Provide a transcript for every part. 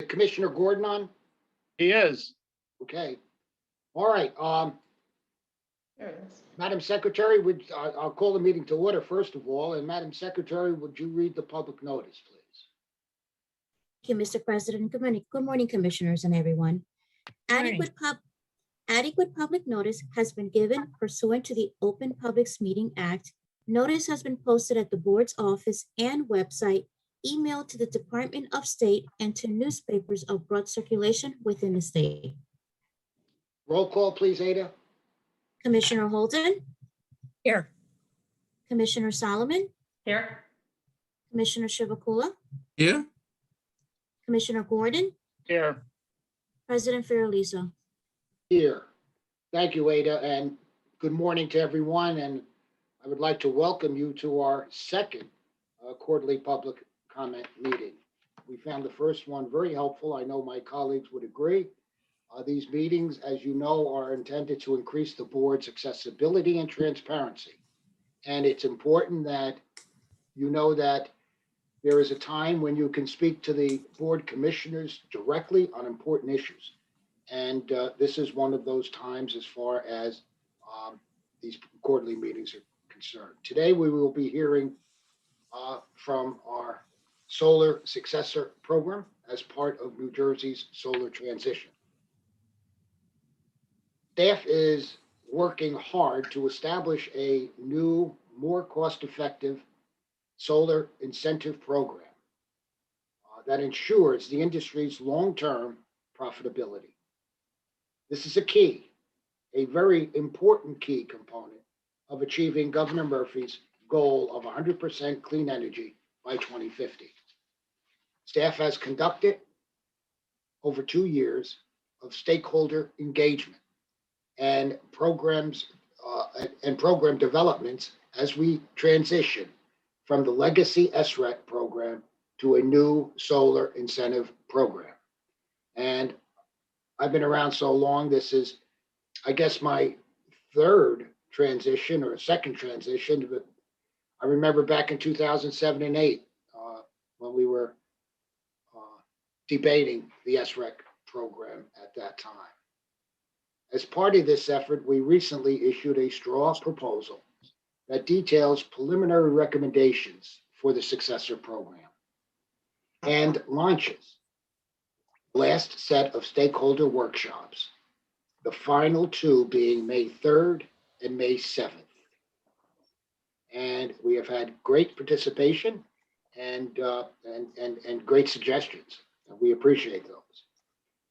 Commissioner Gordon on? He is. Okay. All right. There it is. Madam Secretary, I'll call the meeting to order first of all. And Madam Secretary, would you read the public notice, please? Thank you, Mr. President. Good morning, commissioners and everyone. Morning. Adequate public notice has been given pursuant to the Open Publics Meeting Act. Notice has been posted at the board's office and website, emailed to the Department of State and to newspapers of broad circulation within the state. Roll call, please, Ada. Commissioner Holden, Here. Commissioner Solomon, Here. Commissioner Shivakula, Here, Commissioner Gordon, Here. President Fiorelisa. Here. Thank you, Ada, and good morning to everyone. And I would like to welcome you to our second quarterly public comment meeting. We found the first one very helpful. I know my colleagues would agree. These meetings, as you know, are intended to increase the board's accessibility and transparency. And it's important that you know that there is a time when you can speak to the board commissioners directly on important issues. And this is one of those times as far as these quarterly meetings are concerned. Today, we will be hearing from our solar successor program as part of New Jersey's solar transition. Staff is working hard to establish a new, more cost-effective solar incentive program that ensures the industry's long-term profitability. This is a very important key component of achieving Governor Murphy's goal of 100% clean energy by 2050. Staff has conducted over 2 years of stakeholder engagement and programs and program developments as we transition from the legacy SREC program to a new solar incentive program. And I've been around so long, this is, I guess, my third transition or second transition, but I remember back in 2007 and 8 when we were debating the SREC program at that time. As part of this effort, we recently issued a straw proposal that details preliminary recommendations for the successor program and launches the last set of stakeholder workshops, the final 2 being May 3rd and May 7th. And we have had great participation and great suggestions, and we appreciate those.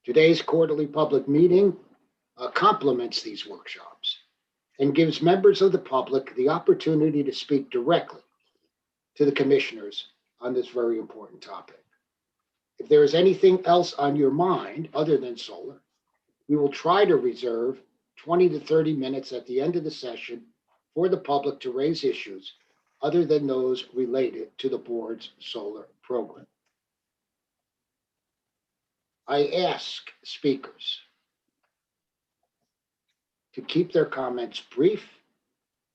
Today's quarterly public meeting complements these workshops and gives members of the public the opportunity to speak directly to the commissioners on this very important topic. If there is anything else on your mind other than solar, we will try to reserve 20 to 30 minutes at the end of the session for the public to raise issues other than those related to the board's solar program. I ask speakers to keep their comments brief,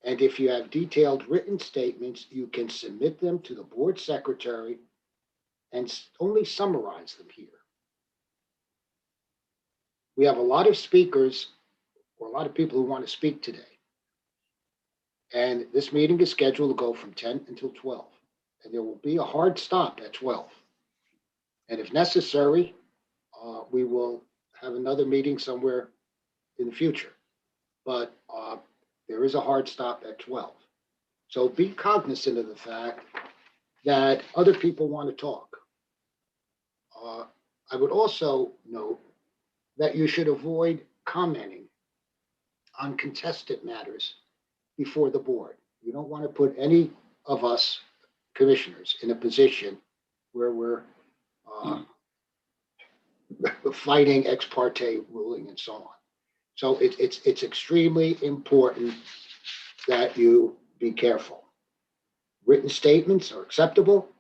and if you have detailed written statements, you can submit them to the board secretary and only summarize them here. We have a lot of speakers or a lot of people who want to speak today. And this meeting is scheduled to go from 10 until 12. And there will be a hard stop at 12. And if necessary, we will have another meeting somewhere in the future. But there is a hard stop at 12. So be cognizant of the fact that other people want to talk. I would also note that you should avoid commenting on contested matters before the board. You don't want to put any of us commissioners in a position where we're fighting ex parte ruling and so on. So it's extremely important that you be careful. Written statements are acceptable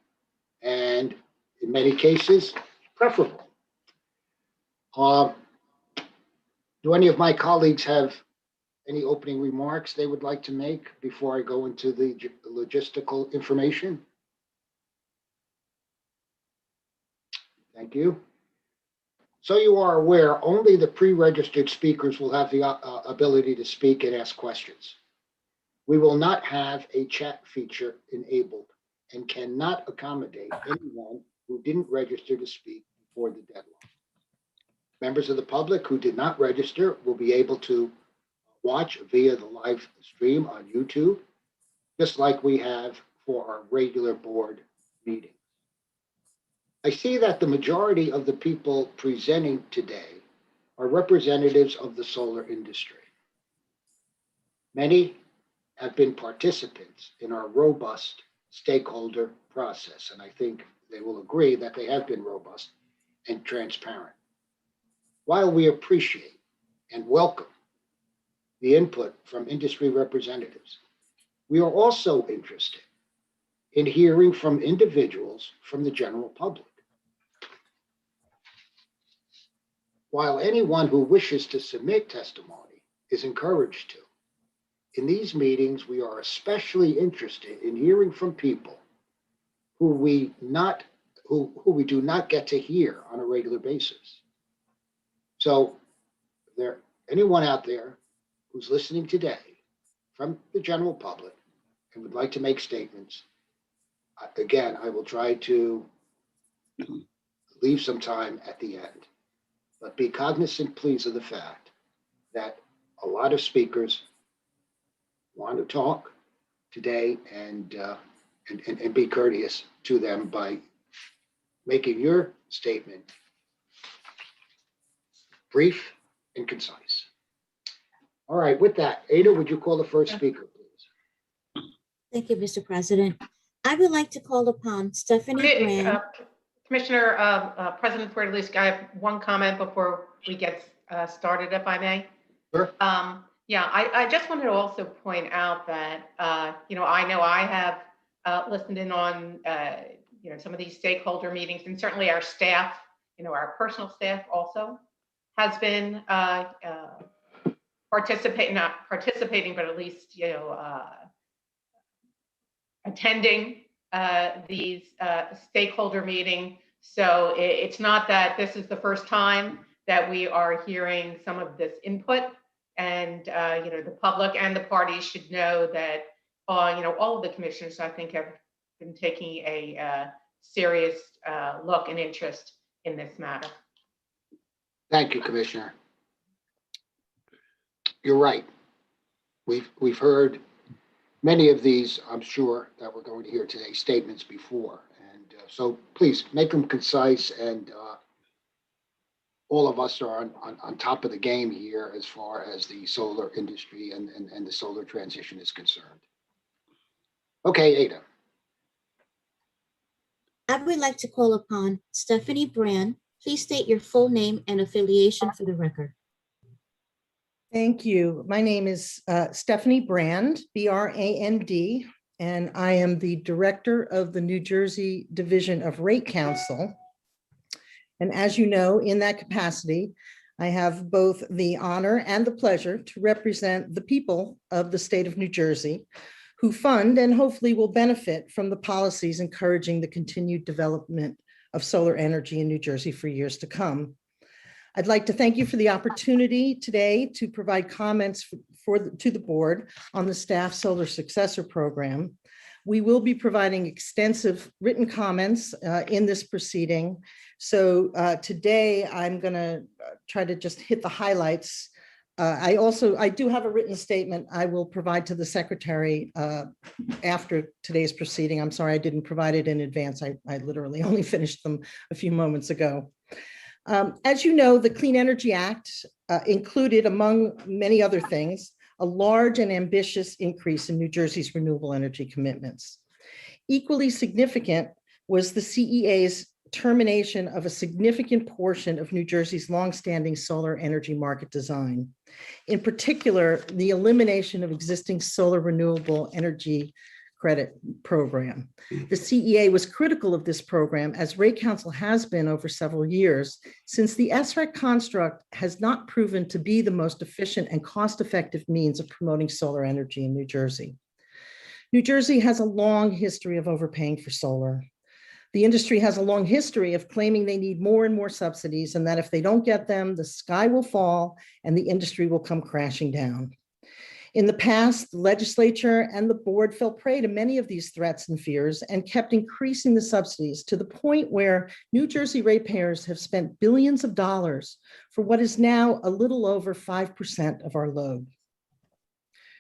and in many cases preferable. Do any of my colleagues have any opening remarks they would like to make before I go into the logistical information? Thank you. So you are aware, only the pre-registered speakers will have the ability to speak and ask questions. We will not have a chat feature enabled and cannot accommodate anyone who didn't register to speak before the deadline. Members of the public who did not register will be able to watch via the live stream on YouTube, just like we have for our regular board meetings. I see that the majority of the people presenting today are representatives of the solar industry. Many have been participants in our robust stakeholder process, and I think they will agree that they have been robust and transparent. While we appreciate and welcome the input from industry representatives, we are also interested in hearing from individuals from the general public. While anyone who wishes to submit testimony is encouraged to, in these meetings, we are especially interested in hearing from people who we do not get to hear on a regular basis. So, if there anyone out there who's listening today from the general public and would like to make statements, again, I will try to leave some time at the end. But be cognizant, please, of the fact that a lot of speakers want to talk today, and be courteous to them by making your statement brief and concise. All right, with that, Ada, would you call the first speaker, please? Thank you, Mr. President. I would like to call upon Stephanie Brand. Commissioner, President Portaluski, I have one comment before we get started, if I may. Sure. Yeah, I just wanted to also point out that, I know I have listened in on, some of these stakeholder meetings, and certainly our staff, our personal staff also has been not participating, but at least, attending these stakeholder meetings. So it's not that this is the first time that we are hearing some of this input, and the public and the parties should know that all of the commissioners, I think, have been taking a serious look and interest in this matter. Thank you, Commissioner. You're right. We've heard many of these, I'm sure, that we're going to hear today, statements before. And so please make them concise, and all of us are on top of the game here as far as the solar industry and the solar transition is concerned. Okay, Ada. I would like to call upon Stephanie Brand. Please state your full name and affiliation for the record. Thank you. My name is Stephanie Brand, B-R-A-N-D, and I am the director of the New Jersey Division of Rate Counsel. And as you know, in that capacity, I have both the honor and the pleasure to represent the people of the state of New Jersey, who fund and hopefully will benefit from the policies encouraging the continued development of solar energy in New Jersey for years to come. I'd like to thank you for the opportunity today to provide comments to the board on the staff solar successor program. We will be providing extensive written comments in this proceeding. So today I'm going to try to just hit the highlights. I do have a written statement I will provide to the secretary after today's proceeding. I'm sorry I didn't provide it in advance. I literally only finished them a few moments ago. As you know, the Clean Energy Act included, among many other things, a large and ambitious increase in New Jersey's renewable energy commitments. Equally significant was the CEA's termination of a significant portion of New Jersey's longstanding solar energy market design. In particular, the elimination of existing solar renewable energy credit program. The CEA was critical of this program, as Rate Counsel has been over several years, since the SREC construct has not proven to be the most efficient and cost-effective means of promoting solar energy in New Jersey. New Jersey has a long history of overpaying for solar. The industry has a long history of claiming they need more and more subsidies, and that if they don't get them, the sky will fall and the industry will come crashing down. In the past, the legislature and the board fell prey to many of these threats and fears and kept increasing the subsidies to the point where New Jersey ratepayers have spent billions of dollars for what is now a little over 5% of our load.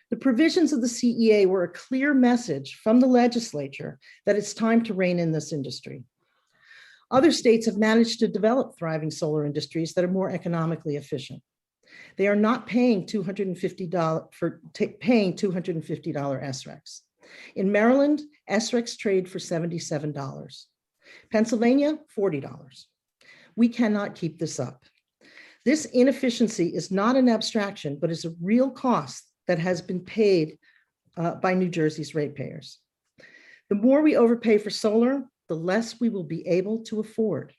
The provisions of the CEA were a clear message from the legislature that it's time to rein in this industry. Other states have managed to develop thriving solar industries that are more economically efficient. They are not paying $250 for paying $250 SRECs. In Maryland, SRECs trade for $77. Pennsylvania, $40. We cannot keep this up. This inefficiency is not an abstraction, but is a real cost that has been paid by New Jersey's ratepayers. The more we overpay for solar, the less we will be able to afford.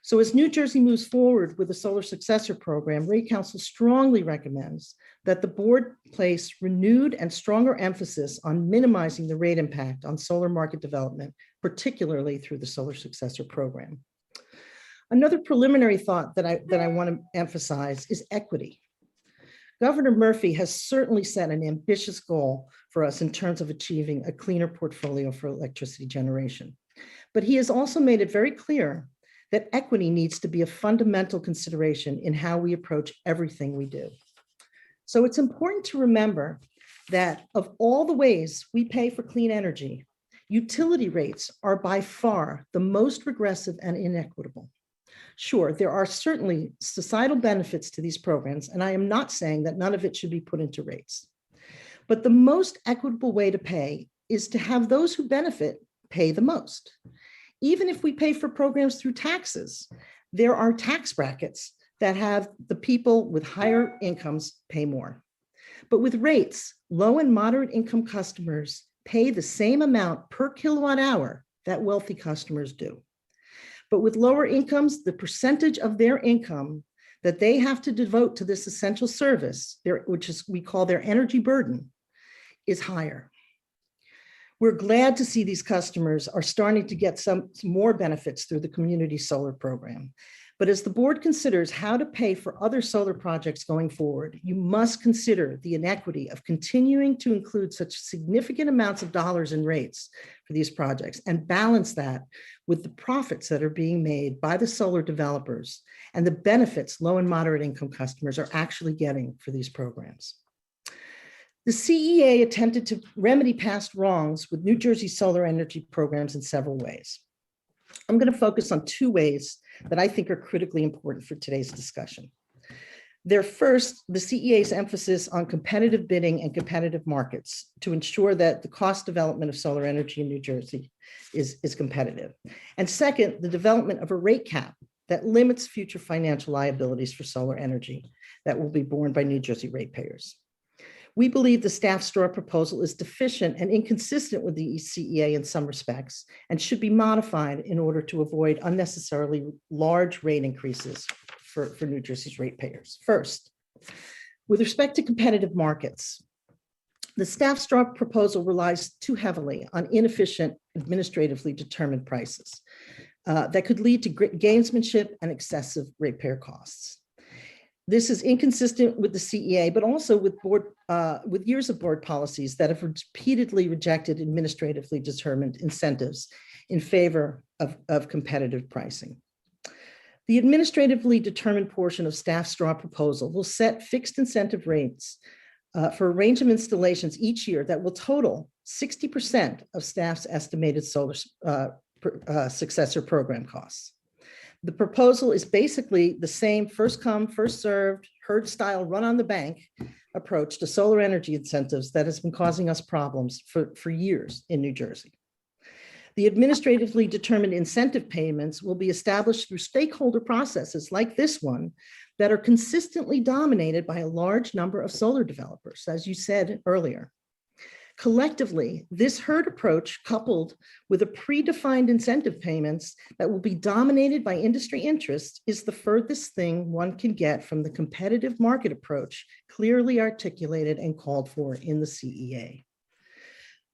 So as New Jersey moves forward with the Solar Successor Program, Rate Council strongly recommends that the board place renewed and stronger emphasis on minimizing the rate impact on solar market development, particularly through the Solar Successor Program. Another preliminary thought that I want to emphasize is equity. Governor Murphy has certainly set an ambitious goal for us in terms of achieving a cleaner portfolio for electricity generation. But he has also made it very clear that equity needs to be a fundamental consideration in how we approach everything we do. So it's important to remember that of all the ways we pay for clean energy, utility rates are by far the most regressive and inequitable. Sure, there are certainly societal benefits to these programs, and I am not saying that none of it should be put into rates. But the most equitable way to pay is to have those who benefit pay the most. Even if we pay for programs through taxes, there are tax brackets that have the people with higher incomes pay more. But with rates, low and moderate income customers pay the same amount per kilowatt hour that wealthy customers do. But with lower incomes, the percentage of their income that they have to devote to this essential service, which is we call their energy burden, is higher. We're glad to see these customers are starting to get some more benefits through the community solar program. But as the board considers how to pay for other solar projects going forward, you must consider the inequity of continuing to include such significant amounts of dollars in rates for these projects and balance that with the profits that are being made by the solar developers and the benefits low and moderate income customers are actually getting for these programs. The CEA attempted to remedy past wrongs with New Jersey solar energy programs in several ways. I'm going to focus on two ways that I think are critically important for today's discussion. They're first, the CEA's emphasis on competitive bidding and competitive markets to ensure that the cost development of solar energy in New Jersey is competitive. And second, the development of a rate cap that limits future financial liabilities for solar energy that will be borne by New Jersey ratepayers. We believe the staff straw proposal is deficient and inconsistent with the CEA in some respects and should be modified in order to avoid unnecessarily large rate increases for New Jersey's ratepayers. First, with respect to competitive markets, the staff straw proposal relies too heavily on inefficient, administratively determined prices that could lead to gamesmanship and excessive ratepayer costs. This is inconsistent with the CEA, but also with years of board policies that have repeatedly rejected administratively determined incentives in favor of competitive pricing. The administratively determined portion of staff straw proposal will set fixed incentive rates for a range of installations each year that will total 60% of staff's estimated solar successor program costs. The proposal is basically the same first come, first served, herd style run on the bank approach to solar energy incentives that has been causing us problems for years in New Jersey. The administratively determined incentive payments will be established through stakeholder processes like this one that are consistently dominated by a large number of solar developers, as you said earlier. Collectively, this herd approach, coupled with a predefined incentive payments that will be dominated by industry interests, is the furthest thing one can get from the competitive market approach clearly articulated and called for in the CEA.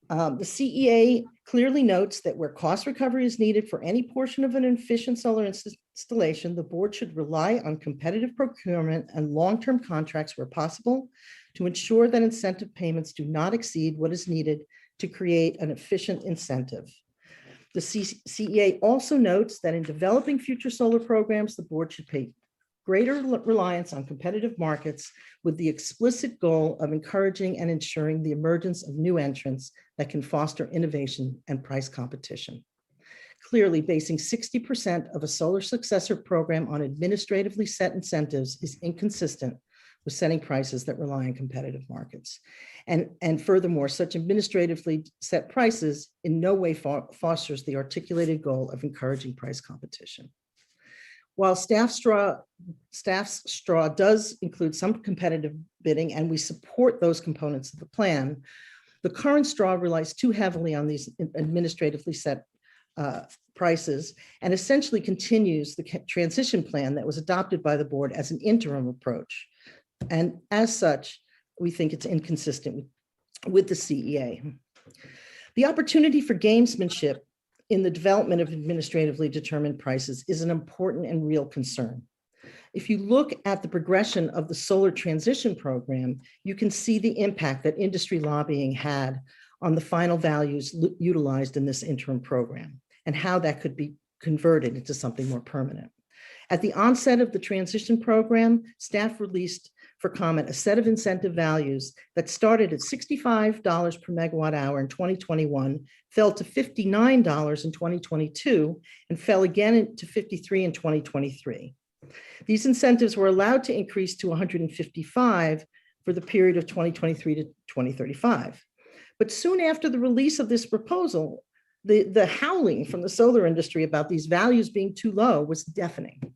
The CEA clearly notes that where cost recovery is needed for any portion of an efficient solar installation, the board should rely on competitive procurement and long-term contracts where possible to ensure that incentive payments do not exceed what is needed to create an efficient incentive. The CEA also notes that in developing future solar programs, the board should pay greater reliance on competitive markets with the explicit goal of encouraging and ensuring the emergence of new entrants that can foster innovation and price competition. Clearly, basing 60% of a solar successor program on administratively set incentives is inconsistent with setting prices that rely on competitive markets. And furthermore, such administratively set prices in no way fosters the articulated goal of encouraging price competition. While staff's straw does include some competitive bidding, and we support those components of the plan, the current straw relies too heavily on these administratively set prices and essentially continues the transition plan that was adopted by the board as an interim approach. And as such, we think it's inconsistent with the CEA. The opportunity for gamesmanship in the development of administratively determined prices is an important and real concern. If you look at the progression of the solar transition program, you can see the impact that industry lobbying had on the final values utilized in this interim program and how that could be converted into something more permanent. At the onset of the transition program, staff released for comment a set of incentive values that started at $65 per megawatt hour in 2021, fell to $59 in 2022, and fell again to $53 in 2023. These incentives were allowed to increase to $155 for the period of 2023 to 2035. But soon after the release of this proposal, the howling from the solar industry about these values being too low was deafening.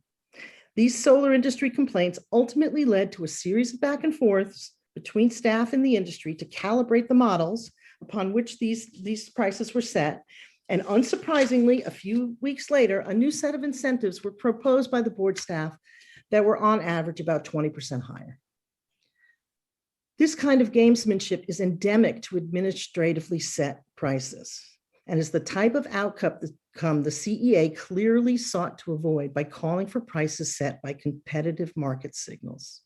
These solar industry complaints ultimately led to a series of back and forths between staff and the industry to calibrate the models upon which these prices were set. And unsurprisingly, a few weeks later, a new set of incentives were proposed by the board staff that were on average about 20% higher. This kind of gamesmanship is endemic to administratively set prices and is the type of outcome the CEA clearly sought to avoid by calling for prices set by competitive market signals.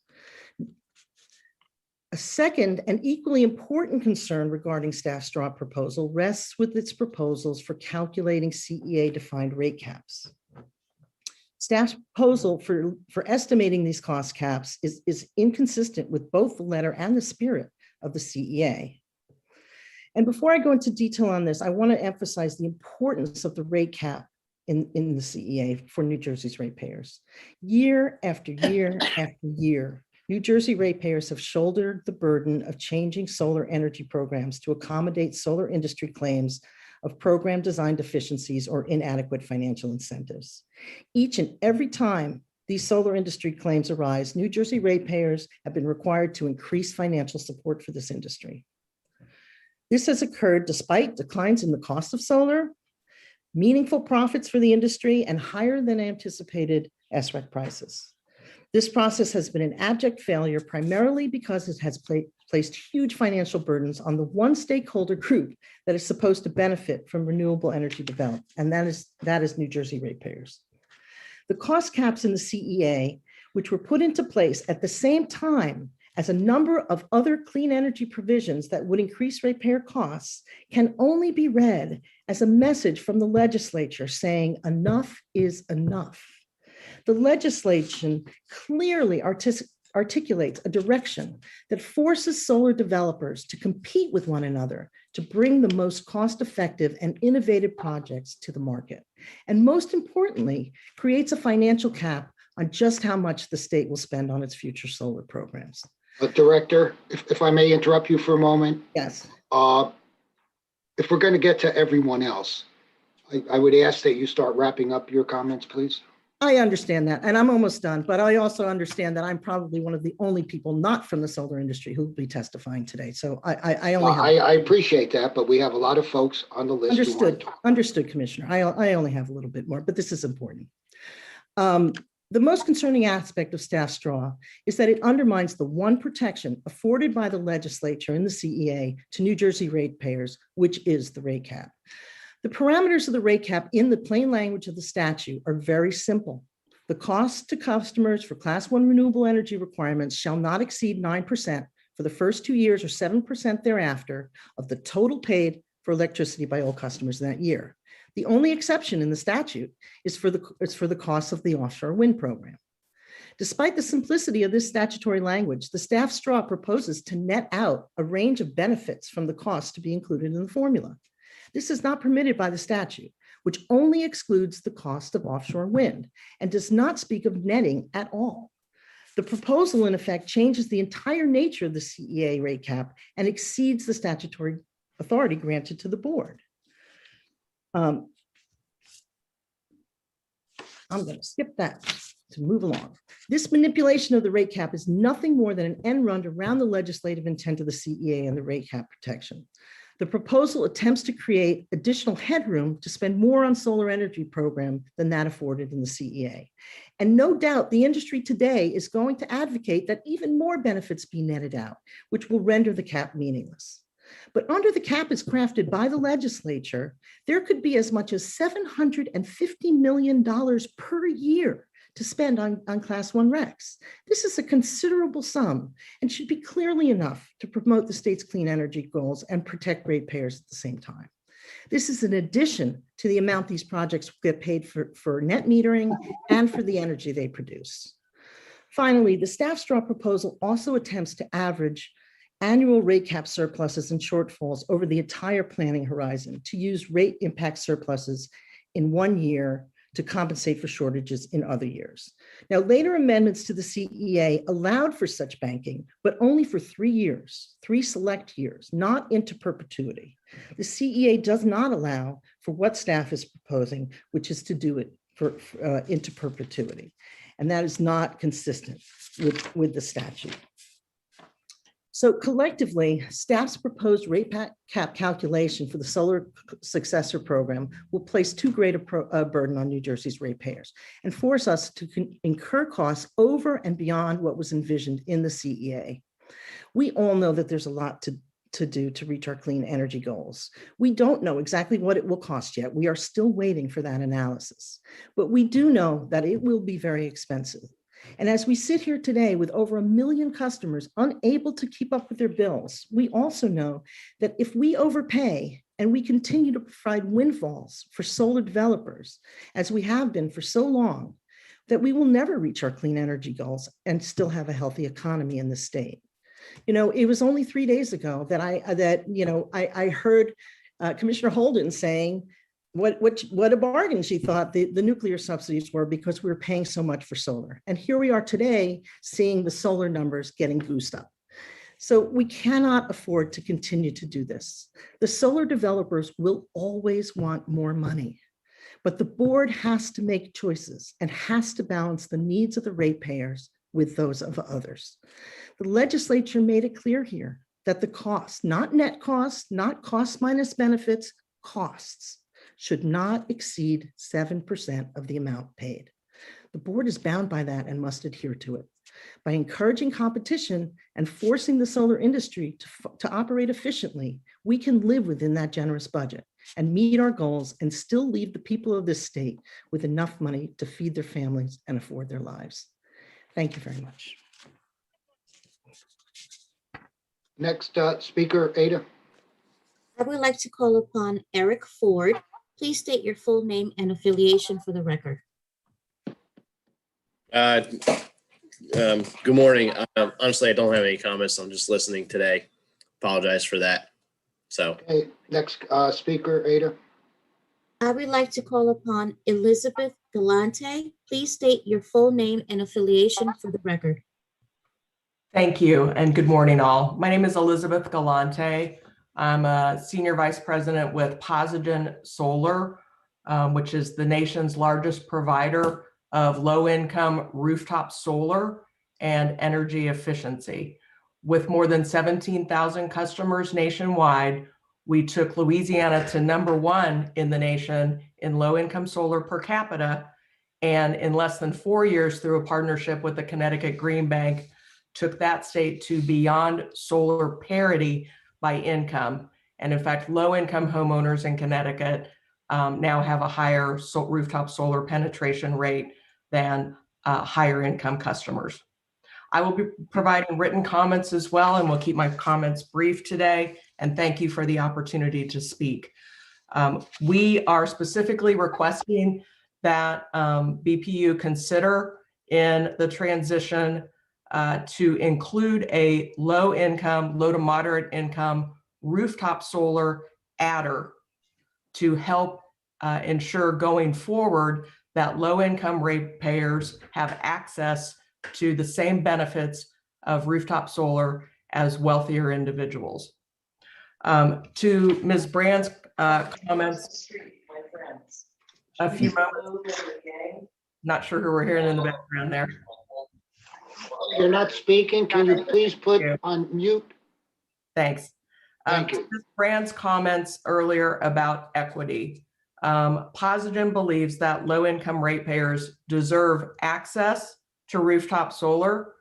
A second and equally important concern regarding staff's straw proposal rests with its proposals for calculating CEA-defined rate caps. Staff's proposal for estimating these cost caps is inconsistent with both the letter and the spirit of the CEA. And before I go into detail on this, I want to emphasize the importance of the rate cap in the CEA for New Jersey's ratepayers. Year after year after year, New Jersey ratepayers have shouldered the burden of changing solar energy programs to accommodate solar industry claims of program design deficiencies or inadequate financial incentives. Each and every time these solar industry claims arise, New Jersey ratepayers have been required to increase financial support for this industry. This has occurred despite declines in the cost of solar, meaningful profits for the industry, and higher than anticipated SREC prices. This process has been an abject failure primarily because it has placed huge financial burdens on the one stakeholder group that is supposed to benefit from renewable energy development, and that is New Jersey ratepayers. The cost caps in the CEA, which were put into place at the same time as a number of other clean energy provisions that would increase ratepayer costs, can only be read as a message from the legislature saying enough is enough. The legislation clearly articulates a direction that forces solar developers to compete with one another to bring the most cost-effective and innovative projects to the market. And most importantly, creates a financial cap on just how much the state will spend on its future solar programs. Director, if I may interrupt you for a moment. Yes. If we're going to get to everyone else, I would ask that you start wrapping up your comments, please. I understand that, and I'm almost done, but I also understand that I'm probably one of the only people not from the solar industry who will be testifying today. So I only have. I appreciate that, but we have a lot of folks on the list. Understood, Commissioner. I only have a little bit more, but this is important. The most concerning aspect of staff straw is that it undermines the one protection afforded by the legislature and the CEA to New Jersey ratepayers, which is the rate cap. The parameters of the rate cap in the plain language of the statute are very simple. The cost to customers for Class 1 renewable energy requirements shall not exceed 9% for the first 2 years or 7% thereafter of the total paid for electricity by all customers in that year. The only exception in the statute is for the cost of the offshore wind program. Despite the simplicity of this statutory language, the staff straw proposes to net out a range of benefits from the cost to be included in the formula. This is not permitted by the statute, which only excludes the cost of offshore wind and does not speak of netting at all. The proposal, in effect, changes the entire nature of the CEA rate cap and exceeds the statutory authority granted to the board. I'm going to skip that to move along. This manipulation of the rate cap is nothing more than an end run around the legislative intent of the CEA and the rate cap protection. The proposal attempts to create additional headroom to spend more on solar energy program than that afforded in the CEA. And no doubt the industry today is going to advocate that even more benefits be netted out, which will render the cap meaningless. But under the cap as crafted by the legislature, there could be as much as $750 million per year to spend on Class 1 RECs. This is a considerable sum and should be clearly enough to promote the state's clean energy goals and protect ratepayers at the same time. This is in addition to the amount these projects get paid for net metering and for the energy they produce. Finally, the staff straw proposal also attempts to average annual rate cap surpluses and shortfalls over the entire planning horizon to use rate impact surpluses in 1 year to compensate for shortages in other years. Now, later amendments to the CEA allowed for such banking, but only for 3 years, 3 select years, not into perpetuity. The CEA does not allow for what staff is proposing, which is to do it into perpetuity. And that is not consistent with the statute. So collectively, staff's proposed rate cap calculation for the solar successor program will place too great a burden on New Jersey's ratepayers and force us to incur costs over and beyond what was envisioned in the CEA. We all know that there's a lot to do to reach our clean energy goals. We don't know exactly what it will cost yet. We are still waiting for that analysis, but we do know that it will be very expensive. And as we sit here today with over 1 million customers unable to keep up with their bills, we also know that if we overpay and we continue to provide windfalls for solar developers, as we have been for so long, that we will never reach our clean energy goals and still have a healthy economy in the state. You know, it was only 3 days ago that I heard Commissioner Holden saying what a bargain she thought the nuclear subsidies were because we were paying so much for solar. And here we are today seeing the solar numbers getting goosed up. So we cannot afford to continue to do this. The solar developers will always want more money, but the board has to make choices and has to balance the needs of the ratepayers with those of others. The legislature made it clear here that the cost, not net cost, not cost minus benefits, costs, should not exceed 7% of the amount paid. The board is bound by that and must adhere to it. By encouraging competition and forcing the solar industry to operate efficiently, we can live within that generous budget and meet our goals and still leave the people of this state with enough money to feed their families and afford their lives. Thank you very much. Next speaker, Ada. I would like to call upon Eric Ford. Please state your full name and affiliation for the record. Good morning. Honestly, I don't have any comments. I'm just listening today. Apologize for that. So, Okay, next speaker, Ada. I would like to call upon Elizabeth Galante. Please state your full name and affiliation for the record. Thank you and good morning all. My name is Elizabeth Galante. I'm a Senior Vice President with Posigen Solar, which is the nation's largest provider of low-income rooftop solar and energy efficiency. With more than 17,000 customers nationwide, we took Louisiana to #1 in the nation in low-income solar per capita and in less than 4 years, through a partnership with the Connecticut Green Bank, took that state to beyond solar parity by income. And in fact, low-income homeowners in Connecticut now have a higher rooftop solar penetration rate than higher income customers. I will be providing written comments as well, and will keep my comments brief today. And thank you for the opportunity to speak. We are specifically requesting that BPU consider in the transition to include a low to moderate income rooftop solar adder to help ensure going forward that low income ratepayers have access to the same benefits of rooftop solar as wealthier individuals. To Ms. Brand's comments, a few moments. Not sure who we're hearing in the background there. You're not speaking. Can you please put on mute? Thanks. Thank you. Ms. Brand's comments earlier about equity. Posigen believes that low-income ratepayers deserve access to rooftop solar,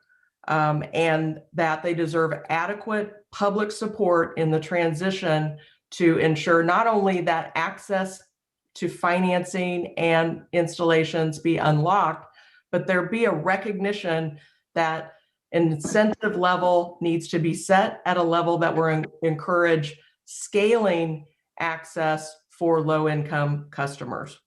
and that they deserve adequate public support in the transition to ensure not only that access to financing and installations be unlocked, but there be a recognition that an incentive level needs to be set at a level that will encourage scaling access for low-income customers.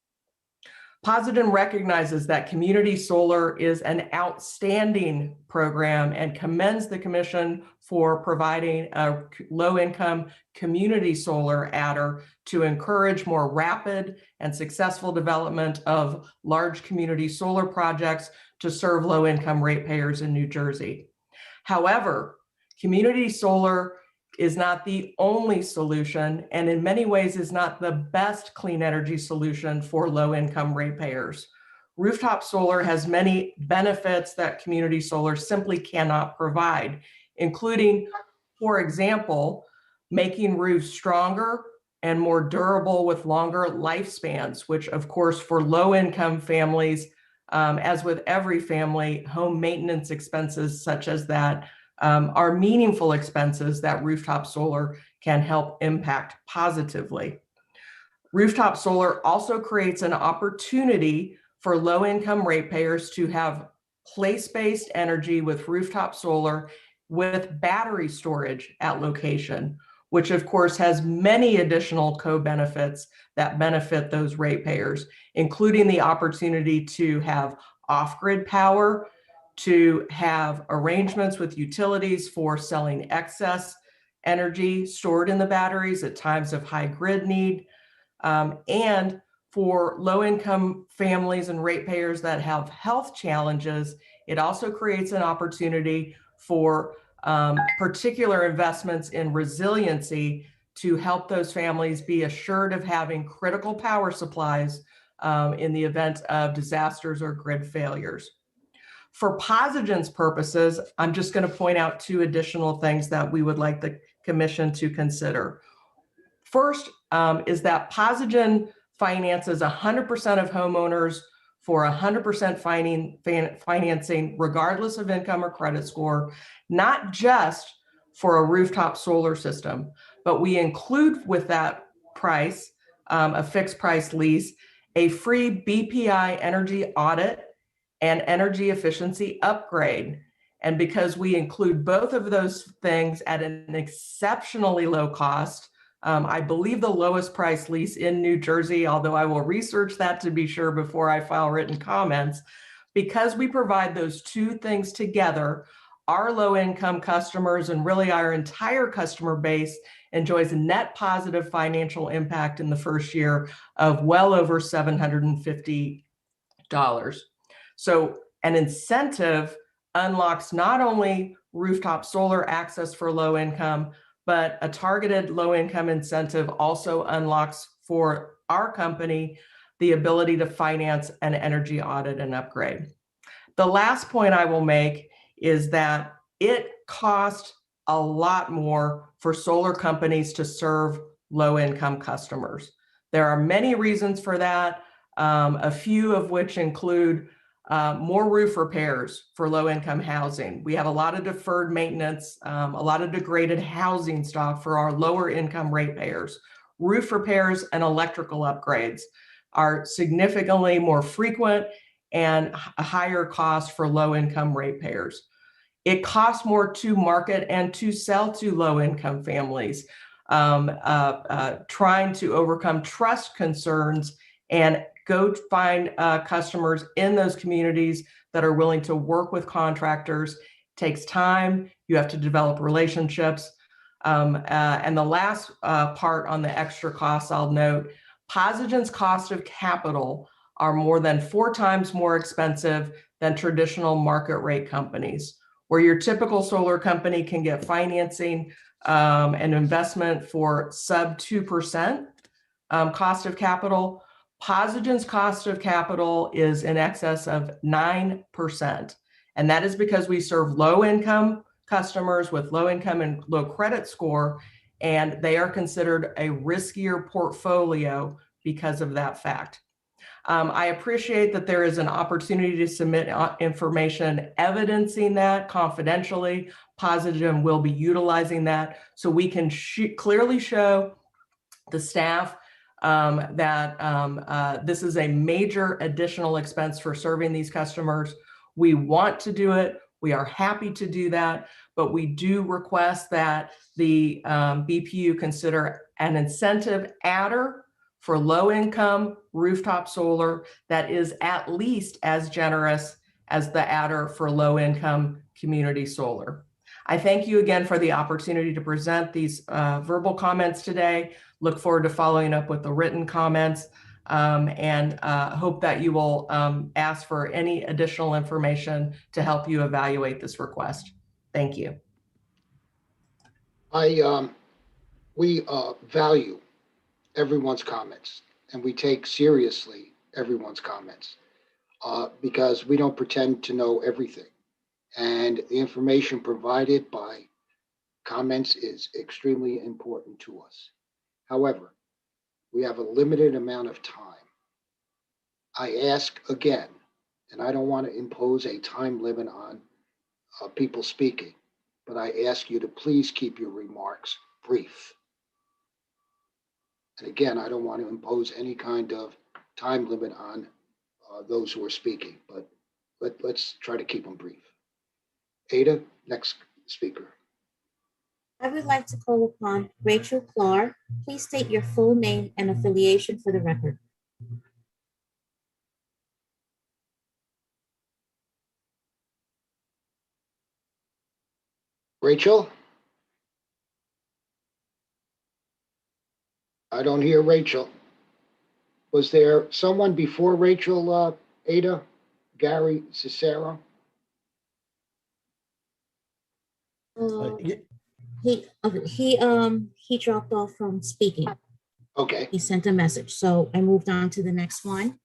Posigen recognizes that community solar is an outstanding program and commends the Commission for providing a low-income community solar adder to encourage more rapid and successful development of large community solar projects to serve low-income ratepayers in New Jersey. However, community solar is not the only solution, and in many ways is not the best clean energy solution for low-income ratepayers. Rooftop solar has many benefits that community solar simply cannot provide, including, for example, making roofs stronger and more durable with longer lifespans, which of course for low-income families, as with every family, home maintenance expenses such as that are meaningful expenses that rooftop solar can help impact positively. Rooftop solar also creates an opportunity for low-income ratepayers to have place-based energy with rooftop solar with battery storage at location, which of course has many additional co-benefits that benefit those ratepayers, including the opportunity to have off-grid power, to have arrangements with utilities for selling excess energy stored in the batteries at times of high grid need, and for low-income families and ratepayers that have health challenges, it also creates an opportunity for particular investments in resiliency to help those families be assured of having critical power supplies in the event of disasters or grid failures. For Posigen's purposes, I'm just going to point out two additional things that we would like the Commission to consider. First is that Posigen finances 100% of homeowners for 100% financing, regardless of income or credit score, not just for a rooftop solar system, but we include with that price, a fixed price lease, a free BPI energy audit and energy efficiency upgrade. And because we include both of those things at an exceptionally low cost, I believe the lowest price lease in New Jersey, although I will research that to be sure before I file written comments, because we provide those two things together, our low-income customers and really our entire customer base enjoys a net positive financial impact in the first year of well over $750. So an incentive unlocks not only rooftop solar access for low income, but a targeted low income incentive also unlocks for our company the ability to finance an energy audit and upgrade. The last point I will make is that it costs a lot more for solar companies to serve low income customers. There are many reasons for that. a few of which include more roof repairs for low-income housing. We have a lot of deferred maintenance, a lot of degraded housing stock for our lower income ratepayers. Roof repairs and electrical upgrades are significantly more frequent and a higher cost for low-income ratepayers. It costs more to market and to sell to low-income families, trying to overcome trust concerns and go find customers in those communities that are willing to work with contractors. It takes time. You have to develop relationships. And the last part on the extra costs, I'll note, Posigen's cost of capital are more than 4 times more expensive than traditional market rate companies. Where your typical solar company can get financing and investment for sub 2% cost of capital, Posigen's cost of capital is in excess of 9%. And that is because we serve low income customers with low income and low credit score, and they are considered a riskier portfolio because of that fact. I appreciate that there is an opportunity to submit information evidencing that confidentially. Posigen will be utilizing that so we can clearly show the staff that this is a major additional expense for serving these customers. We want to do it. We are happy to do that, but we do request that the BPU consider an incentive adder for low-income rooftop solar that is at least as generous as the adder for low-income community solar. I thank you again for the opportunity to present these verbal comments today. Look forward to following up with the written comments and hope that you will ask for any additional information to help you evaluate this request. Thank you. We value everyone's comments, and we take seriously everyone's comments because we don't pretend to know everything. And the information provided by comments is extremely important to us. However, we have a limited amount of time. I ask again, and I don't want to impose a time limit on people speaking, but I ask you to please keep your remarks brief. And again, I don't want to impose any kind of time limit on those who are speaking, but let's try to keep them brief. Ada, next speaker. I would like to call upon Rachel Clark. Please state your full name and affiliation for the record. Rachel? I don't hear Rachel. Was there someone before Rachel, Ada? Gary Cicero? He dropped off from speaking. Okay, He sent a message, so I moved on to the next one.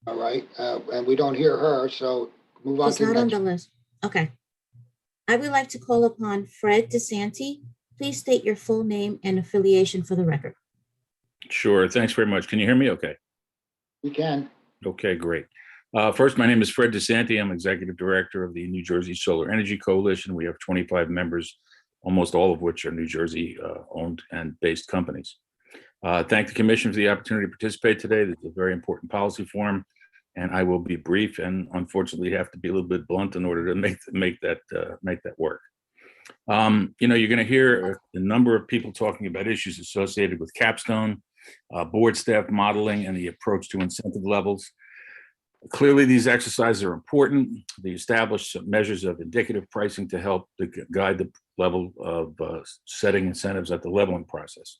all right. And we don't hear her, so move on He's to the not on next. the list. Okay. I would like to call upon Fred DeSanti. Please state your full name and affiliation for the record. Sure. Thanks very much. Can you hear me okay? We can. Okay, great. First, my name is Fred DeSanti. I'm Executive Director of the New Jersey Solar Energy Coalition. We have 25 members, almost all of which are New Jersey owned and based companies. Thank the Commission for the opportunity to participate today. This is a very important policy forum, and I will be brief and unfortunately have to be a little bit blunt in order to make that work. You're going to hear a number of people talking about issues associated with capstone, board staff modeling, and the approach to incentive levels. Clearly, these exercises are important. They establish some measures of indicative pricing to help to guide the level of setting incentives at the leveling process.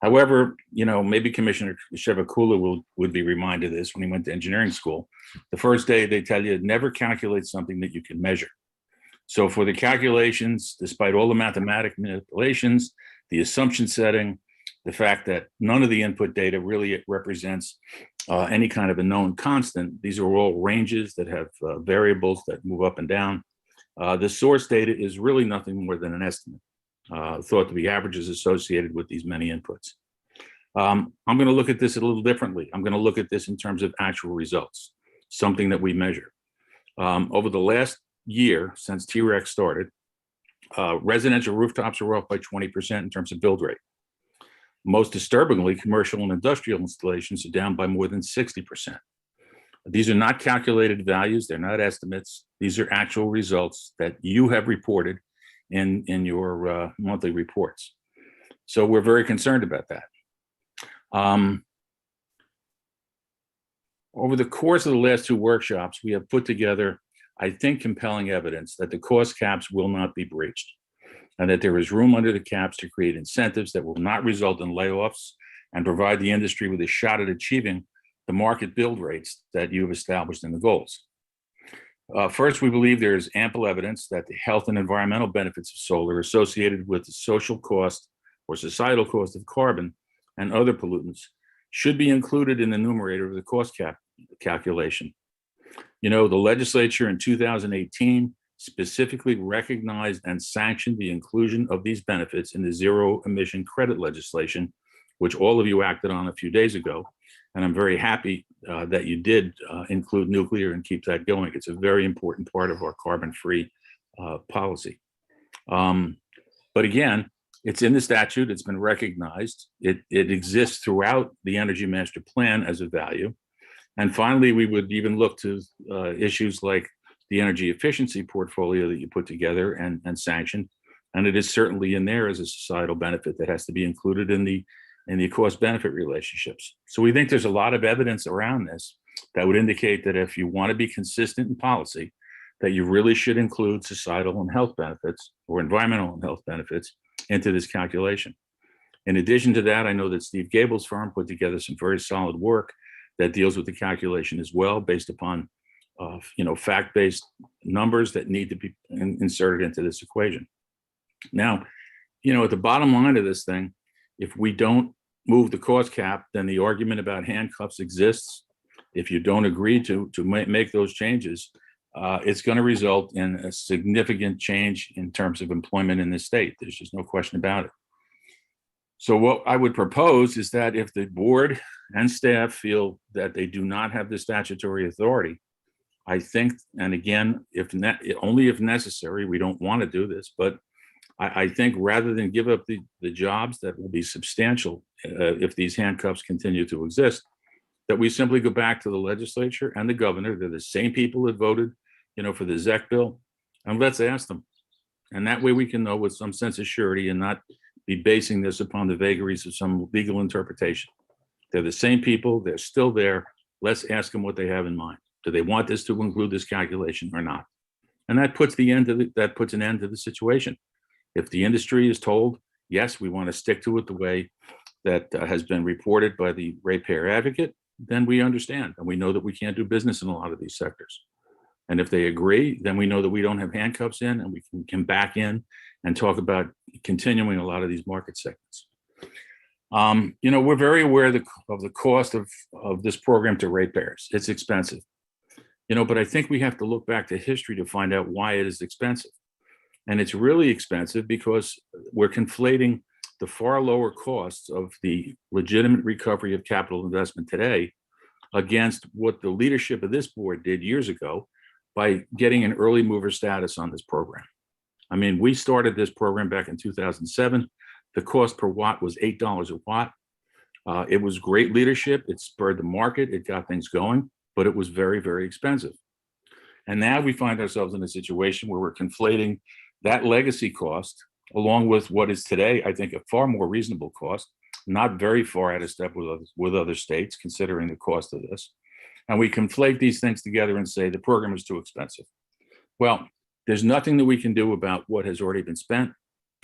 However, maybe Commissioner Shevakula would be reminded of this when he went to engineering school. The first day they tell you never calculate something that you can measure. So for the calculations, despite all the mathematic manipulations, the assumption setting, the fact that none of the input data really represents any kind of a known constant, these are all ranges that have variables that move up and down. The source data is really nothing more than an estimate, thought to be averages associated with these many inputs. I'm going to look at this a little differently. I'm going to look at this in terms of actual results, something that we measure. Over the last year, since TREC started, residential rooftops are off by 20% in terms of build rate. Most disturbingly, commercial and industrial installations are down by more than 60%. These are not calculated values. They're not estimates. These are actual results that you have reported in your monthly reports. So we're very concerned about that. Over the course of the last 2 workshops, we have put together, I think, compelling evidence that the cost caps will not be breached, and that there is room under the caps to create incentives that will not result in layoffs and provide the industry with a shot at achieving the market build rates that you have established in the goals. First, we believe there is ample evidence that the health and environmental benefits of solar associated with the social cost or societal cost of carbon and other pollutants should be included in the numerator of the cost cap calculation. You know, the legislature in 2018 specifically recognized and sanctioned the inclusion of these benefits in the zero emission credit legislation, which all of you acted on a few days ago. And I'm very happy that you did include nuclear and keep that going. It's a very important part of our carbon-free policy. But again, it's in the statute, it's been recognized. It exists throughout the Energy Master Plan as a value. And finally, we would even look to issues like the energy efficiency portfolio that you put together and sanctioned. And it is certainly in there as a societal benefit that has to be included in the cost benefit relationships. So we think there's a lot of evidence around this that would indicate that if you want to be consistent in policy, that you really should include societal and health benefits or environmental and health benefits into this calculation. In addition to that, I know that Steve Gable's firm put together some very solid work that deals with the calculation as well, based upon fact-based numbers that need to be inserted into this equation. Now, at the bottom line of this thing, if we don't move the cost cap, then the argument about handcuffs exists. If you don't agree to make those changes, it's going to result in a significant change in terms of employment in this state. There's just no question about it. So what I would propose is that if the board and staff feel that they do not have the statutory authority, I think, and again, only if necessary, we don't want to do this, but I think rather than give up the jobs that will be substantial if these handcuffs continue to exist, that we simply go back to the legislature and the governor. They're the same people that voted, for the ZEC bill, and let's ask them. And that way we can know with some sense of surety and not be basing this upon the vagaries of some legal interpretation. They're the same people. They're still there. Let's ask them what they have in mind. Do they want this to include this calculation or not? And that puts an end to the situation. If the industry is told, yes, we want to stick to it the way that has been reported by the ratepayer advocate, then we understand and we know that we can't do business in a lot of these sectors. And if they agree, then we know that we don't have handcuffs in and we can come back in and talk about continuing a lot of these market segments. We're very aware of the cost of this program to ratepayers. It's expensive, but I think we have to look back to history to find out why it is expensive. And it's really expensive because we're conflating the far lower costs of the legitimate recovery of capital investment today against what the leadership of this board did years ago by getting an early mover status on this program. I mean, we started this program back in 2007. The cost per watt was $8 a watt. It was great leadership. It spurred the market. It got things going, but it was very, very expensive. And now we find ourselves in a situation where we're conflating that legacy cost along with what is today, I think, a far more reasonable cost, not very far out of step with other states, considering the cost of this. And we conflate these things together and say the program is too expensive. Well, there's nothing that we can do about what has already been spent.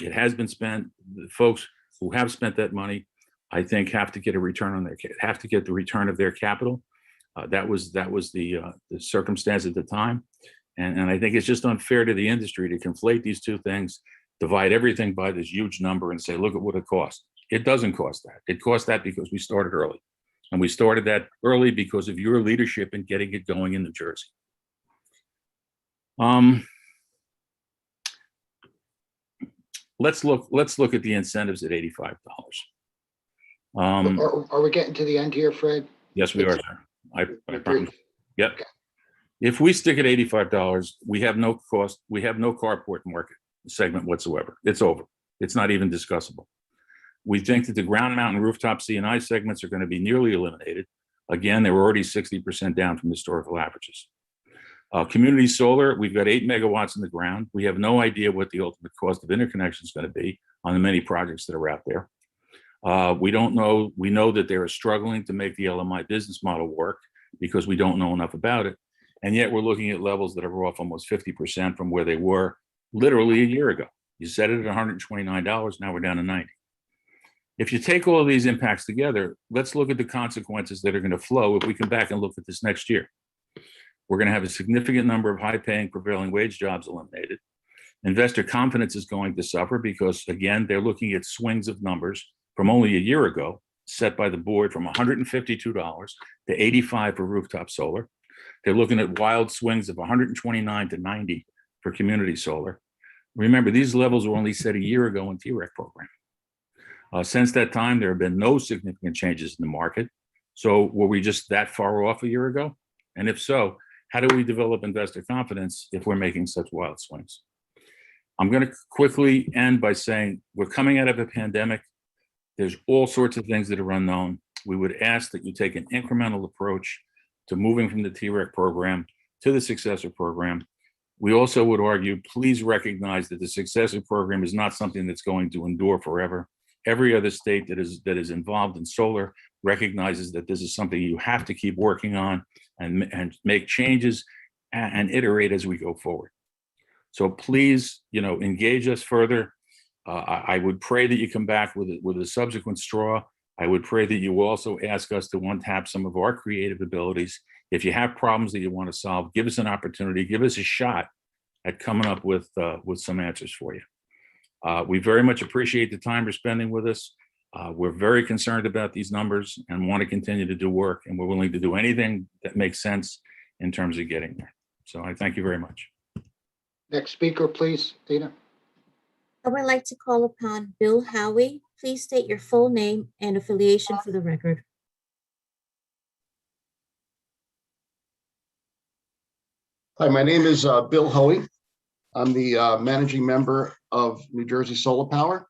It has been spent. The folks who have spent that money, I think, have to get the return of their capital. That was the circumstance at the time. And I think it's just unfair to the industry to conflate these two things, divide everything by this huge number and say, look at what it costs. It doesn't cost that. It cost that because we started early. And we started that early because of your leadership in getting it going in New Jersey. Let's look at the incentives at $85. Are we getting to the end here, Fred? Yes, we are, sir. I Brief. promise. Yep. Okay. If we stick at $85, we have no cost, we have no carport market segment whatsoever. It's over. It's not even discussable. We think that the ground mount and rooftop C&I segments are going to be nearly eliminated. Again, they were already 60% down from historical averages. Community solar, we've got 8 megawatts in the ground. We have no idea what the ultimate cost of interconnection is going to be on the many projects that are out there. We don't know. We know that they're struggling to make the LMI business model work because we don't know enough about it. And yet we're looking at levels that are off almost 50% from where they were literally a year ago. You set it at $129, now we're down to 90. If you take all of these impacts together, let's look at the consequences that are going to flow if we come back and look at this next year. We're going to have a significant number of high-paying prevailing wage jobs eliminated. Investor confidence is going to suffer because, again, they're looking at swings of numbers from only a year ago, set by the board from $152 to $85 for rooftop solar. They're looking at wild swings of $129 to $90 for community solar. Remember, these levels were only set a year ago in TREC program. Since that time, there have been no significant changes in the market. So were we just that far off a year ago? And if so, how do we develop investor confidence if we're making such wild swings? I'm going to quickly end by saying we're coming out of a pandemic. There's all sorts of things that are unknown. We would ask that you take an incremental approach to moving from the TREC program to the successor program. We also would argue, please recognize that the successor program is not something that's going to endure forever. Every other state that is involved in solar recognizes that this is something you have to keep working on and make changes and iterate as we go forward. So please, engage us further. I would pray that you come back with a subsequent straw. I would pray that you also ask us to untap some of our creative abilities. If you have problems that you want to solve, give us an opportunity, give us a shot at coming up with some answers for you. We very much appreciate the time you're spending with us. We're very concerned about these numbers and want to continue to do work, and we're willing to do anything that makes sense in terms of getting there. So I thank you very much. Next speaker, please, Dina. I would like to call upon Bill Howie. Please state your full name and affiliation for the record. Hi, my name is Bill Hoey. I'm the managing member of New Jersey Solar Power.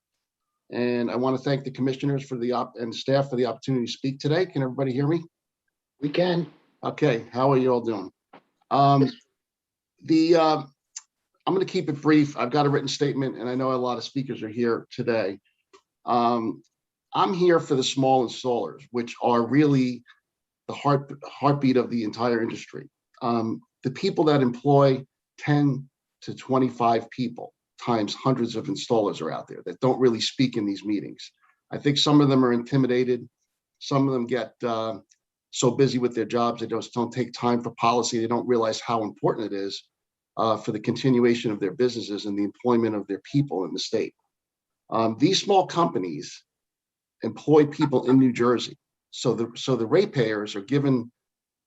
And I want to thank the commissioners and staff for the opportunity to speak today. Can everybody hear me? We can. Okay, how are you all doing? I'm going to keep it brief. I've got a written statement, and I know a lot of speakers are here today. I'm here for the small installers, which are really the heartbeat of the entire industry. The people that employ 10 to 25 people times hundreds of installers are out there that don't really speak in these meetings. I think some of them are intimidated. Some of them get so busy with their jobs, they just don't take time for policy. They don't realize how important it is for the continuation of their businesses and the employment of their people in the state. These small companies employ people in New Jersey. So the ratepayers are given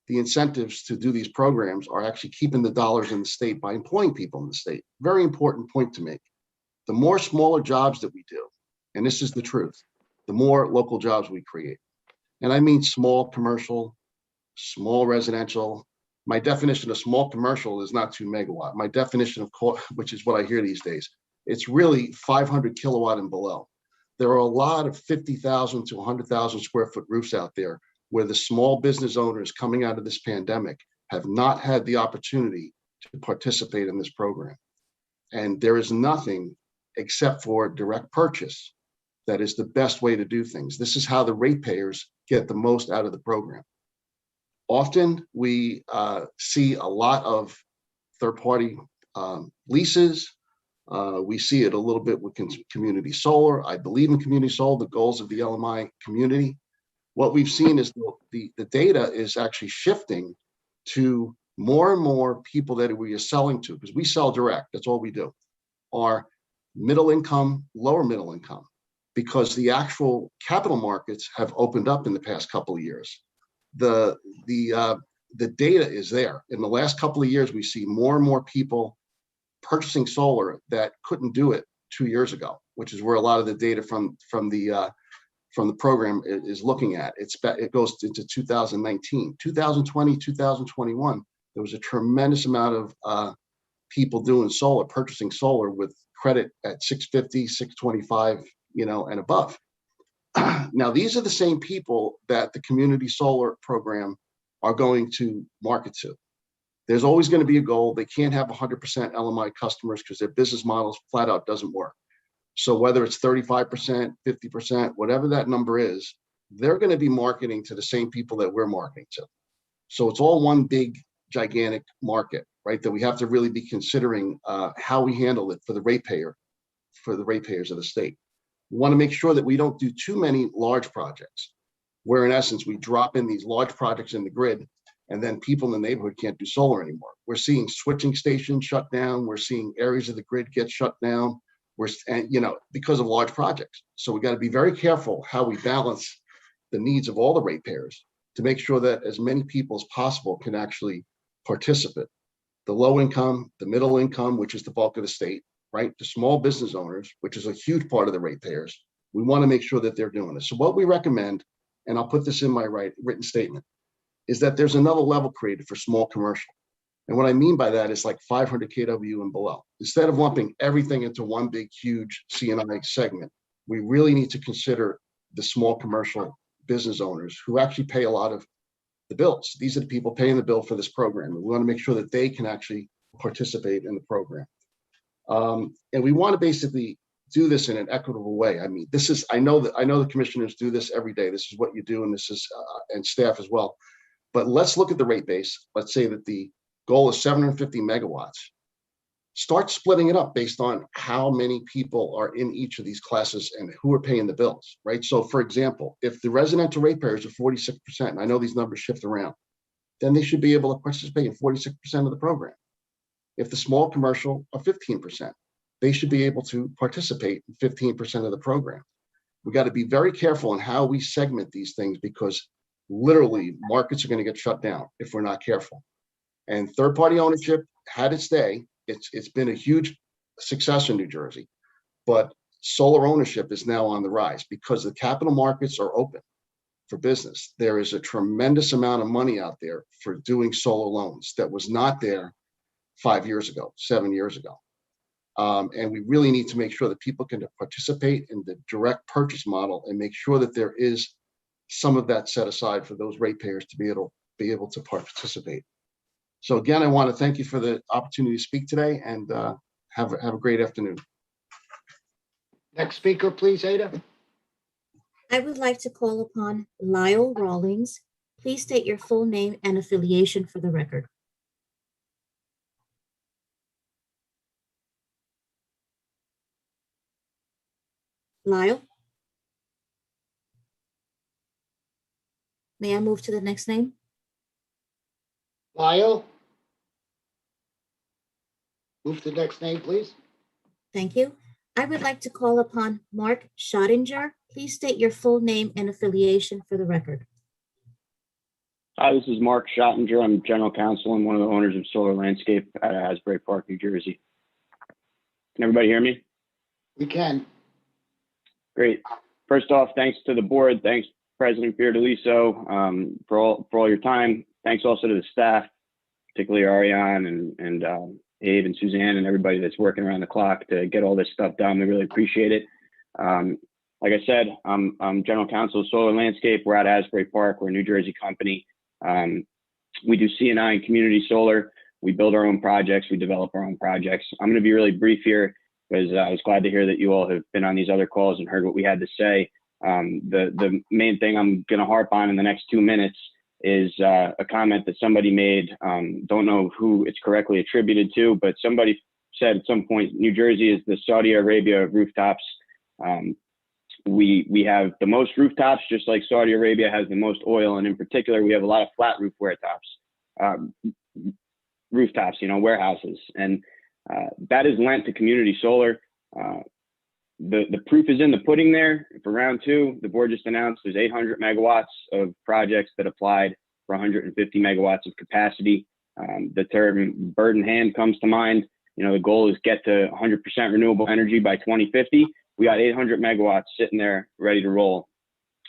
the incentives to do these programs are actually keeping the dollars in the state by employing people in the state. Very important point to make. The more smaller jobs that we do, and this is the truth, the more local jobs we create. And I mean small commercial, small residential. My definition of small commercial is not 2 megawatt. My definition of, which is what I hear these days, it's really 500 kilowatt and below. There are a lot of 50,000 to 100,000 square foot roofs out there where the small business owners coming out of this pandemic have not had the opportunity to participate in this program. And there is nothing except for direct purchase that is the best way to do things. This is how the ratepayers get the most out of the program. Often we see a lot of third-party leases. We see it a little bit with community solar. I believe in community solar, the goals of the LMI community. What we've seen is the data is actually shifting to more and more people that we are selling to, because we sell direct, that's all we do, are middle income, lower middle income, because the actual capital markets have opened up in the past couple of years. The data is there. In the last couple of years, we see more and more people purchasing solar that couldn't do it 2 years ago, which is where a lot of the data from from the program is looking at. It goes into 2019, 2020, 2021. There was a tremendous amount of people doing solar, purchasing solar with credit at 650, 625, and above. Now, these are the same people that the community solar program are going to market to. There's always going to be a goal. They can't have 100% LMI customers because their business models flat out doesn't work. So whether it's 35%, 50%, whatever that number is, they're going to be marketing to the same people that we're marketing to. So it's all one big, gigantic market, right? That we have to really be considering how we handle it for the ratepayers of the state. We want to make sure that we don't do too many large projects, where in essence, we drop in these large projects in the grid, and then people in the neighborhood can't do solar anymore. We're seeing switching stations shut down. We're seeing areas of the grid get shut down. Because of large projects. So we got to be very careful how we balance the needs of all the ratepayers to make sure that as many people as possible can actually participate. The low income, the middle income, which is the bulk of the state, right? The small business owners, which is a huge part of the ratepayers. We want to make sure that they're doing this. So what we recommend, and I'll put this in my written statement, is that there's another level created for small commercial. And what I mean by that is like 500 kW and below. Instead of lumping everything into one big, huge CNI segment, we really need to consider the small commercial business owners who actually pay a lot of the bills. These are the people paying the bill for this program. And we want to make sure that they can actually participate in the program. And we want to basically do this in an equitable way. I mean, I know the commissioners do this every day. This is what you do, and this is, and staff as well. But let's look at the rate base. Let's say that the goal is 750 megawatts. Start splitting it up based on how many people are in each of these classes and who are paying the bills, right? So for example, if the residential ratepayers are 46%, and I know these numbers shift around, then they should be able to participate in 46% of the program. If the small commercial are 15%, they should be able to participate in 15% of the program. We got to be very careful in how we segment these things, because literally markets are going to get shut down if we're not careful. And third-party ownership had its day. It's been a huge success in New Jersey, but solar ownership is now on the rise because the capital markets are open for business. There is a tremendous amount of money out there for doing solar loans that was not there 5 years ago, 7 years ago. And we really need to make sure that people can participate in the direct purchase model and make sure that there is some of that set aside for those ratepayers to be able to participate. So again, I want to thank you for the opportunity to speak today, and have a great afternoon. Next speaker, please, Ada. I would like to call upon Lyle Rawlings. Please state your full name and affiliation for the record. Lyle? May I move to the next name? Lyle? Move to the next name, please. Thank you. I would like to call upon Mark Schottinger. Please state your full name and affiliation for the record. Hi, this is Mark Schottinger. I'm general counsel and one of the owners of Solar Landscape out of Asbury Park, New Jersey. Can everybody hear me? We can. Great. First off, thanks to the board. Thanks, President Fiordaliso, for all your time. Thanks also to the staff, particularly Ariane and Abe and Suzanne and everybody that's working around the clock to get all this stuff done. We really appreciate it. Like I said, I'm general counsel of Solar Landscape. We're at Asbury Park. We're a New Jersey company. We do C&I and community solar. We build our own projects. We develop our own projects. I'm going to be really brief here because I was glad to hear that you all have been on these other calls and heard what we had to say. The main thing I'm going to harp on in the next 2 minutes is a comment that somebody made. Don't know who it's correctly attributed to, but somebody said at some point, New Jersey is the Saudi Arabia of rooftops. We have the most rooftops, just like Saudi Arabia has the most oil. And in particular, we have a lot of flat roof rooftops, warehouses. And that is lent to community solar. The proof is in the pudding there. For round two, the board just announced there's 800 megawatts of projects that applied for 150 megawatts of capacity. The term bird in hand comes to mind. The goal is get to 100% renewable energy by 2050. We got 800 megawatts sitting there ready to roll.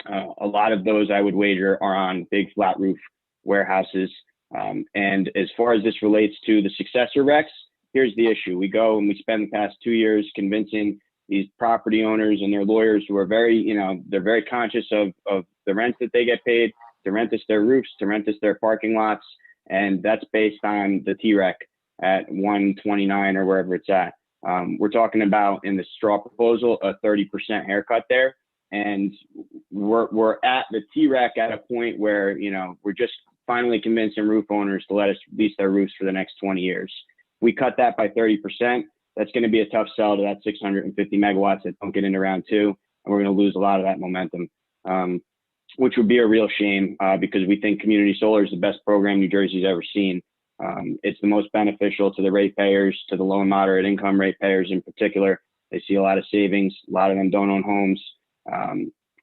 A lot of those, I would wager, are on big flat roof warehouses. And as far as this relates to the successor recs, here's the issue. We go and we spend the past 2 years convincing these property owners and their lawyers who are very, they're very conscious of the rent that they get paid, to rent us their roofs, to rent us their parking lots. And that's based on the TREC at 129 or wherever it's at. We're talking about, in the straw proposal, a 30% haircut there. And we're at the TREC at a point where, we're just finally convincing roof owners to let us lease their roofs for the next 20 years. We cut that by 30%. That's going to be a tough sell to that 650 megawatts that don't get into round two. And we're going to lose a lot of that momentum, which would be a real shame because we think community solar is the best program New Jersey's ever seen. It's the most beneficial to the ratepayers, to the low and moderate income ratepayers in particular. They see a lot of savings. A lot of them don't own homes.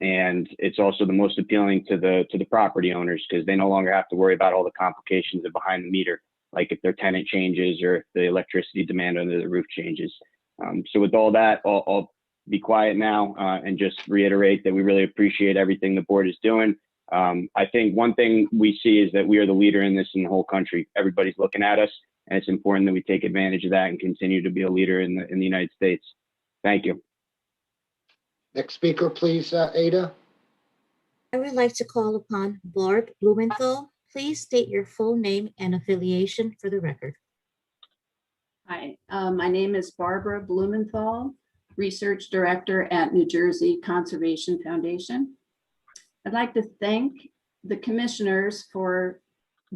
And it's also the most appealing to the property owners because they no longer have to worry about all the complications of behind the meter, like if their tenant changes or if the electricity demand under the roof changes. So with all that, I'll be quiet now and just reiterate that we really appreciate everything the board is doing. I think one thing we see is that we are the leader in this in the whole country. Everybody's looking at us, and it's important that we take advantage of that and continue to be a leader in the United States. Thank you. Next speaker, please, Ada. I would like to call upon Barb Blumenthal. Please state your full name and affiliation for the record. Hi, my name is Barbara Blumenthal, Research Director at New Jersey Conservation Foundation. I'd like to thank the commissioners for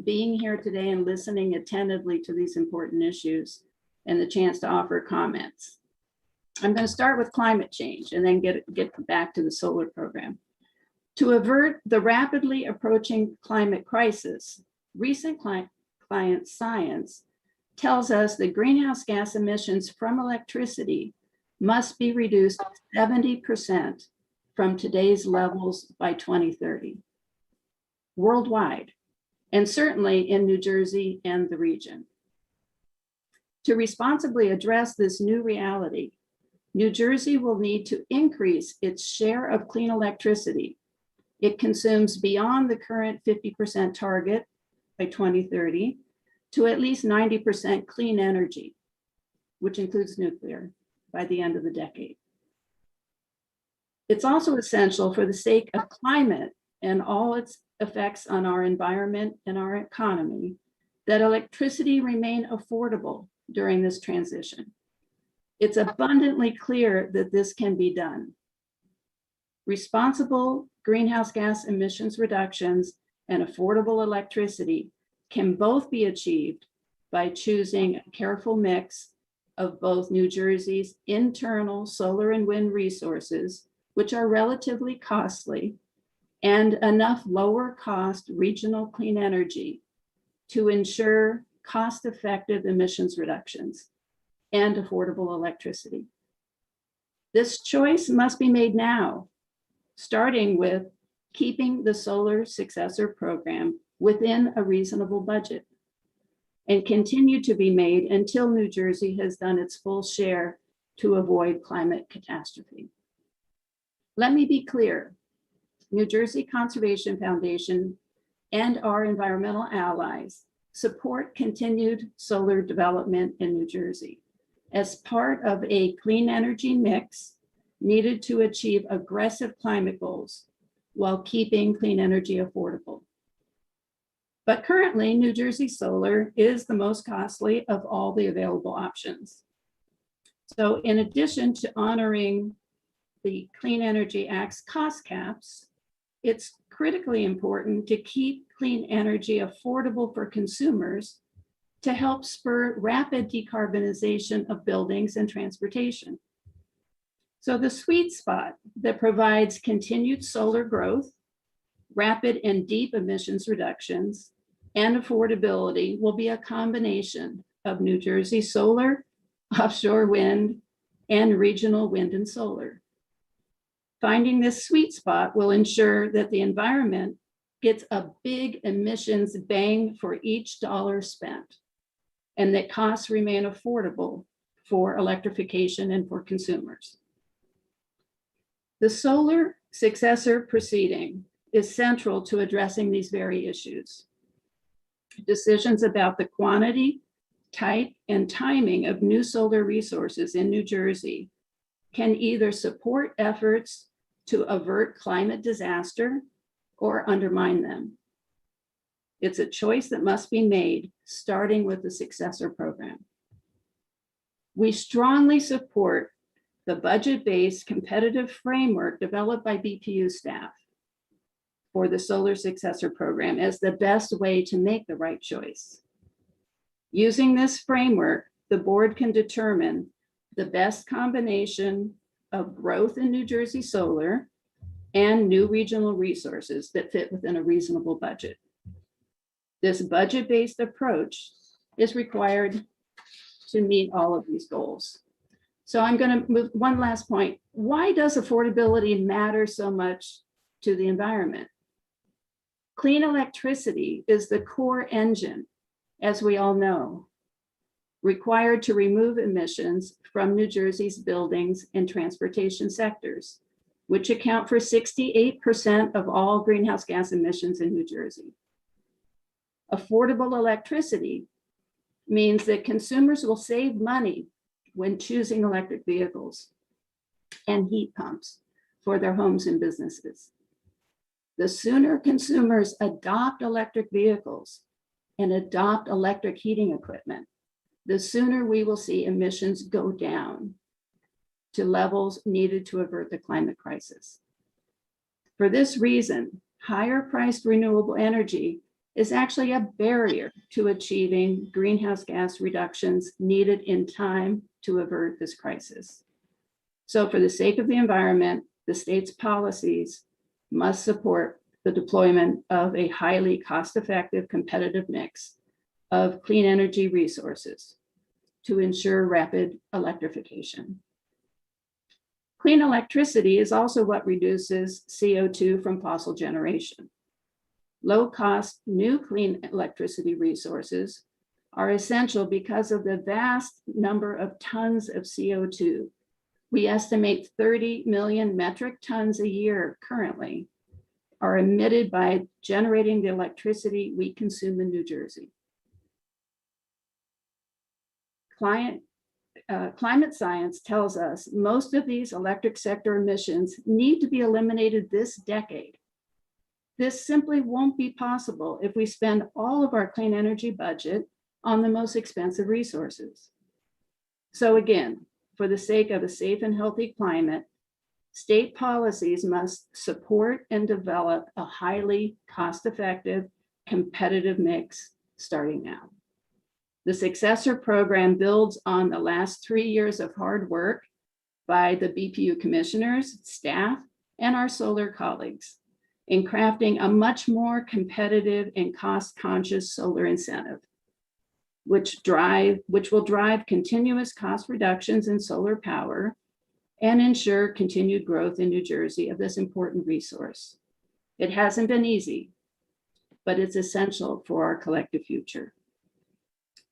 being here today and listening attentively to these important issues and the chance to offer comments. I'm going to start with climate change and then get back to the solar program. To avert the rapidly approaching climate crisis, recent climate science tells us that greenhouse gas emissions from electricity must be reduced 70% from today's levels by 2030, worldwide, and certainly in New Jersey and the region. To responsibly address this new reality, New Jersey will need to increase its share of clean electricity. It consumes beyond the current 50% target by 2030 to at least 90% clean energy, which includes nuclear, by the end of the decade. It's also essential for the sake of climate and all its effects on our environment and our economy that electricity remain affordable during this transition. It's abundantly clear that this can be done. Responsible greenhouse gas emissions reductions and affordable electricity can both be achieved by choosing a careful mix of both New Jersey's internal solar and wind resources, which are relatively costly, and enough lower cost regional clean energy to ensure cost-effective emissions reductions and affordable electricity. This choice must be made now, starting with keeping the solar successor program within a reasonable budget, and continue to be made until New Jersey has done its full share to avoid climate catastrophe. Let me be clear, New Jersey Conservation Foundation and our environmental allies support continued solar development in New Jersey as part of a clean energy mix needed to achieve aggressive climate goals while keeping clean energy affordable. But currently, New Jersey Solar is the most costly of all the available options. So in addition to honoring the Clean Energy Act's cost caps, it's critically important to keep clean energy affordable for consumers to help spur rapid decarbonization of buildings and transportation. So the sweet spot that provides continued solar growth, rapid and deep emissions reductions, and affordability will be a combination of New Jersey solar, offshore wind, and regional wind and solar. Finding this sweet spot will ensure that the environment gets a big emissions bang for each dollar spent, and that costs remain affordable for electrification and for consumers. The solar successor proceeding is central to addressing these very issues. Decisions about the quantity, type, and timing of new solar resources in New Jersey can either support efforts to avert climate disaster or undermine them. It's a choice that must be made, starting with the successor program. We strongly support the budget-based competitive framework developed by BPU staff for the solar successor program as the best way to make the right choice. Using this framework, the board can determine the best combination of growth in New Jersey solar and new regional resources that fit within a reasonable budget. This budget-based approach is required to meet all of these goals. So I'm going to move one last point. Why does affordability matter so much to the environment? Clean electricity is the core engine, as we all know, required to remove emissions from New Jersey's buildings and transportation sectors, which account for 68% of all greenhouse gas emissions in New Jersey. Affordable electricity means that consumers will save money when choosing electric vehicles and heat pumps for their homes and businesses. The sooner consumers adopt electric vehicles and adopt electric heating equipment, the sooner we will see emissions go down to levels needed to avert the climate crisis. For this reason, higher priced renewable energy is actually a barrier to achieving greenhouse gas reductions needed in time to avert this crisis. So for the sake of the environment, the state's policies must support the deployment of a highly cost-effective competitive mix of clean energy resources to ensure rapid electrification. Clean electricity is also what reduces CO2 from fossil generation. Low-cost new clean electricity resources are essential because of the vast number of tons of CO2. We estimate 30 million metric tons a year currently are emitted by generating the electricity we consume in New Jersey. Climate science tells us most of these electric sector emissions need to be eliminated this decade. This simply won't be possible if we spend all of our clean energy budget on the most expensive resources. So again, for the sake of a safe and healthy climate, state policies must support and develop a highly cost-effective, competitive mix starting now. The successor program builds on the last 3 years of hard work by the BPU commissioners, staff, and our solar colleagues in crafting a much more competitive and cost-conscious solar incentive, which will drive continuous cost reductions in solar power and ensure continued growth in New Jersey of this important resource. It hasn't been easy, but it's essential for our collective future.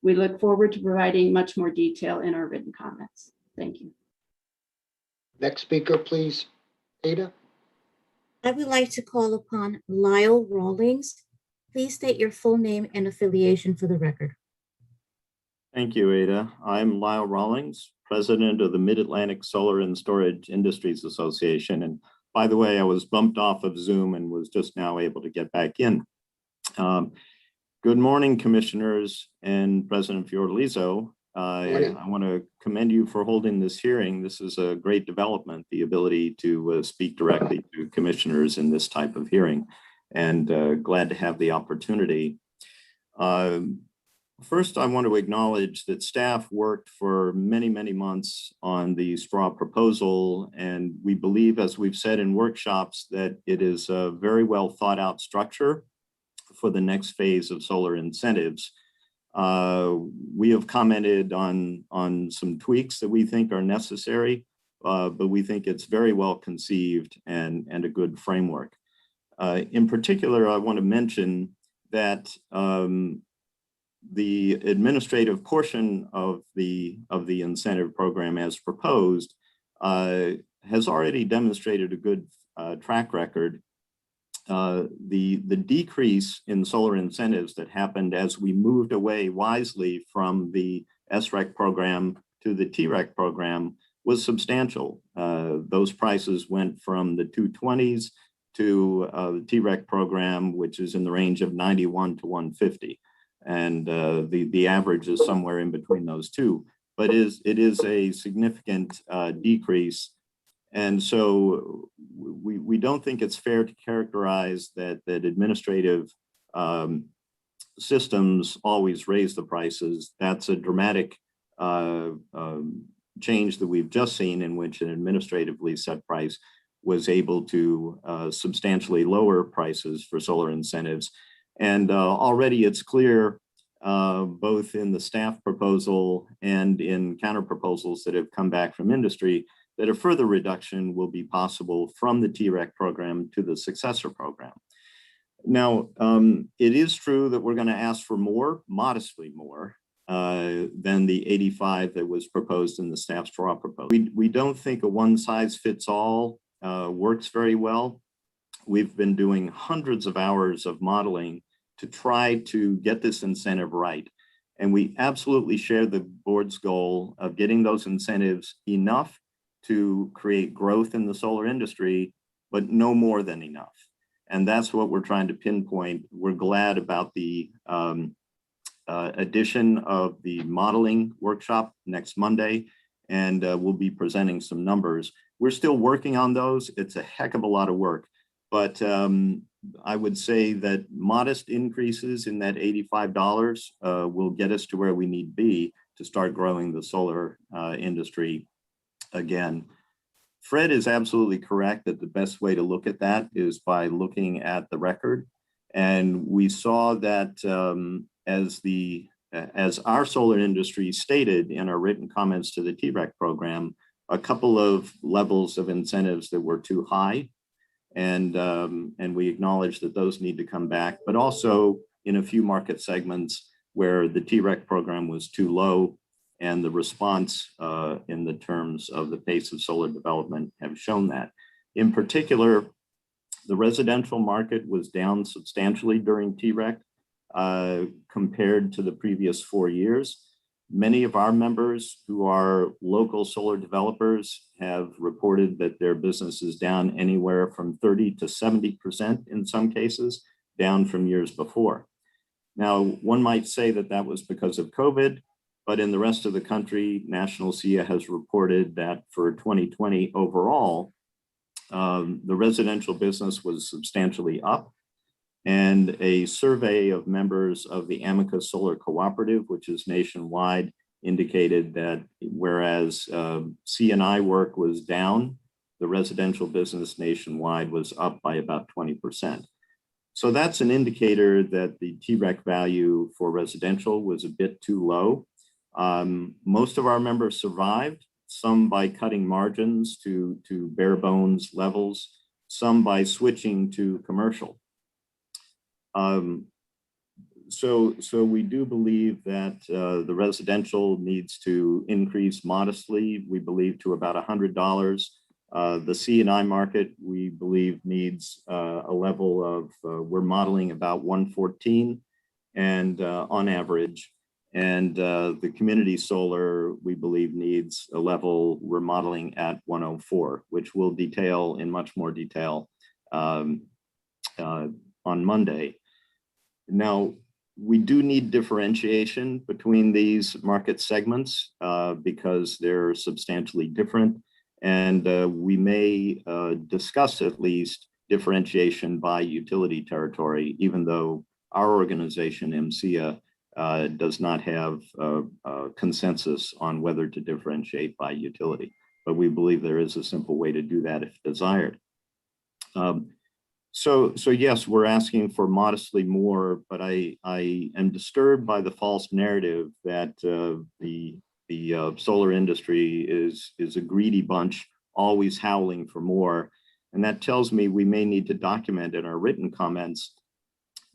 We look forward to providing much more detail in our written comments. Thank you. Next speaker, please, Ada. I would like to call upon Lyle Rawlings. Please state your full name and affiliation for the record. Thank you, Ada. I'm Lyle Rawlings, president of the Mid-Atlantic Solar and Storage Industries Association. And by the way, I was bumped off of Zoom and was just now able to get back in. Good morning, commissioners and President Fiordaliso. I want to commend you for holding this hearing. This is a great development, the ability to speak directly to commissioners in this type of hearing, and glad to have the opportunity. First, I want to acknowledge that staff worked for many, many months on the straw proposal, and we believe, as we've said in workshops, that it is a very well thought out structure for the next phase of solar incentives. We have commented on some tweaks that we think are necessary, but we think it's very well conceived and a good framework. In particular, I want to mention that the administrative portion of the incentive program as proposed has already demonstrated a good track record, the decrease in solar incentives that happened as we moved away wisely from the SREC program to the TREC program was substantial. Those prices went from the 220s to the TREC program, which is in the range of 91 to 150. And the average is somewhere in between those two. But it is a significant decrease. And so we don't think it's fair to characterize that administrative systems always raise the prices. That's a dramatic change that we've just seen, in which an administratively set price was able to substantially lower prices for solar incentives. And already it's clear, both in the staff proposal and in counter proposals that have come back from industry, that a further reduction will be possible from the TREC program to the successor program. Now, it is true that we're going to ask for more, modestly more, than the 85 that was proposed in the staff's draw proposal. We don't think a one-size-fits-all works very well. We've been doing hundreds of hours of modeling to try to get this incentive right. And we absolutely share the board's goal of getting those incentives enough to create growth in the solar industry, but no more than enough. And that's what we're trying to pinpoint. We're glad about the addition of the modeling workshop next Monday, and we'll be presenting some numbers. We're still working on those. It's a heck of a lot of work, but I would say that modest increases in that $85 will get us to where we need to be to start growing the solar industry again. Fred is absolutely correct that the best way to look at that is by looking at the record. And we saw that as our solar industry stated in our written comments to the TREC program, a couple of levels of incentives that were too high. And we acknowledge that those need to come back, but also in a few market segments where the TREC program was too low, and the response in the terms of the pace of solar development have shown that. In particular, the residential market was down substantially during TREC compared to the previous 4 years. Many of our members who are local solar developers have reported that their business is down anywhere from 30 to 70% in some cases, down from years before. Now, one might say that that was because of COVID, but in the rest of the country, National SEIA has reported that for 2020 overall, the residential business was substantially up. And a survey of members of the Amicus Solar Cooperative, which is nationwide, indicated that whereas C&I work was down, the residential business nationwide was up by about 20%. So that's an indicator that the TREC value for residential was a bit too low. Most of our members survived, some by cutting margins to bare bones levels, some by switching to commercial. So we do believe that the residential needs to increase modestly, we believe to about $100. The C&I market, we believe, needs a level of, we're modeling about 114 and on average. And the community solar, we believe, needs a level we're modeling at 104, which we'll detail in much more detail on Monday. Now, we do need differentiation between these market segments because they're substantially different. And we may discuss at least differentiation by utility territory, even though our organization, MCEA, does not have a consensus on whether to differentiate by utility. But we believe there is a simple way to do that if desired. So yes, we're asking for modestly more, but I am disturbed by the false narrative that the solar industry is a greedy bunch, always howling for more. And that tells me we may need to document in our written comments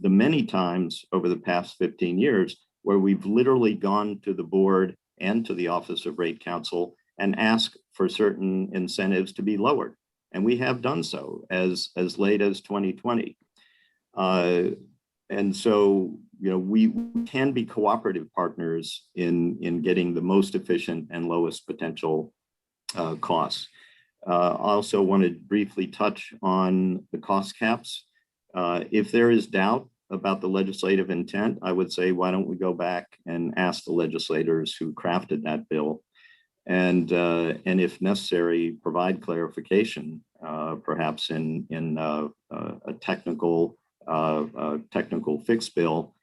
the many times over the past 15 years where we've literally gone to the board and to the Office of Rate Counsel and asked for certain incentives to be lowered. and we have done so as late as 2020. And so, we can be cooperative partners in getting the most efficient and lowest potential costs. I also want to briefly touch on the cost caps. If there is doubt about the legislative intent, I would say, why don't we go back and ask the legislators who crafted that bill, and if necessary, provide clarification, perhaps in a technical fix bill,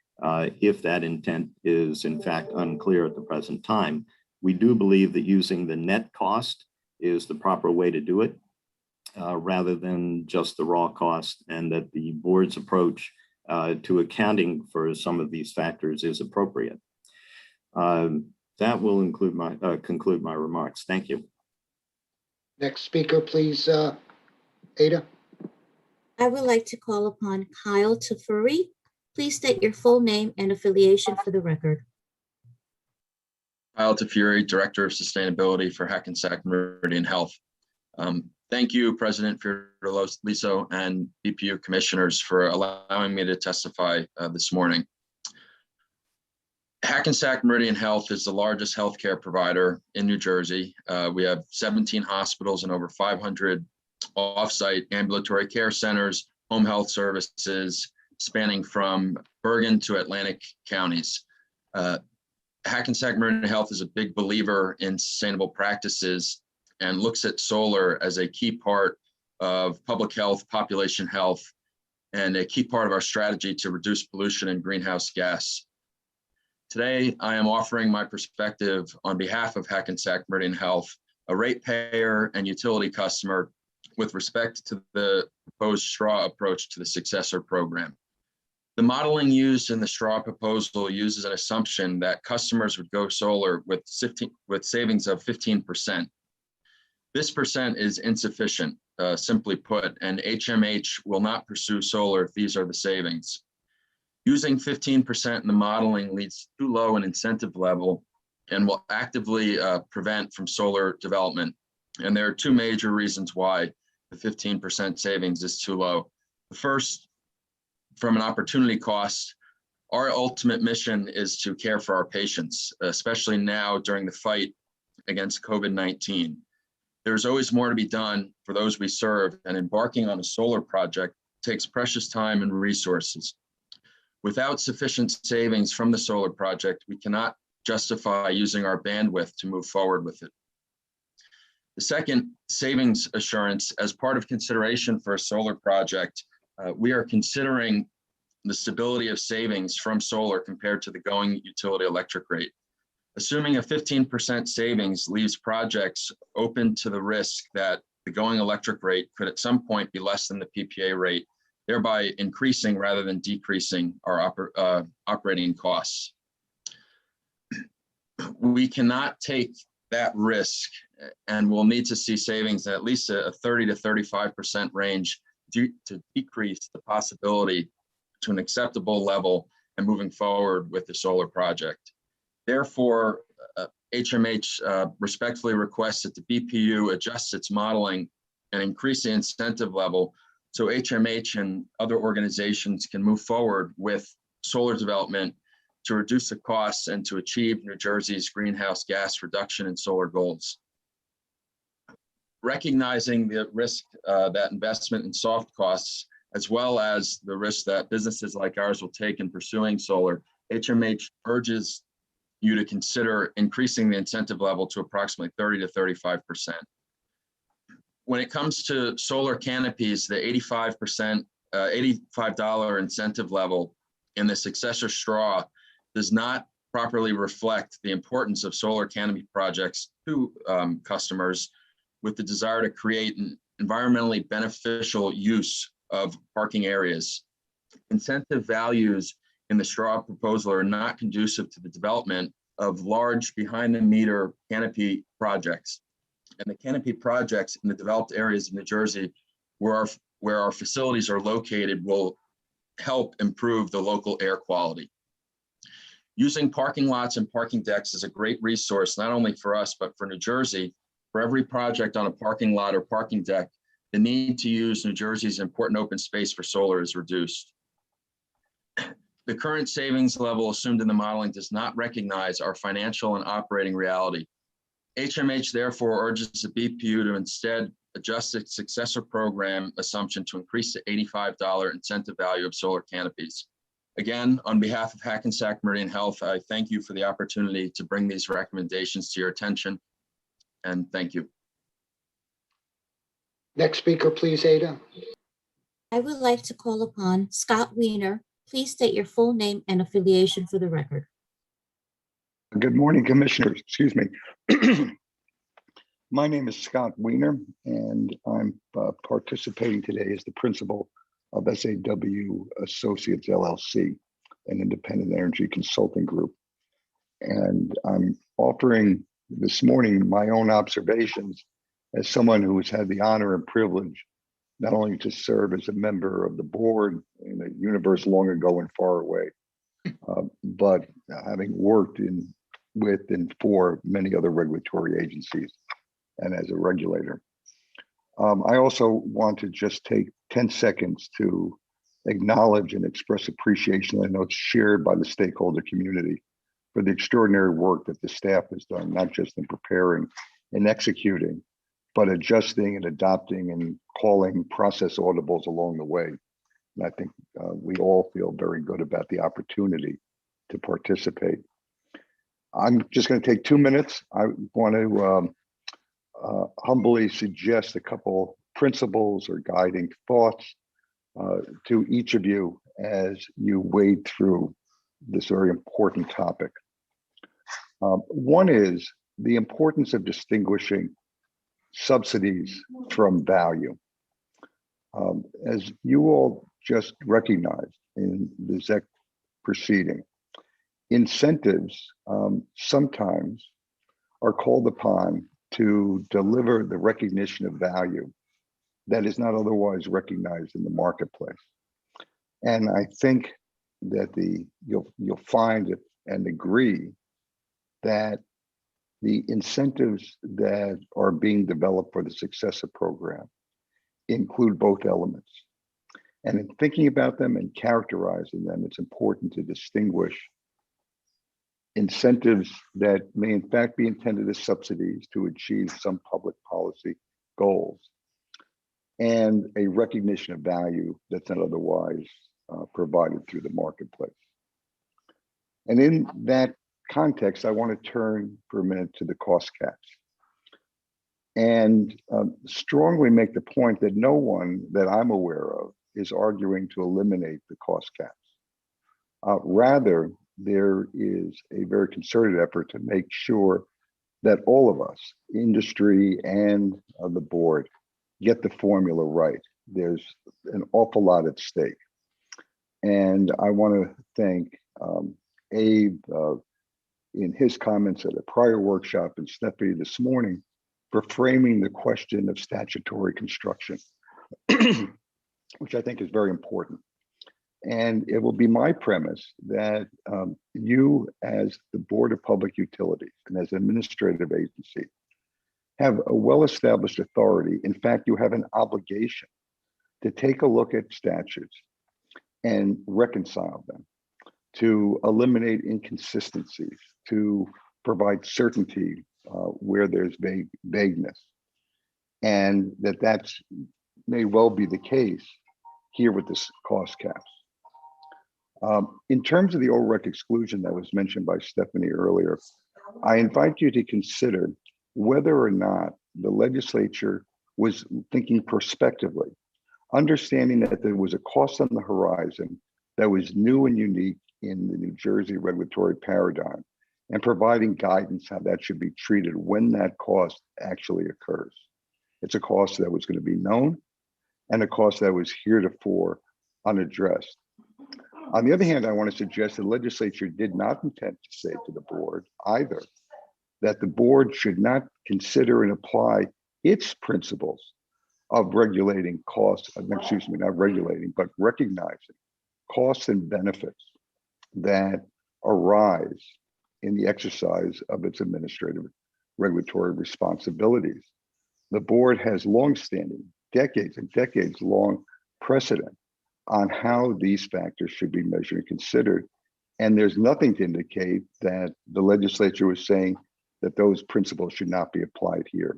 if that intent is in fact unclear at the present time. We do believe that using the net cost is the proper way to do it, rather than just the raw cost, and that the board's approach to accounting for some of these factors is appropriate. That will conclude my remarks. Thank you. Next speaker, please, Ada. I would like to call upon Kyle Tafuri. Please state your full name and affiliation for the record. Kyle Tafuri, Director of Sustainability for Hackensack Meridian Health. Thank you, President Fiordaliso and BPU commissioners, for allowing me to testify this morning. Hackensack Meridian Health is the largest healthcare provider in New Jersey. We have 17 hospitals and over 500 off-site ambulatory care centers, home health services, spanning from Bergen to Atlantic counties. Hackensack Meridian Health is a big believer in sustainable practices and looks at solar as a key part of public health, population health, and a key part of our strategy to reduce pollution and greenhouse gas. Today, I am offering my perspective on behalf of Hackensack Meridian Health, a ratepayer and utility customer, with respect to the proposed straw approach to the successor program. The modeling used in the straw proposal uses an assumption that customers would go solar with savings of 15%. This percent is insufficient, simply put, and HMH will not pursue solar if these are the savings. Using 15% in the modeling leads to too low an incentive level and will actively prevent from solar development. And there are two major reasons why the 15% savings is too low. The first, from an opportunity cost, our ultimate mission is to care for our patients, especially now during the fight against COVID-19. There's always more to be done for those we serve, and embarking on a solar project takes precious time and resources. Without sufficient savings from the solar project, we cannot justify using our bandwidth to move forward with it. The second, savings assurance. As part of consideration for a solar project, we are considering the stability of savings from solar compared to the going utility electric rate. Assuming a 15% savings leaves projects open to the risk that the going electric rate could at some point be less than the PPA rate, thereby increasing rather than decreasing our operating costs. We cannot take that risk, and we'll need to see savings at least a 30 to 35% range to decrease the possibility to an acceptable level and moving forward with the solar project. Therefore, HMH respectfully requests that the BPU adjust its modeling and increase the incentive level so HMH and other organizations can move forward with solar development to reduce the costs and to achieve New Jersey's greenhouse gas reduction and solar goals. Recognizing the risk that investment in soft costs, as well as the risk that businesses like ours will take in pursuing solar, HMH urges you to consider increasing the incentive level to approximately 30 to 35%. When it comes to solar canopies, the $85 incentive level in the successor straw does not properly reflect the importance of solar canopy projects to customers with the desire to create an environmentally beneficial use of parking areas. Incentive values in the straw proposal are not conducive to the development of large behind-the-meter canopy projects. And the canopy projects in the developed areas of New Jersey where our facilities are located will help improve the local air quality. Using parking lots and parking decks is a great resource, not only for us, but for New Jersey. For every project on a parking lot or parking deck, the need to use New Jersey's important open space for solar is reduced. The current savings level assumed in the modeling does not recognize our financial and operating reality. HMH therefore urges the BPU to instead adjust its successor program assumption to increase the $85 incentive value of solar canopies. Again, on behalf of Hackensack Meridian Health, I thank you for the opportunity to bring these recommendations to your attention, and thank you. Next speaker, please, Ada. I would like to call upon Scott Weiner. Please state your full name and affiliation for the record. Good morning, Commissioners. Excuse me. My name is Scott Weiner, and I'm participating today as the principal of SAW Associates LLC, an independent energy consulting group. And I'm offering this morning my own observations as someone who has had the honor and privilege not only to serve as a member of the board in a universe long ago and far away, but having worked with and for many other regulatory agencies and as a regulator. I also want to just take 10 seconds to acknowledge and express appreciation. I know it's shared by the stakeholder community for the extraordinary work that the staff has done, not just in preparing and executing, but adjusting and adopting and calling process audibles along the way. And I think we all feel very good about the opportunity to participate. I'm just going to take 2 minutes. I want to humbly suggest a couple principles or guiding thoughts to each of you as you wade through this very important topic. One is the importance of distinguishing subsidies from value. As you all just recognized in the ZEC proceeding, incentives sometimes are called upon to deliver the recognition of value that is not otherwise recognized in the marketplace. And I think that you'll find and agree that the incentives that are being developed for the successor program include both elements. And in thinking about them and characterizing them, it's important to distinguish incentives that may in fact be intended as subsidies to achieve some public policy goals, and a recognition of value that's not otherwise provided through the marketplace. And in that context, I want to turn for a minute to the cost caps and strongly make the point that no one that I'm aware of is arguing to eliminate the cost caps. Rather, there is a very concerted effort to make sure that all of us, industry and the board, get the formula right. There's an awful lot at stake. And I want to thank Abe in his comments at a prior workshop and Stephanie this morning for framing the question of statutory construction, which I think is very important. And it will be my premise that you, as the Board of Public Utilities and as an administrative agency, have a well-established authority. In fact, you have an obligation to take a look at statutes and reconcile them, to eliminate inconsistencies, to provide certainty where there's vagueness. And that may well be the case here with this cost caps. In terms of the OREC exclusion that was mentioned by Stephanie earlier, I invite you to consider whether or not the legislature was thinking prospectively, understanding that there was a cost on the horizon that was new and unique in the New Jersey regulatory paradigm, and providing guidance how that should be treated when that cost actually occurs. It's a cost that was going to be known and a cost that was heretofore unaddressed. On the other hand, I want to suggest the legislature did not intend to say to the board either that the board should not consider and apply its principles of regulating costs, excuse me, not regulating, but recognizing costs and benefits that arise in the exercise of its administrative regulatory responsibilities. The board has longstanding decades and decades long precedent on how these factors should be measured and considered. And there's nothing to indicate that the legislature was saying that those principles should not be applied here.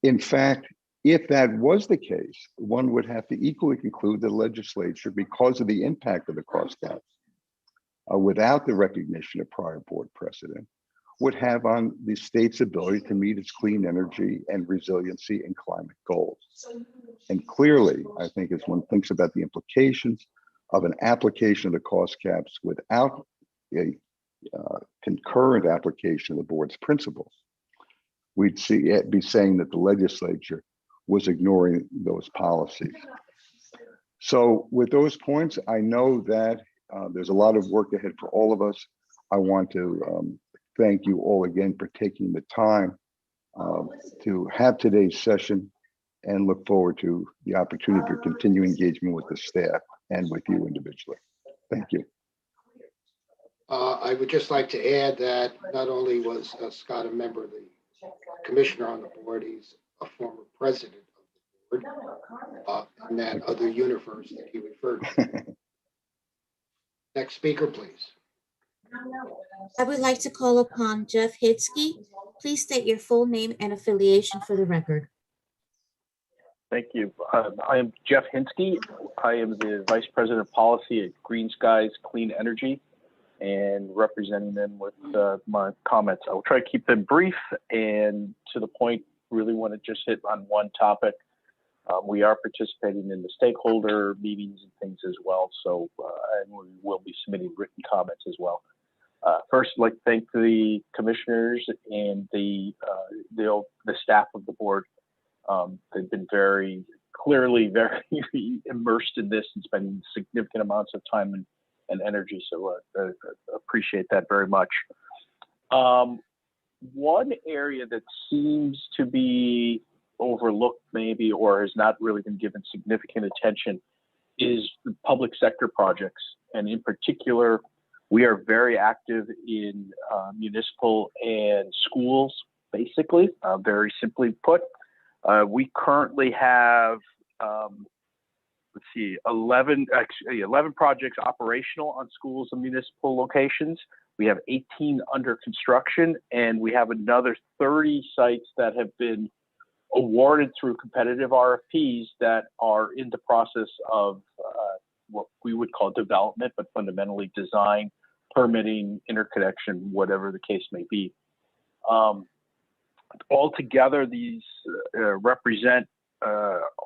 In fact, if that was the case, one would have to equally conclude the legislature, because of the impact of the cost caps, without the recognition of prior board precedent, would have on the state's ability to meet its clean energy and resiliency and climate goals. And clearly, I think as one thinks about the implications of an application of the cost caps without a concurrent application of the board's principles, we'd be saying that the legislature was ignoring those policies. So with those points, I know that there's a lot of work ahead for all of us. I want to thank you all again for taking the time to have today's session, and look forward to the opportunity for continued engagement with the staff and with you individually. Thank you. I would just like to add that not only was Scott a member of the commissioner on the board, he's a former president of the board in that other universe that he referred to. Next speaker, please. I would like to call upon Jeff Hitzke. Please state your full name and affiliation for the record. Thank you. I am Jeff Hinsky. I am the Vice President of Policy at Green Skies Clean Energy, and representing them with my comments. I will try to keep them brief and to the point. Really want to just hit on one topic. We are participating in the stakeholder meetings and things as well, so and we will be submitting written comments as well. First, I'd like to thank the commissioners and the staff of the board. They've been very immersed in this and spending significant amounts of time and energy. So I appreciate that very much. One area that seems to be overlooked maybe, or has not really been given significant attention, is the public sector projects. And in particular, we are very active in municipal and schools, basically, very simply put. We currently have, 11 projects operational on schools and municipal locations. We have 18 under construction, and we have another 30 sites that have been awarded through competitive RFPs that are in the process of what we would call development, but fundamentally design, permitting, interconnection, whatever the case may be. Altogether, these represent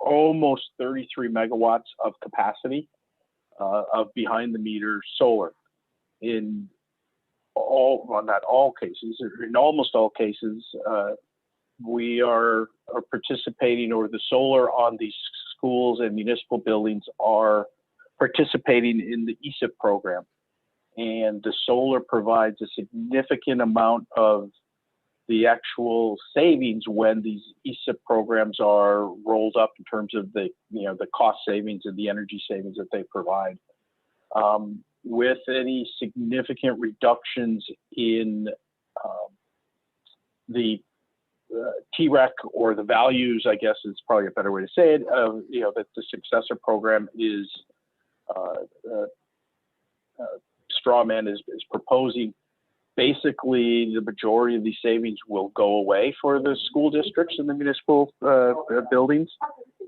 almost 33 megawatts of capacity of behind the meter solar. In not all cases, in almost all cases, we are participating, or the solar on these schools and municipal buildings are participating in the ESIP program. And the solar provides a significant amount of the actual savings when these ESIP programs are rolled up in terms of the cost savings and the energy savings that they provide. With any significant reductions in the TREC, or the values, I guess is probably a better way to say it, that the successor program is Strawman is proposing. Basically, the majority of these savings will go away for the school districts and the municipal buildings,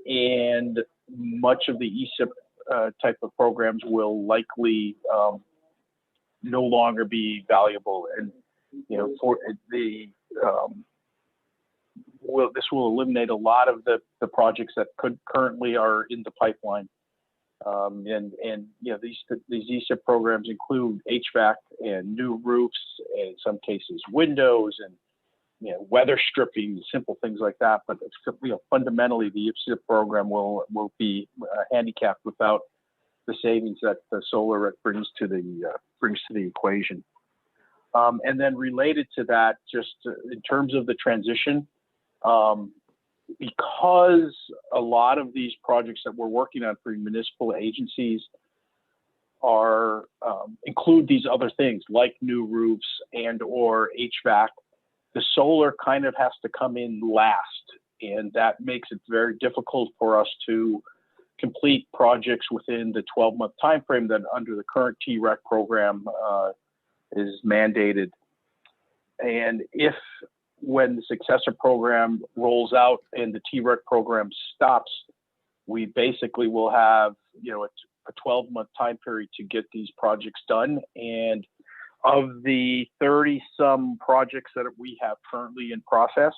and much of the ESIP type of programs will likely no longer be valuable. And for the this will eliminate a lot of the projects that currently are in the pipeline. These ESIP programs include HVAC and new roofs, and in some cases windows, and weather stripping, simple things like that. But fundamentally, the ESIP program will be handicapped without the savings that the solar brings to the equation. And then related to that, just in terms of the transition, because a lot of these projects that we're working on for municipal agencies are include these other things like new roofs and or HVAC, the solar kind of has to come in last And that makes it very difficult for us to complete projects within the 12-month timeframe that under the current TREC program is mandated. And if when the successor program rolls out and the TREC program stops, we basically will have, you know, a 12-month time period to get these projects done. And of the 30-some projects that we have currently in process,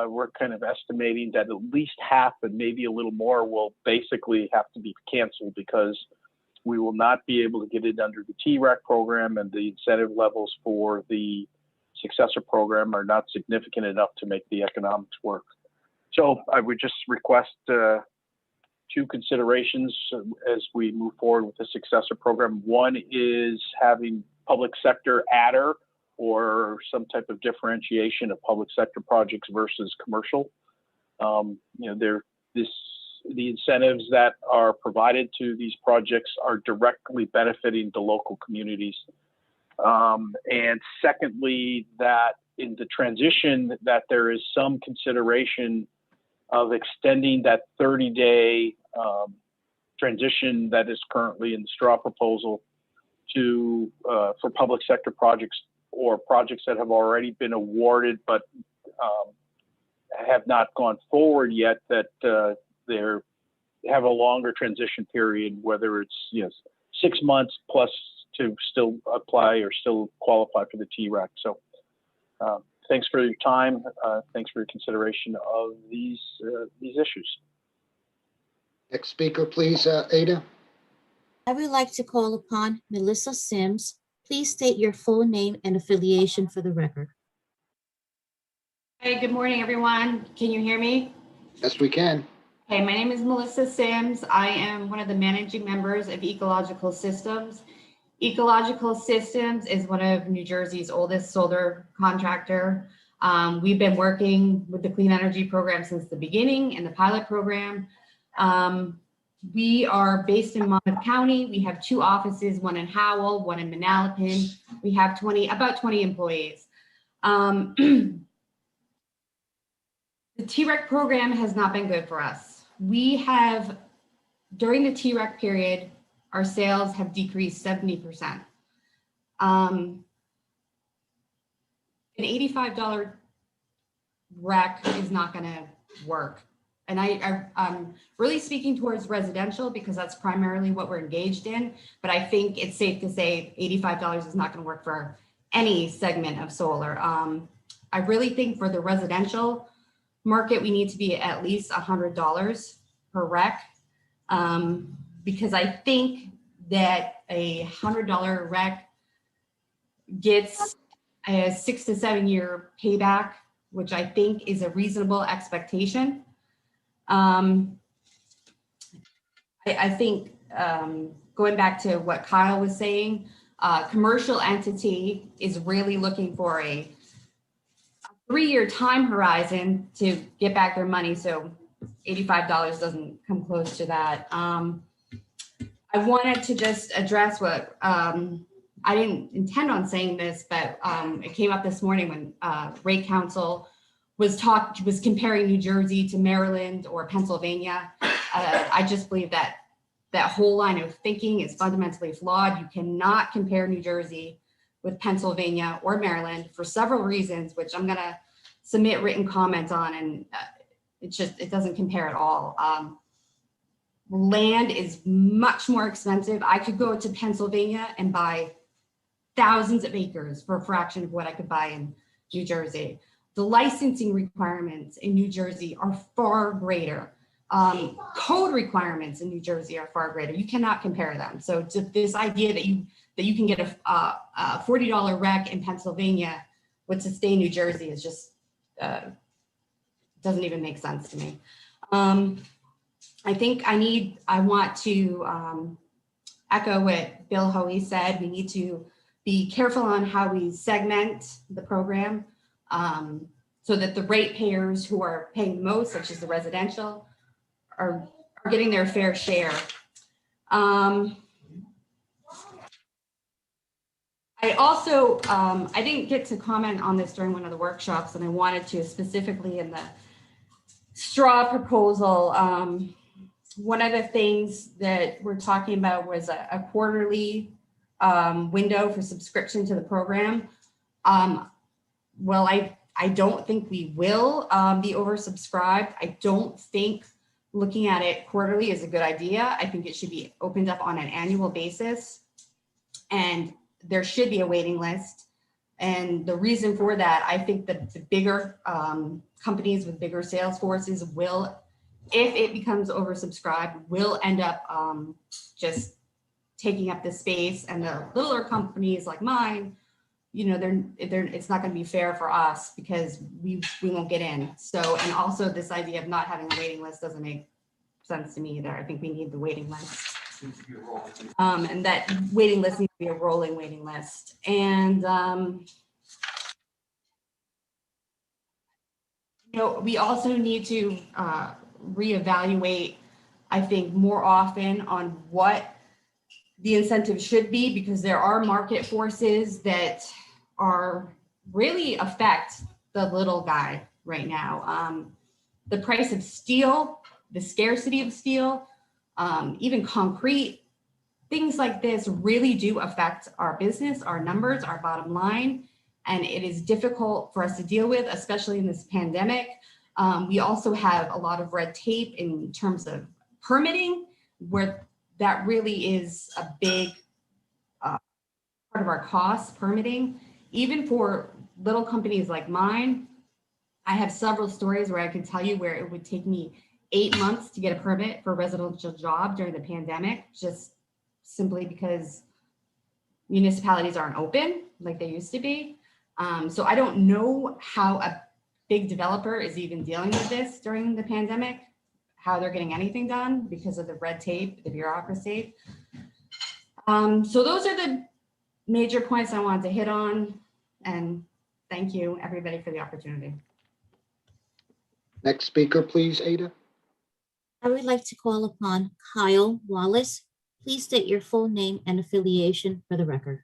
we're kind of estimating that at least half and maybe a little more will basically have to be canceled because we will not be able to get it under the TREC program, and the incentive levels for the successor program are not significant enough to make the economics work. So I would just request two considerations as we move forward with the successor program. One is having public sector adder or some type of differentiation of public sector projects versus commercial. You know, the incentives that are provided to these projects are directly benefiting the local communities. And secondly, that in the transition, that there is some consideration of extending that 30-day transition that is currently in the straw proposal to for public sector projects or projects that have already been awarded but have not gone forward yet, that they have a longer transition period, whether it's 6 months plus to still apply or still qualify for the TREC. So thanks for your time. Thanks for your consideration of these issues. Next speaker, please, Ada. I would like to call upon Melissa Sims. Please state your full name and affiliation for the record. Hey, good morning, everyone. Can you hear me? Yes, we can. Hey, my name is Melissa Sims. I am one of the managing members of Ecological Systems. Ecological Systems is one of New Jersey's oldest solar contractor. We've been working with the Clean Energy Program since the beginning and the pilot program. We are based in Monmouth County. We have 2 offices, one in Howell, one in Manalapan. We have about 20 employees. The TREC program has not been good for us. We have, during the TREC period, our sales have decreased 70%. An $85 rec is not going to work. And I'm really speaking towards residential because that's primarily what we're engaged in. But I think it's safe to say $85 is not going to work for any segment of solar. I really think for the residential market, we need to be at least $100 per rec. Because I think that a $100 rec gets a 6 to 7 year payback, which I think is a reasonable expectation. I think going back to what Kyle was saying, commercial entity is really looking for a 3-year time horizon to get back their money. So $85 doesn't come close to that. I wanted to just address what I didn't intend on saying this, but it came up this morning when Rate Council was comparing New Jersey to Maryland or Pennsylvania. I just believe that that whole line of thinking is fundamentally flawed. You cannot compare New Jersey with Pennsylvania or Maryland for several reasons, which I'm going to submit written comments on, and it doesn't compare at all. Land is much more expensive. I could go to Pennsylvania and buy thousands of acres for a fraction of what I could buy in New Jersey. The licensing requirements in New Jersey are far greater. Code requirements in New Jersey are far greater. You cannot compare them. So to this idea that you can get a $40 rec in Pennsylvania with sustain New Jersey is just doesn't even make sense to me. I think I want to echo what Bill Hoey said. We need to be careful on how we segment the program so that the ratepayers who are paying the most, such as the residential, are getting their fair share. I also, I didn't get to comment on this during one of the workshops, and I wanted to specifically in straw proposal, one of the things that we're talking about was a quarterly window for subscription to the program. Well, I don't think we will be oversubscribed. I don't think looking at it quarterly is a good idea. I think it should be opened up on an annual basis, and there should be a waiting list. And the reason for that, I think that the bigger companies with bigger sales forces will, if it becomes oversubscribed, will end up just taking up the space, and the littler companies like mine, you know, it's not going to be fair for us because we won't get in. So, and also this idea of not having a waiting list doesn't make sense to me either. I think we need the waiting list. And that waiting list needs to be a rolling waiting list. And, you know, we also need to reevaluate, I think, more often on what the incentive should be, because there are market forces that are really affect the little guy right now. The price of steel, the scarcity of steel, even concrete, things like this really do affect our business, our numbers, our bottom line, and it is difficult for us to deal with, especially in this pandemic. We also have a lot of red tape in terms of permitting, where that really is a big part of our costs, permitting. Even for little companies like mine, I have several stories where I can tell you where it would take me 8 months to get a permit for a residential job during the pandemic, just simply because municipalities aren't open like they used to be. So I don't know how a big developer is even dealing with this during the pandemic, how they're getting anything done because of the red tape, the bureaucracy. So those are the major points I wanted to hit on, and thank you everybody for the opportunity. Next speaker, please, Ada. I would like to call upon Kyle Wallace. Please state your full name and affiliation for the record.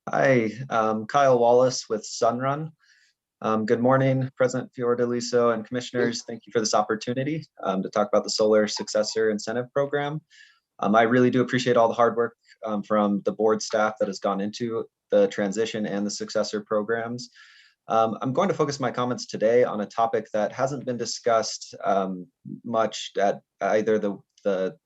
Hi, Kyle Wallace with Sunrun. Good morning, President Fiordaliso and commissioners. Thank you for this opportunity to talk about the Solar Successor Incentive Program. I really do appreciate all the hard work from the board staff that has gone into the transition and the successor programs. I'm going to focus my comments today on a topic that hasn't been discussed much at either the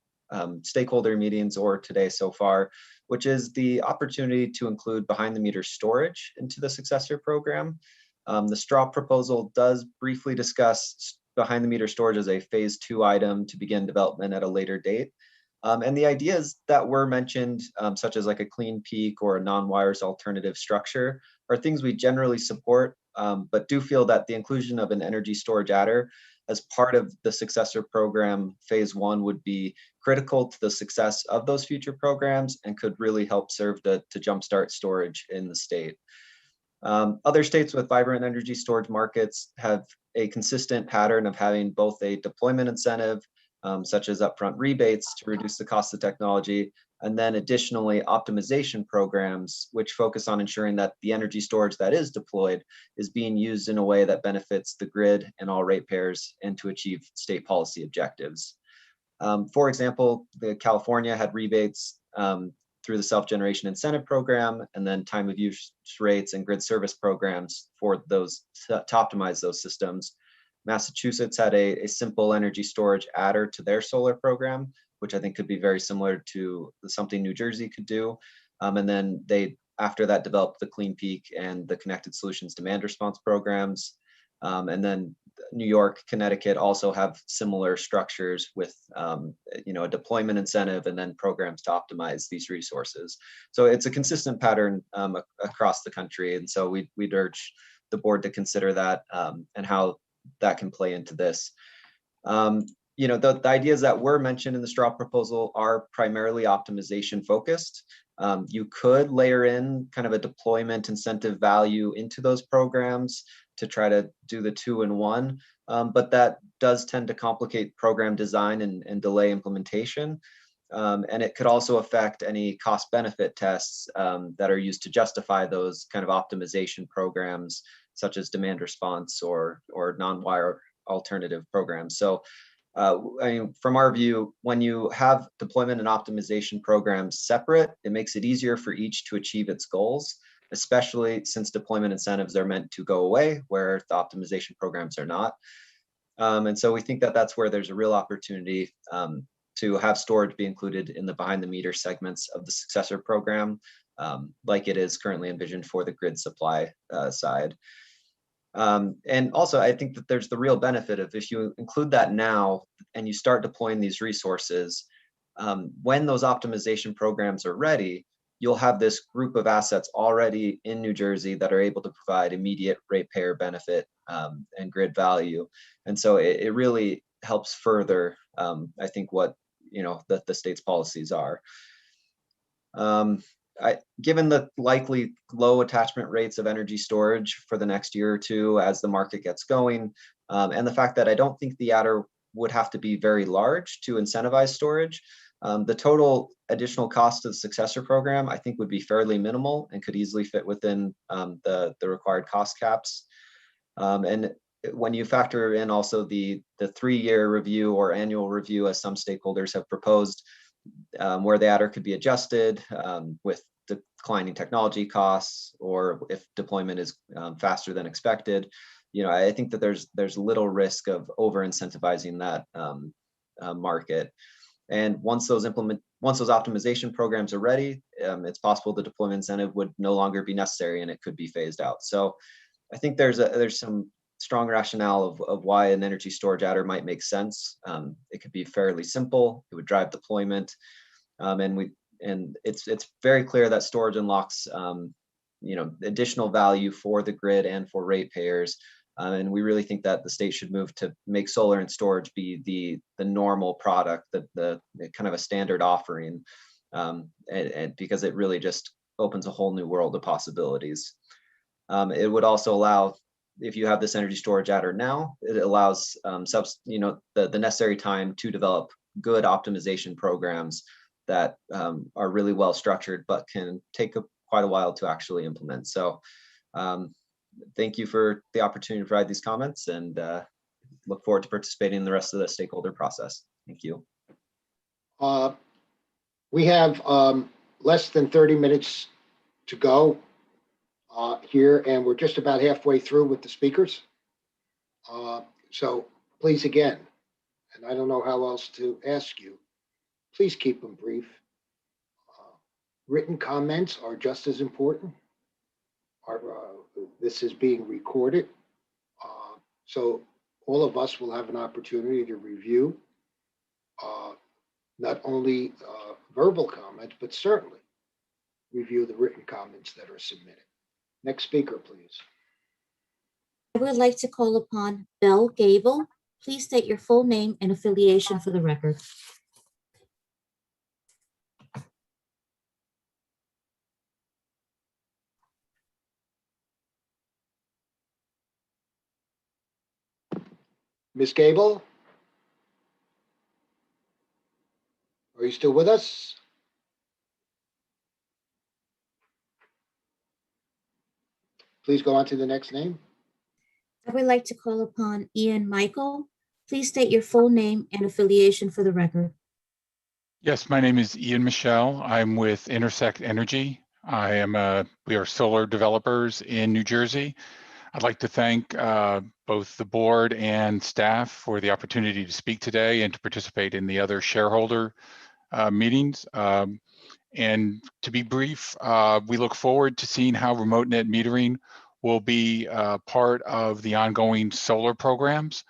stakeholder meetings or today so far, which is the opportunity to include behind the meter storage into the successor program. The straw proposal does briefly discuss behind the meter storage as a phase 2 item to begin development at a later date. And the ideas that were mentioned, such as like a clean peak or a non-wires alternative structure, are things we generally support, but do feel that the inclusion of an energy storage adder as part of the successor program phase 1 would be critical to the success of those future programs and could really help serve to jumpstart storage in the state. Other states with vibrant energy storage markets have a consistent pattern of having both a deployment incentive, such as upfront rebates to reduce the cost of technology, and then additionally optimization programs, which focus on ensuring that the energy storage that is deployed is being used in a way that benefits the grid and all ratepayers and to achieve state policy objectives. For example, California had rebates through the self-generation incentive program, and then time of use rates and grid service programs for those to optimize those systems. Massachusetts had a simple energy storage adder to their solar program, which I think could be very similar to something New Jersey could do. And then they, after that, developed the Clean Peak and the Connected Solutions Demand Response programs. And then New York, Connecticut also have similar structures with a deployment incentive and then programs to optimize these resources. So it's a consistent pattern across the country. And so we'd urge the board to consider that and how that can play into this. The ideas that were mentioned in the straw proposal are primarily optimization focused. You could layer in kind of a deployment incentive value into those programs to try to do the 2-in-1, but that does tend to complicate program design and delay implementation. And it could also affect any cost benefit tests that are used to justify those kind of optimization programs, such as demand response or non-wire alternative programs. So I mean, from our view, when you have deployment and optimization programs separate, it makes it easier for each to achieve its goals, especially since deployment incentives are meant to go away, where the optimization programs are not. And so we think that that's where there's a real opportunity to have storage be included in the behind the meter segments of the successor program, like it is currently envisioned for the grid supply side. And also, I think that there's the real benefit of if you include that now and you start deploying these resources, when those optimization programs are ready, you'll have this group of assets already in New Jersey that are able to provide immediate ratepayer benefit and grid value. And so it really helps further, I think, what the state's policies are. Given the likely low attachment rates of energy storage for the next year or two as the market gets going, and the fact that I don't think the adder would have to be very large to incentivize storage, the total additional cost of the successor program, I think, would be fairly minimal and could easily fit within the required cost caps. And when you factor in also the 3-year review or annual review, as some stakeholders have proposed, where the adder could be adjusted with declining technology costs, or if deployment is faster than expected, I think that there's little risk of over incentivizing that market. And once those optimization programs are ready, it's possible the deployment incentive would no longer be necessary and it could be phased out. So I think there's some strong rationale of why an energy storage adder might make sense. It could be fairly simple. It would drive deployment, and it's very clear that storage unlocks additional value for the grid and for ratepayers. And we really think that the state should move to make solar and storage be the normal product, the kind of a standard offering, and because it really just opens a whole new world of possibilities. It would also allow, if you have this energy storage adder now, it allows the necessary time to develop good optimization programs that are really well structured, but can take quite a while to actually implement. So thank you for the opportunity to provide these comments, and look forward to participating in the rest of the stakeholder process. Thank you. We have less than 30 minutes to go here, and we're just about halfway through with the speakers. So please, again, and I don't know how else to ask you, please keep them brief. Written comments are just as important. This is being recorded, so all of us will have an opportunity to review not only verbal comments, but certainly review the written comments that are submitted. Next speaker, please. I would like to call upon Belle Gable. Please state your full name and affiliation for the record. Ms. Gable? Are you still with us? Please go on to the next name. I would like to call upon Ian Michael. Please state your full name and affiliation for the record. Yes, my name is Ian Michelle. I'm with Intersect Energy. We are solar developers in New Jersey. I'd like to thank both the board and staff for the opportunity to speak today and to participate in the other shareholder meetings. And to be brief, we look forward to seeing how remote net metering will be part of the ongoing solar programs.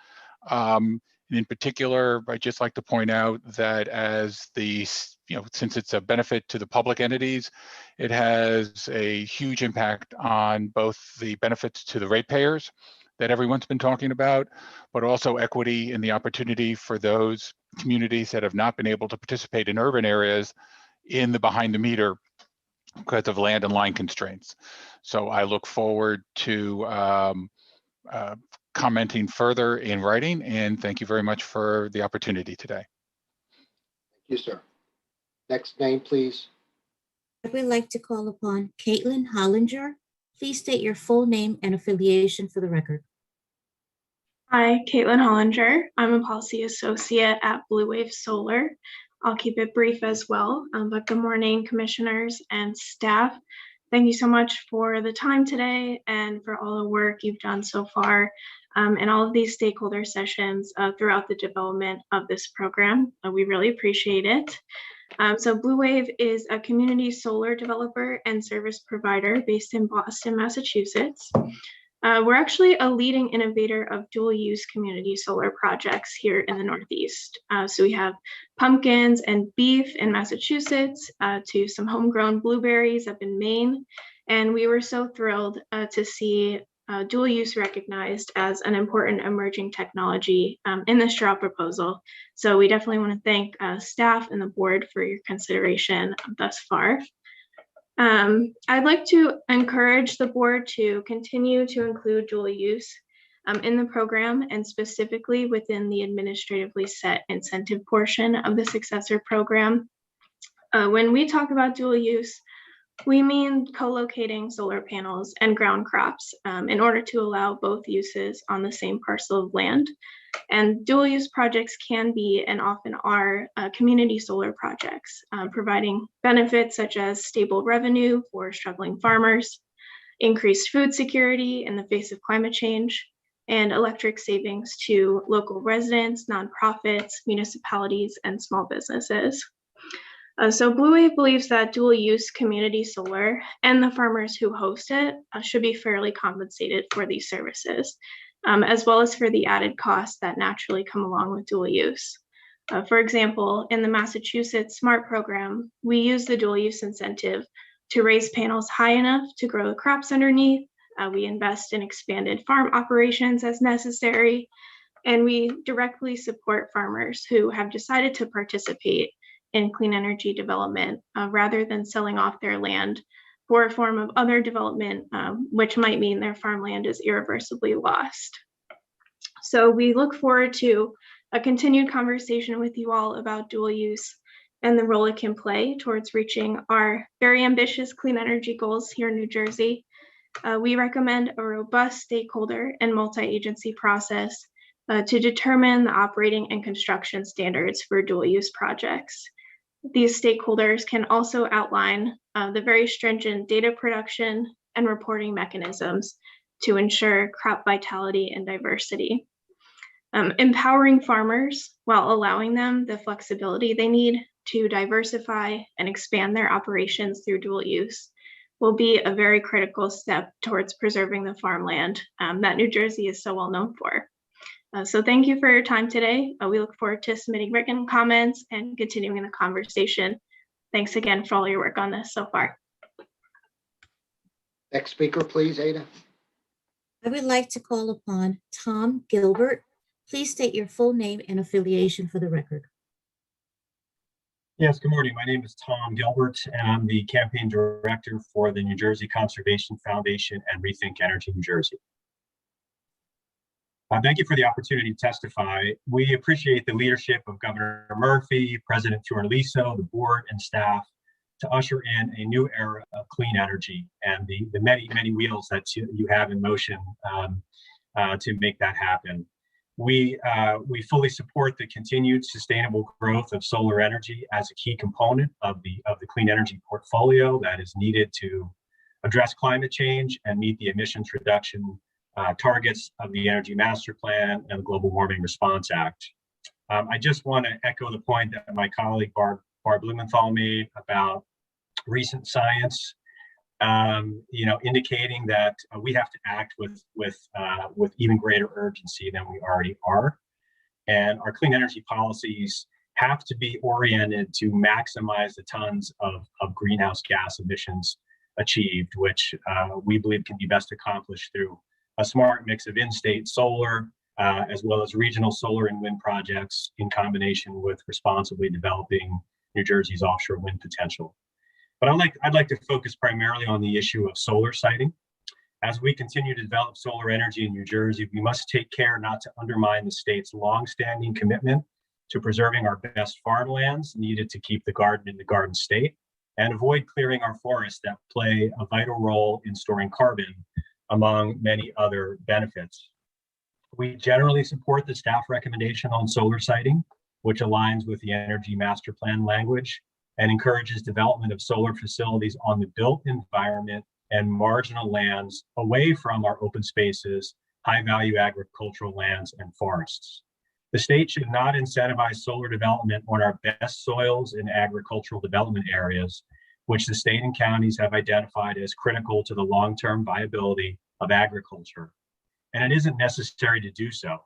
In particular, I'd just like to point out that since it's a benefit to the public entities, it has a huge impact on both the benefits to the ratepayers that everyone's been talking about, but also equity and the opportunity for those communities that have not been able to participate in urban areas in the behind the meter because of land and line constraints. So I look forward to commenting further in writing, and thank you very much for the opportunity today. Thank you, sir. Next name, please. I would like to call upon Caitlin Hollinger. Please state your full name and affiliation for the record. Hi, Caitlin Hollinger. I'm a policy associate at Blue Wave Solar. I'll keep it brief as well, but good morning, commissioners and staff. Thank you so much for the time today and for all the work you've done so far and all of these stakeholder sessions throughout the development of this program. We really appreciate it. So Blue Wave is a community solar developer and service provider based in Boston, Massachusetts. We're actually a leading innovator of dual use community solar projects here in the Northeast. So we have pumpkins and beef in Massachusetts to some homegrown blueberries up in Maine. And we were so thrilled to see dual use recognized as an important emerging technology in this draft proposal. So we definitely want to thank staff and the board for your consideration thus far. I'd like to encourage the board to continue to include dual use in the program and specifically within the administratively set incentive portion of the successor program. When we talk about dual use, we mean co-locating solar panels and ground crops in order to allow both uses on the same parcel of land. And dual use projects can be and often are community solar projects, providing benefits such as stable revenue for struggling farmers, increased food security in the face of climate change, and electric savings to local residents, nonprofits, municipalities, and small businesses. So Blue Wave believes that dual use community solar and the farmers who host it should be fairly compensated for these services, as well as for the added costs that naturally come along with dual use. For example, in the Massachusetts SMART program, we use the dual use incentive to raise panels high enough to grow the crops underneath. We invest in expanded farm operations as necessary, and we directly support farmers who have decided to participate in clean energy development rather than selling off their land for a form of other development, which might mean their farmland is irreversibly lost. So we look forward to a continued conversation with you all about dual use and the role it can play towards reaching our very ambitious clean energy goals here in New Jersey. We recommend a robust stakeholder and multi-agency process to determine the operating and construction standards for dual use projects. These stakeholders can also outline the very stringent data production and reporting mechanisms to ensure crop vitality and diversity. Empowering farmers while allowing them the flexibility they need to diversify and expand their operations through dual use will be a very critical step towards preserving the farmland that New Jersey is so well known for. So thank you for your time today. We look forward to submitting written comments and continuing the conversation. Thanks again for all your work on this so far. Next speaker, please, Ada. I would like to call upon Tom Gilbert. Please state your full name and affiliation for the record. Yes, good morning. My name is Tom Gilbert, and I'm the campaign director for the New Jersey Conservation Foundation and Rethink Energy New Jersey. Thank you for the opportunity to testify. We appreciate the leadership of Governor Murphy, President Fiordaliso, the board and staff to usher in a new era of clean energy and the many, many wheels that you have in motion to make that happen. We fully support the continued sustainable growth of solar energy as a key component of the clean energy portfolio that is needed to address climate change and meet the emissions reduction targets of the Energy Master Plan and the Global Warming Response Act. I just want to echo the point that my colleague Barb Blumenthal made about recent science, indicating that we have to act with even greater urgency than we already are. And our clean energy policies have to be oriented to maximize the tons of greenhouse gas emissions achieved, which we believe can be best accomplished through a smart mix of in-state solar, as well as regional solar and wind projects in combination with responsibly developing New Jersey's offshore wind potential. But I'd like to focus primarily on the issue of solar siting. As we continue to develop solar energy in New Jersey, we must take care not to undermine the state's longstanding commitment to preserving our best farmlands needed to keep the garden in the garden state and avoid clearing our forests that play a vital role in storing carbon, among many other benefits. We generally support the staff recommendation on solar siting, which aligns with the Energy Master Plan language and encourages development of solar facilities on the built environment and marginal lands away from our open spaces, high-value agricultural lands, and forests. The state should not incentivize solar development on our best soils in agricultural development areas, which the state and counties have identified as critical to the long-term viability of agriculture. And it isn't necessary to do so.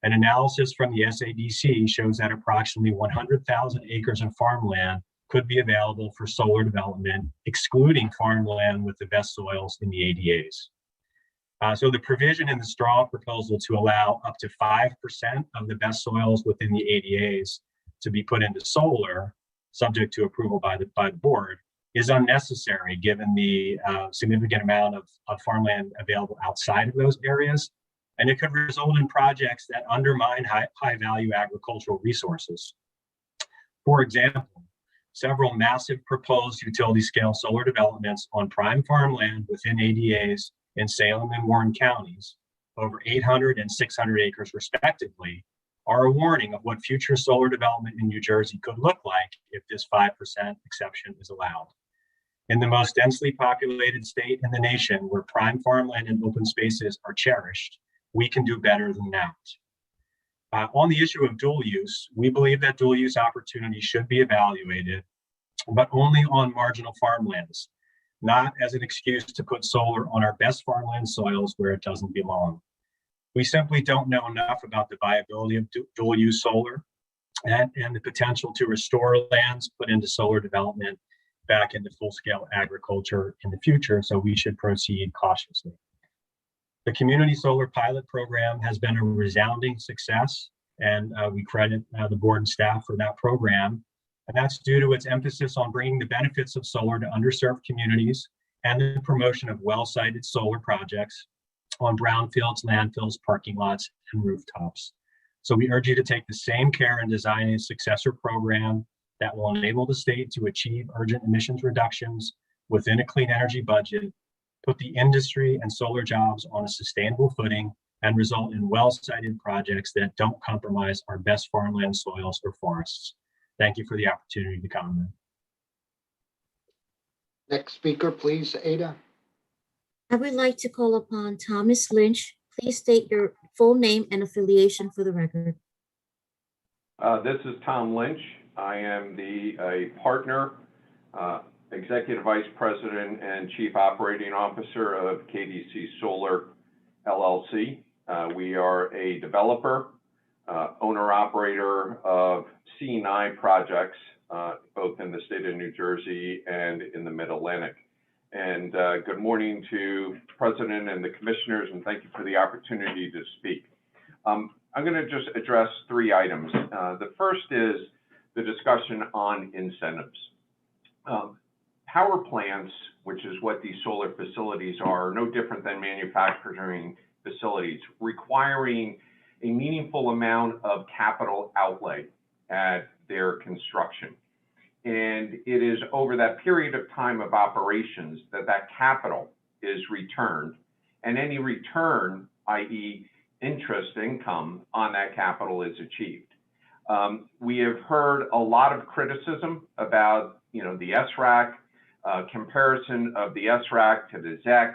An analysis from the SADC shows that approximately 100,000 acres of farmland could be available for solar development, excluding farmland with the best soils in the ADAs. So the provision in the straw proposal to allow up to 5% of the best soils within the ADAs to be put into solar, subject to approval by the board, is unnecessary given the significant amount of farmland available outside of those areas. And it could result in projects that undermine high-value agricultural resources. For example, several massive proposed utility-scale solar developments on prime farmland within ADAs in Salem and Warren counties, over 800 and 600 acres respectively, are a warning of what future solar development in New Jersey could look like if this 5% exception is allowed. In the most densely populated state in the nation, where prime farmland and open spaces are cherished, we can do better than that. On the issue of dual use, we believe that dual use opportunities should be evaluated, but only on marginal farmlands, not as an excuse to put solar on our best farmland soils where it doesn't belong. We simply don't know enough about the viability of dual use solar and the potential to restore lands put into solar development back into full-scale agriculture in the future, so we should proceed cautiously. The Community Solar Pilot Program has been a resounding success, and we credit the board and staff for that program. And that's due to its emphasis on bringing the benefits of solar to underserved communities and the promotion of well-sited solar projects on brownfields, landfills, parking lots, and rooftops. So we urge you to take the same care in designing a successor program that will enable the state to achieve urgent emissions reductions within a clean energy budget, put the industry and solar jobs on a sustainable footing, and result in well-sited projects that don't compromise our best farmland soils or forests. Thank you for the opportunity to comment. Next speaker, please, Ada. I would like to call upon Thomas Lynch. Please state your full name and affiliation for the record. This is Tom Lynch. I am a partner, Executive Vice President and Chief Operating Officer of KDC Solar LLC. We are a developer, owner-operator of C&I projects, both in the state of New Jersey and in the Mid-Atlantic. And good morning to the President and the Commissioners, and thank you for the opportunity to speak. I'm going to just address three items. The first is the discussion on incentives. Power plants, which is what these solar facilities are, no different than manufacturing facilities, requiring a meaningful amount of capital outlay at their construction. And it is over that period of time of operations that capital is returned, and any return, i.e. interest income on that capital, is achieved. We have heard a lot of criticism about, the SRAC, comparison of the SRAC to the ZECs.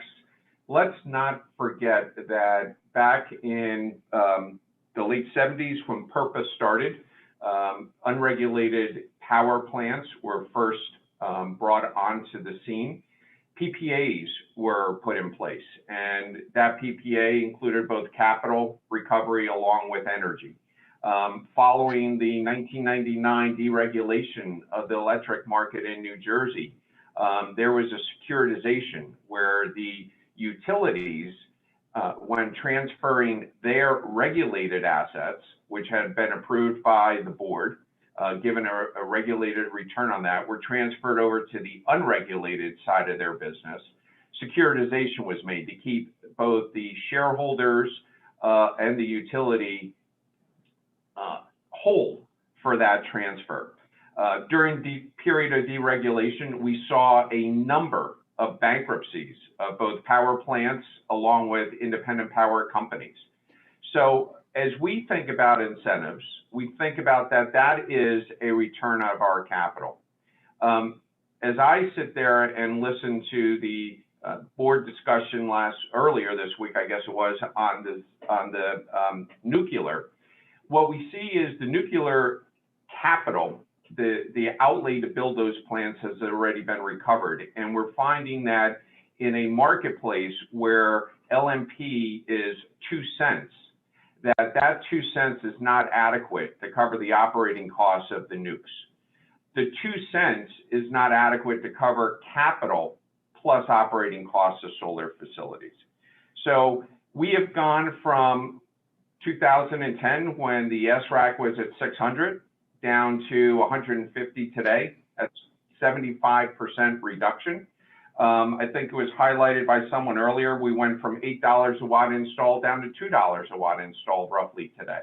Let's not forget that back in the late 70s, when PURPA started, unregulated power plants were first brought onto the scene. PPAs were put in place, and that PPA included both capital recovery along with energy. Following the 1999 deregulation of the electric market in New Jersey, there was a securitization where the utilities, when transferring their regulated assets, which had been approved by the board, given a regulated return on that, were transferred over to the unregulated side of their business. Securitization was made to keep both the shareholders and the utility whole for that transfer. During the period of deregulation, we saw a number of bankruptcies of both power plants along with independent power companies. So as we think about incentives, we think about that is a return of our capital. As I sit there and listen to the board discussion earlier this week, I guess it was, on the nuclear, what we see is the nuclear capital, the outlay to build those plants has already been recovered. And we're finding that in a marketplace where LMP is 2 cents, that 2 cents is not adequate to cover the operating costs of the nukes. The 2 cents is not adequate to cover capital plus operating costs of solar facilities. So we have gone from 2010, when the SRAC was at 600, down to 150 today. That's 75% reduction. I think it was highlighted by someone earlier. We went from $8 a watt installed down to $2 a watt installed roughly today.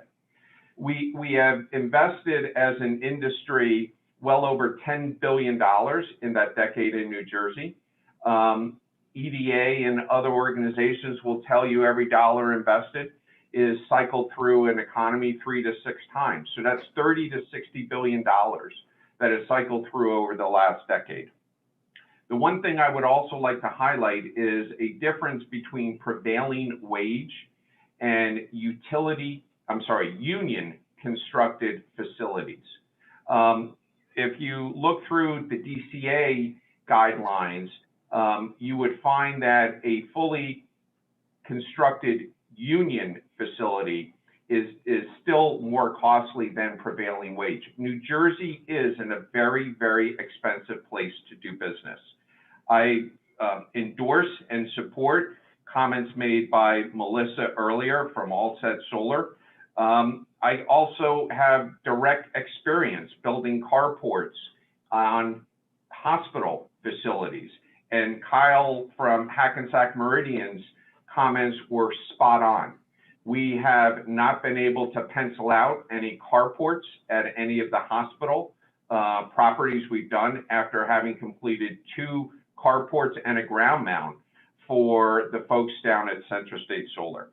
We have invested as an industry well over $10 billion in that decade in New Jersey. EDA and other organizations will tell you every dollar invested is cycled through an economy 3 to 6 times. So that's $30 to $60 billion that is cycled through over the last decade. The one thing I would also like to highlight is a difference between prevailing wage and union constructed facilities. If you look through the DCA guidelines, you would find that a fully constructed union facility is still more costly than prevailing wage. New Jersey is in a very, very expensive place to do business. I endorse and support comments made by Melissa earlier from Allset Solar. I also have direct experience building carports on hospital facilities, and Kyle from Hackensack Meridian's comments were spot on. We have not been able to pencil out any carports at any of the hospital properties we've done after having completed 2 carports and a ground mount for the folks down at Central State Solar.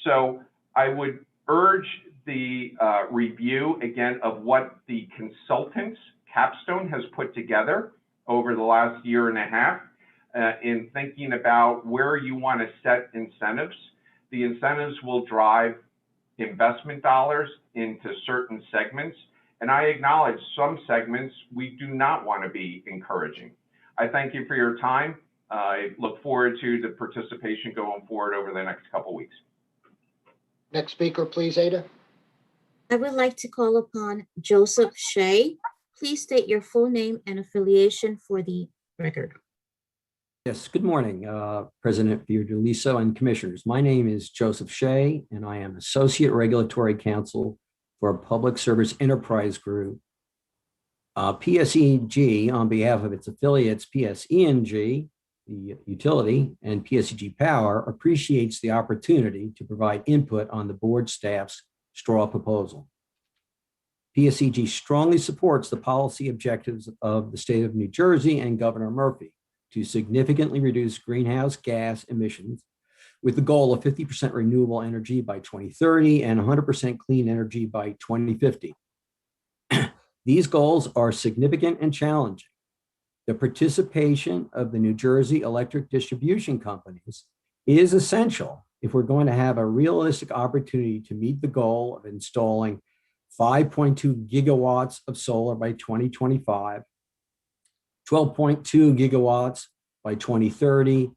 So I would urge the review again of what the consultants Capstone has put together over the last year and a half in thinking about where you want to set incentives. The incentives will drive investment dollars into certain segments. And I acknowledge some segments we do not want to be encouraging. I thank you for your time. I look forward to the participation going forward over the next couple weeks. Next speaker, please, Ada. I would like to call upon Joseph Shea. Please state your full name and affiliation for the record. Yes, good morning, President Fiordaliso and Commissioners. My name is Joseph Shea, and I am Associate Regulatory Counsel for Public Service Enterprise Group. PSEG, on behalf of its affiliates, PSENG, the utility, and PSEG Power, appreciates the opportunity to provide input on the board staff's straw proposal. PSEG strongly supports the policy objectives of the state of New Jersey and Governor Murphy to significantly reduce greenhouse gas emissions with the goal of 50% renewable energy by 2030 and 100% clean energy by 2050. These goals are significant and challenging. The participation of the New Jersey electric distribution companies is essential if we're going to have a realistic opportunity to meet the goal of installing 5.2 gigawatts of solar by 2025, 12.2 gigawatts by 2030,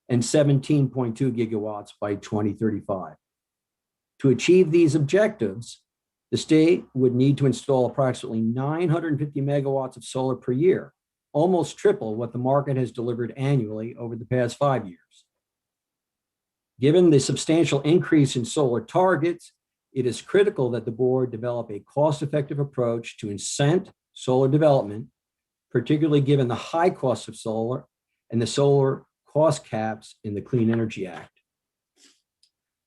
and 17.2 gigawatts by 2035. To achieve these objectives, the state would need to install approximately 950 megawatts of solar per year, almost triple what the market has delivered annually over the past 5 years. Given the substantial increase in solar targets, it is critical that the board develop a cost-effective approach to incent solar development, particularly given the high cost of solar and the solar cost caps in the Clean Energy Act.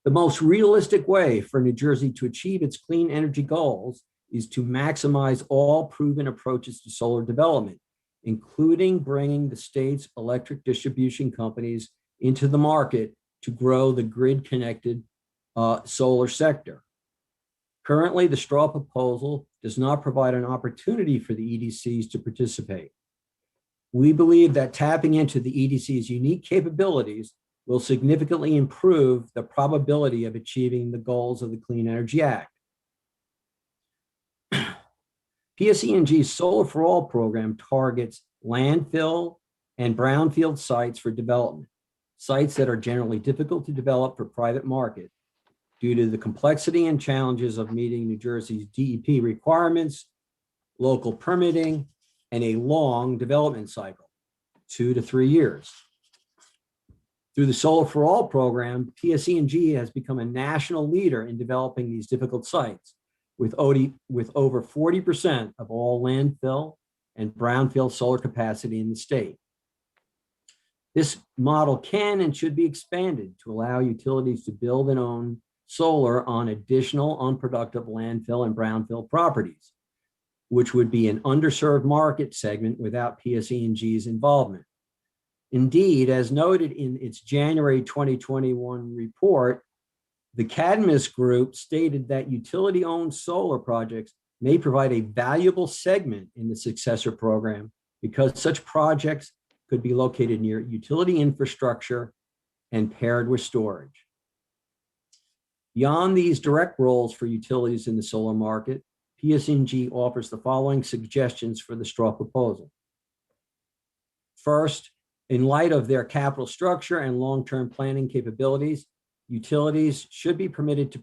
The most realistic way for New Jersey to achieve its clean energy goals is to maximize all proven approaches to solar development, including bringing the state's electric distribution companies into the market to grow the grid-connected solar sector. Currently, the straw proposal does not provide an opportunity for the EDCs to participate. We believe that tapping into the EDC's unique capabilities will significantly improve the probability of achieving the goals of the Clean Energy Act. PSE&G's Solar for All program targets landfill and brownfield sites for development, sites that are generally difficult to develop for private market due to the complexity and challenges of meeting New Jersey's DEP requirements, local permitting, and a long development cycle, 2 to 3 years. Through the Solar for All program, PSE&G has become a national leader in developing these difficult sites, with over 40% of all landfill and brownfield solar capacity in the state. This model can and should be expanded to allow utilities to build and own solar on additional unproductive landfill and brownfill properties, which would be an underserved market segment without PSE&G's involvement. Indeed, as noted in its January 2021 report, the Cadmus Group stated that utility-owned solar projects may provide a valuable segment in the successor program because such projects could be located near utility infrastructure and paired with storage. Beyond these direct roles for utilities in the solar market, PSE&G offers the following suggestions for the straw proposal. First, in light of their capital structure and long-term planning capabilities, utilities should be permitted to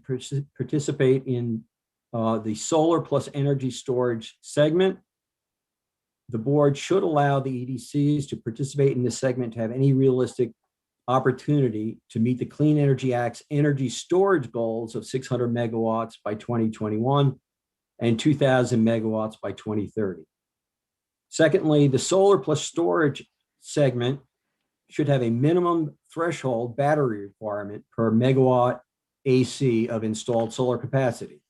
participate in the solar plus energy storage segment. The board should allow the EDCs to participate in this segment to have any realistic opportunity to meet the Clean Energy Act's energy storage goals of 600 megawatts by 2021 and 2,000 megawatts by 2030. Secondly, the solar plus storage segment should have a minimum threshold battery requirement per megawatt AC of installed solar capacity.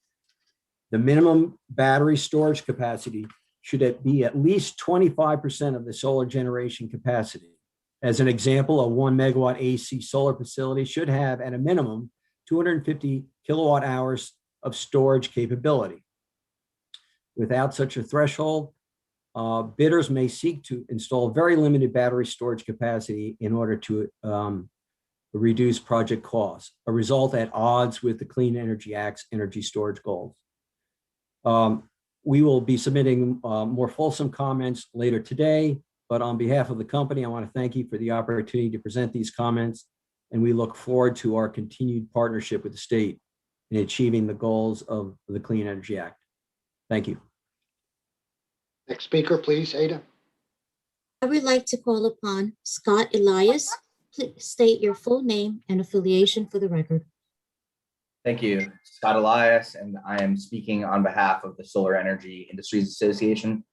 The minimum battery storage capacity should be at least 25% of the solar generation capacity. As an example, a 1 megawatt AC solar facility should have at a minimum 250 kilowatt hours of storage capability. Without such a threshold, bidders may seek to install very limited battery storage capacity in order to reduce project costs, a result at odds with the Clean Energy Act's energy storage goals. We will be submitting more fulsome comments later today, but on behalf of the company, I want to thank you for the opportunity to present these comments, and we look forward to our continued partnership with the state in achieving the goals of the Clean Energy Act. Thank you. Next speaker, please, Ada. I would like to call upon Scott Elias. Please state your full name and affiliation for the record. Thank you. Scott Elias, and I am speaking on behalf of the Solar Energy Industries Association.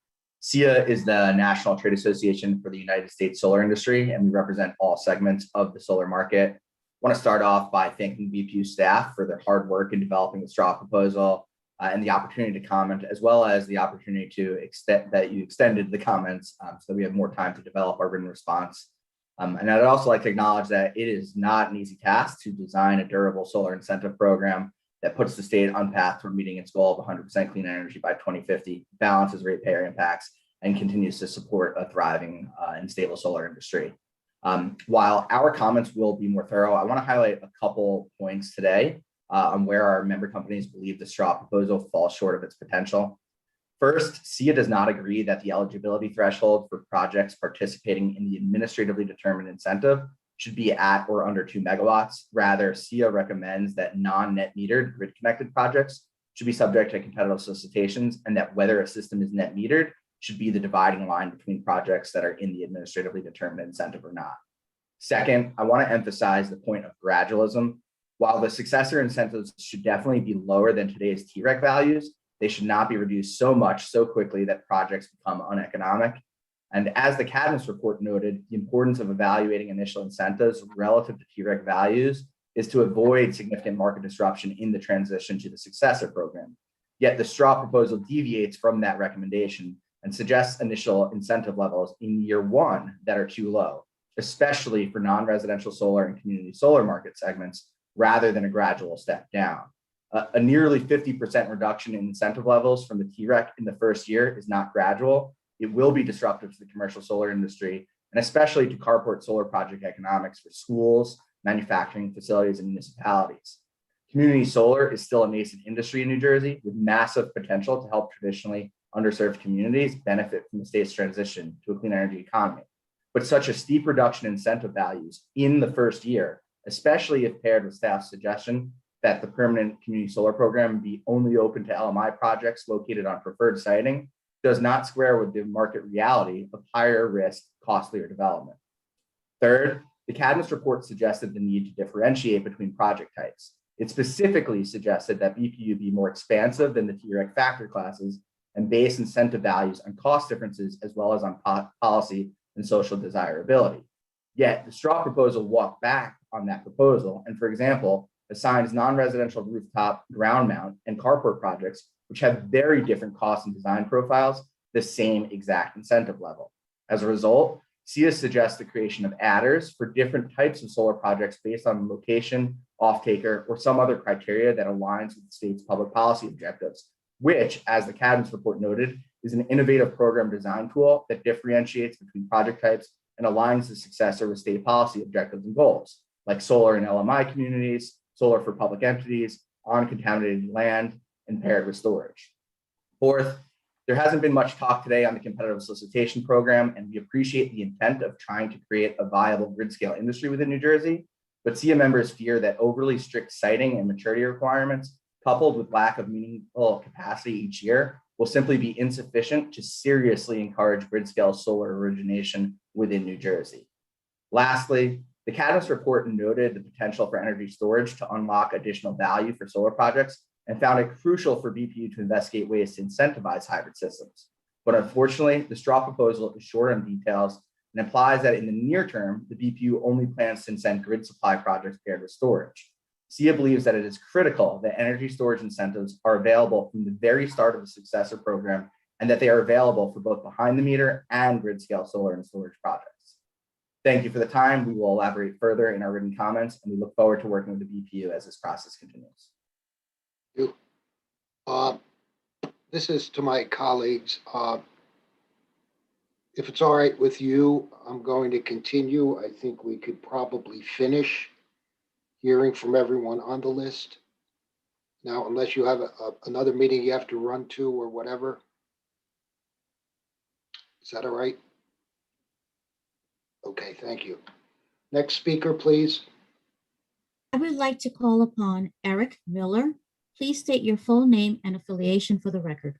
SEIA is the National Trade Association for the United States solar industry, and we represent all segments of the solar market. I want to start off by thanking BPU staff for their hard work in developing the straw proposal and the opportunity to comment, as well as the opportunity to extended the comments so that we have more time to develop our written response. And I'd also like to acknowledge that it is not an easy task to design a durable solar incentive program that puts the state on path toward meeting its goal of 100% clean energy by 2050, balances ratepayer impacts, and continues to support a thriving and stable solar industry. While our comments will be more thorough, I want to highlight a couple points today on where our member companies believe the straw proposal falls short of its potential. First, SEIA does not agree that the eligibility threshold for projects participating in the administratively determined incentive should be at or under 2 megawatts. Rather, SEIA recommends that non-net metered grid-connected projects should be subject to competitive solicitations, and that whether a system is net metered should be the dividing line between projects that are in the administratively determined incentive or not. Second, I want to emphasize the point of gradualism. While the successor incentives should definitely be lower than today's TREC values, they should not be reduced so much so quickly that projects become uneconomic. And as the Cadmus report noted, the importance of evaluating initial incentives relative to TREC values is to avoid significant market disruption in the transition to the successor program. Yet the straw proposal deviates from that recommendation and suggests initial incentive levels in year one that are too low, especially for non-residential solar and community solar market segments, rather than a gradual step down. A nearly 50% reduction in incentive levels from the TREC in the first year is not gradual. It will be disruptive to the commercial solar industry, and especially to carport solar project economics for schools, manufacturing facilities, and municipalities. Community solar is still a nascent industry in New Jersey with massive potential to help traditionally underserved communities benefit from the state's transition to a clean energy economy. But such a steep reduction in incentive values in the first year, especially if paired with staff's suggestion that the permanent community solar program be only open to LMI projects located on preferred siting, does not square with the market reality of higher risk, costlier development. Third, the Cadmus report suggested the need to differentiate between project types. It specifically suggested that BPU be more expansive than the TREC factor classes and base incentive values on cost differences as well as on policy and social desirability. Yet the straw proposal walked back on that proposal and, for example, assigns non-residential rooftop, ground mount, and carport projects, which have very different cost and design profiles, the same exact incentive level. As a result, SEIA suggests the creation of adders for different types of solar projects based on location, off-taker, or some other criteria that aligns with the state's public policy objectives, which, as the Cadmus report noted, is an innovative program design tool that differentiates between project types and aligns the successor with state policy objectives and goals, like solar in LMI communities, solar for public entities, on contaminated land, and paired with storage. Fourth, there hasn't been much talk today on the competitive solicitation program, and we appreciate the intent of trying to create a viable grid scale industry within New Jersey, but SEIA members fear that overly strict siting and maturity requirements, coupled with lack of meaningful capacity each year, will simply be insufficient to seriously encourage grid scale solar origination within New Jersey. Lastly, the Cadmus report noted the potential for energy storage to unlock additional value for solar projects and found it crucial for BPU to investigate ways to incentivize hybrid systems. But unfortunately, the straw proposal is short on details and implies that in the near term, the BPU only plans to incent grid supply projects paired with storage. SEIA believes that it is critical that energy storage incentives are available from the very start of the successor program and that they are available for both behind the meter and grid scale solar and storage projects. Thank you for the time. We will elaborate further in our written comments, and we look forward to working with the BPU as this process continues. This is to my colleagues. If it's all right with you, I'm going to continue. I think we could probably finish hearing from everyone on the list. Now, unless you have another meeting you have to run to or whatever. Is that all right? Okay, thank you. Next speaker, please. I would like to call upon Eric Miller. Please state your full name and affiliation for the record.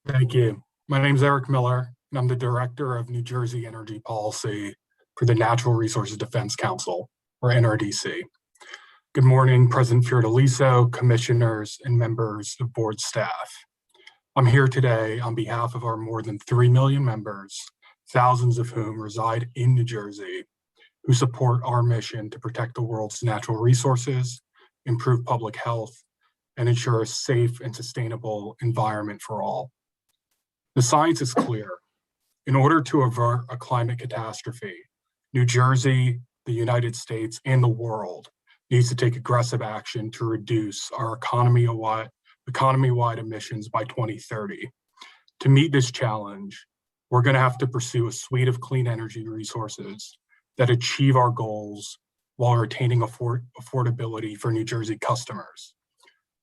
Thank you. My name is Eric Miller, and I'm the Director of New Jersey Energy Policy for the Natural Resources Defense Council, or NRDC. Good morning, President Fiordaliso, commissioners, and members of board staff. I'm here today on behalf of our more than 3 million members, thousands of whom reside in New Jersey, who support our mission to protect the world's natural resources, improve public health, and ensure a safe and sustainable environment for all. The science is clear. In order to avert a climate catastrophe, New Jersey, the United States, and the world needs to take aggressive action to reduce our economy-wide emissions by 2030. To meet this challenge, we're going to have to pursue a suite of clean energy resources that achieve our goals while retaining affordability for New Jersey customers.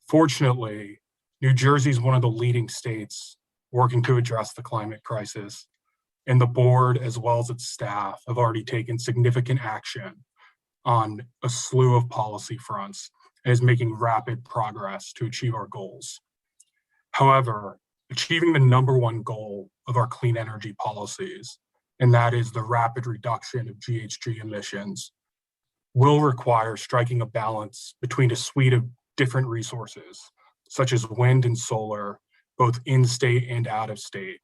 Fortunately, New Jersey is one of the leading states working to address the climate crisis, and the board, as well as its staff, have already taken significant action on a slew of policy fronts and is making rapid progress to achieve our goals. However, achieving the number one goal of our clean energy policies, and that is the rapid reduction of GHG emissions, will require striking a balance between a suite of different resources, such as wind and solar, both in-state and out-of-state,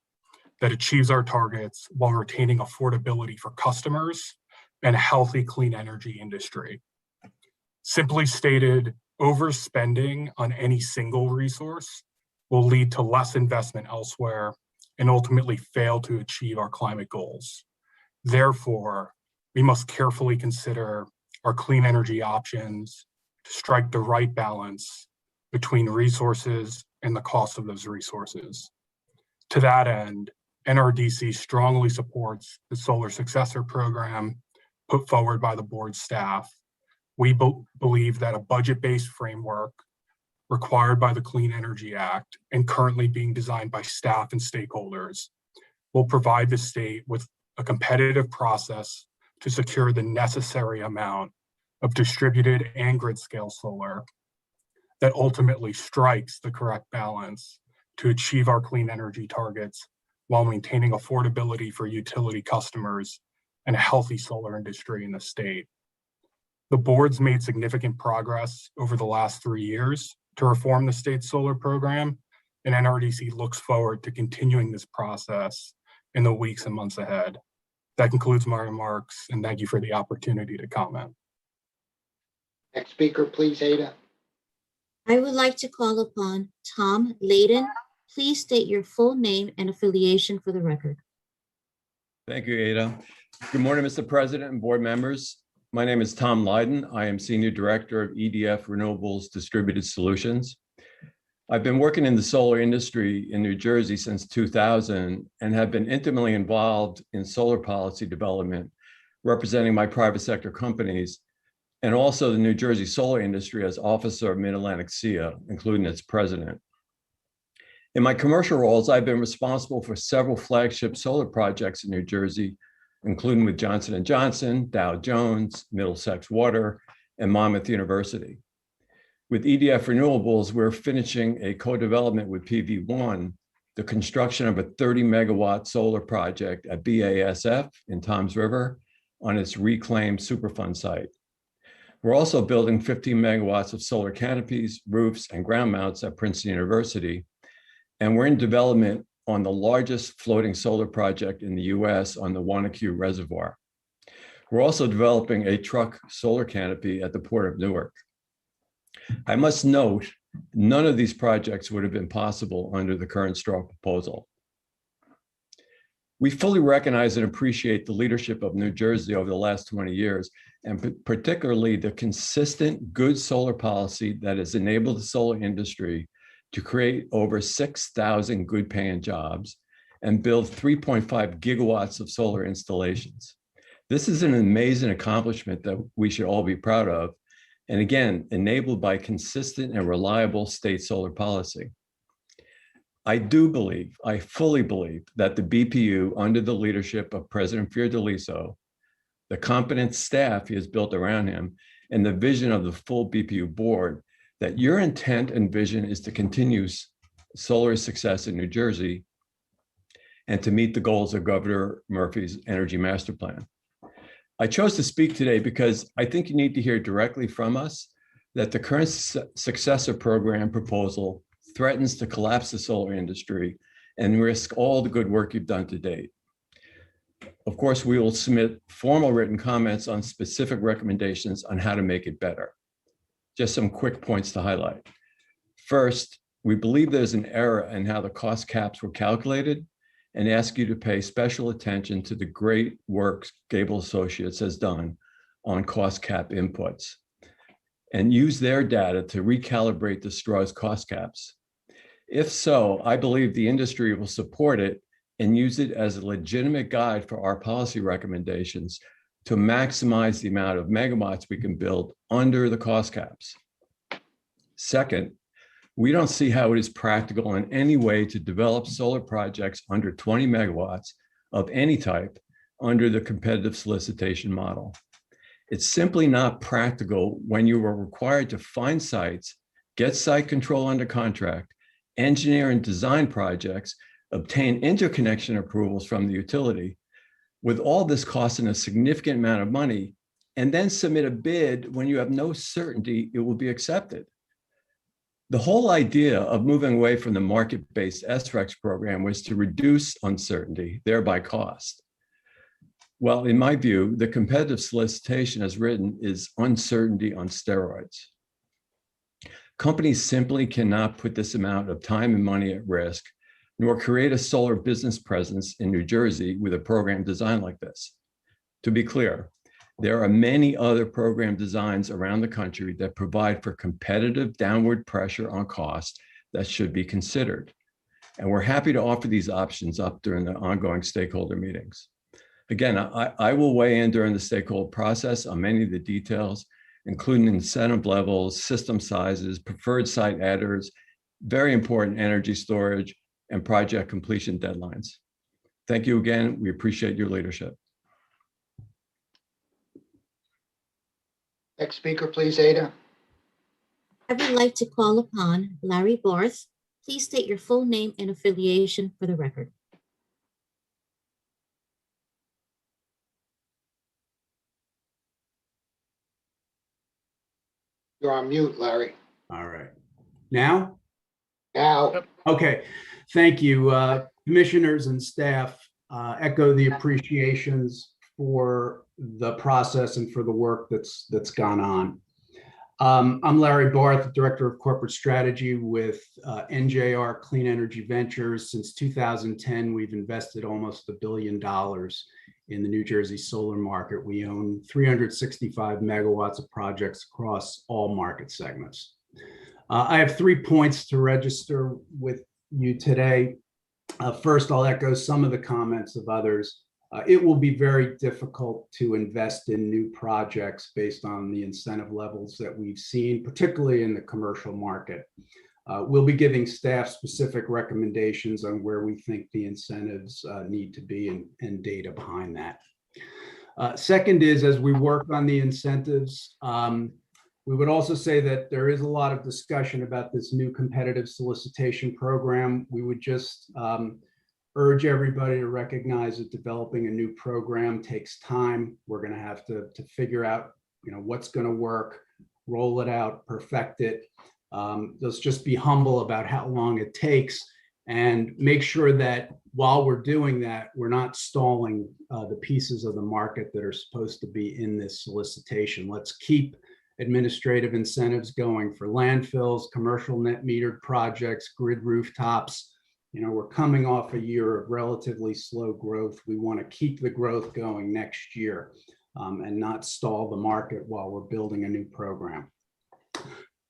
that achieves our targets while retaining affordability for customers and a healthy clean energy industry. Simply stated, overspending on any single resource will lead to less investment elsewhere and ultimately fail to achieve our climate goals. Therefore, we must carefully consider our clean energy options to strike the right balance between resources and the cost of those resources. To that end, NRDC strongly supports the Solar Successor Program put forward by the board staff. We believe that a budget-based framework required by the Clean Energy Act and currently being designed by staff and stakeholders will provide the state with a competitive process to secure the necessary amount of distributed and grid scale solar that ultimately strikes the correct balance to achieve our clean energy targets while maintaining affordability for utility customers and a healthy solar industry in the state. The board's made significant progress over the last 3 years to reform the state's solar program, and NRDC looks forward to continuing this process in the weeks and months ahead. That concludes my remarks, and thank you for the opportunity to comment. Next speaker, please, Ada. I would like to call upon Tom Layden. Please state your full name and affiliation for the record. Thank you, Ada. Good morning, Mr. President and board members. My name is Tom Layden. I am Senior Director of EDF Renewables Distributed Solutions. I've been working in the solar industry in New Jersey since 2000 and have been intimately involved in solar policy development, representing my private sector companies, and also the New Jersey solar industry as officer of Mid-Atlantic SEIA, including its president. In my commercial roles, I've been responsible for several flagship solar projects in New Jersey, including with Johnson & Johnson, Dow Jones, Middlesex Water, and Monmouth University. With EDF Renewables, we're finishing a co-development with PV1, the construction of a 30 megawatt solar project at BASF in Toms River on its reclaimed Superfund site. We're also building 15 megawatts of solar canopies, roofs, and ground mounts at Princeton University. And we're in development on the largest floating solar project in the US on the Wanacue Reservoir. We're also developing a truck solar canopy at the Port of Newark. I must note, none of these projects would have been possible under the current straw proposal. We fully recognize and appreciate the leadership of New Jersey over the last 20 years, and particularly the consistent good solar policy that has enabled the solar industry to create over 6,000 good paying jobs and build 3.5 gigawatts of solar installations. This is an amazing accomplishment that we should all be proud of. And again, enabled by consistent and reliable state solar policy. I fully believe that the BPU, under the leadership of President Fiordaliso, the competent staff he has built around him, and the vision of the full BPU board, that your intent and vision is to continue solar success in New Jersey and to meet the goals of Governor Murphy's Energy Master Plan. I chose to speak today because I think you need to hear directly from us that the current successor program proposal threatens to collapse the solar industry and risk all the good work you've done to date. Of course, we will submit formal written comments on specific recommendations on how to make it better. Just some quick points to highlight. First, we believe there's an error in how the cost caps were calculated and ask you to pay special attention to the great work Gable Associates has done on cost cap inputs and use their data to recalibrate the straw's cost caps. If so, I believe the industry will support it and use it as a legitimate guide for our policy recommendations to maximize the amount of megawatts we can build under the cost caps. Second, we don't see how it is practical in any way to develop solar projects under 20 megawatts of any type under the competitive solicitation model. It's simply not practical when you are required to find sites, get site control under contract, engineer and design projects, obtain interconnection approvals from the utility, with all this costing a significant amount of money, and then submit a bid when you have no certainty it will be accepted. The whole idea of moving away from the market-based SREX program was to reduce uncertainty, thereby cost. Well, in my view, the competitive solicitation as written is uncertainty on steroids. Companies simply cannot put this amount of time and money at risk, nor create a solar business presence in New Jersey with a program designed like this. To be clear, There are many other program designs around the country that provide for competitive downward pressure on costs that should be considered. And we're happy to offer these options up during the ongoing stakeholder meetings. Again, I will weigh in during the stakeholder process on many of the details, including incentive levels, system sizes, preferred site adders, very important energy storage, and project completion deadlines. Thank you again. We appreciate your leadership. Next speaker, please, Ada. I would like to call upon Larry Barth. Please state your full name and affiliation for the record. You're on mute, Larry. All right. Now? Now. Okay. Thank you. Commissioners and staff, echo the appreciations for the process and for the work that's gone on. I'm Larry Barth, Director of Corporate Strategy with NJR Clean Energy Ventures. Since 2010, we've invested almost $1 billion in the New Jersey solar market. We own 365 megawatts of projects across all market segments. I have 3 points to register with you today. First, I'll echo some of the comments of others. It will be very difficult to invest in new projects based on the incentive levels that we've seen, particularly in the commercial market. We'll be giving staff specific recommendations on where we think the incentives need to be and data behind that. Second is, as we work on the incentives, we would also say that there is a lot of discussion about this new competitive solicitation program. We would just urge everybody to recognize that developing a new program takes time. We're going to have to figure out, what's going to work, roll it out, perfect it. Let's just be humble about how long it takes and make sure that while we're doing that, we're not stalling the pieces of the market that are supposed to be in this solicitation. Let's keep administrative incentives going for landfills, commercial net metered projects, grid rooftops. We're coming off a year of relatively slow growth. We want to keep the growth going next year and not stall the market while we're building a new program.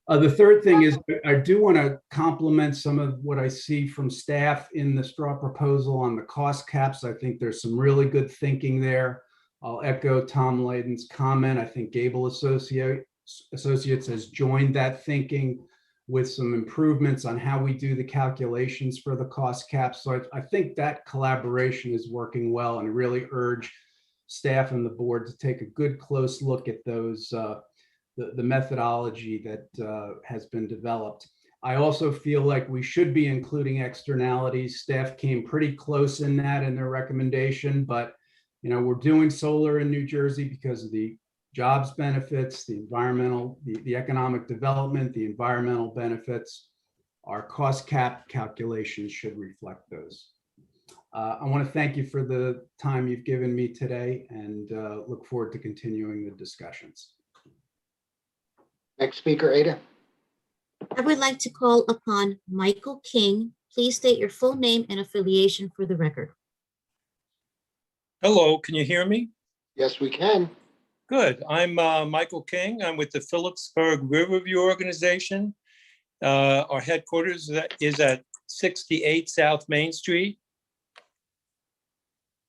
The third thing is I do want to compliment some of what I see from staff in the straw proposal on the cost caps. I think there's some really good thinking there. I'll echo Tom Layden's comment. I think Gable Associates has joined that thinking with some improvements on how we do the calculations for the cost caps. So I think that collaboration is working well, and I really urge staff and the board to take a good close look at those the methodology that has been developed. I also feel like we should be including externalities. Staff came pretty close in that in their recommendation, but we're doing solar in New Jersey because of the jobs benefits, the environmental, the economic development, the environmental benefits. Our cost cap calculations should reflect those. I want to thank you for the time you've given me today and look forward to continuing the discussions. Next speaker, Ada. I would like to call upon Michael King. Please state your full name and affiliation for the record. Hello, can you hear me? Yes, we can. Good. I'm Michael King. I'm with the Phillipsburg Riverview Organization. Our headquarters is at 68 South Main Street,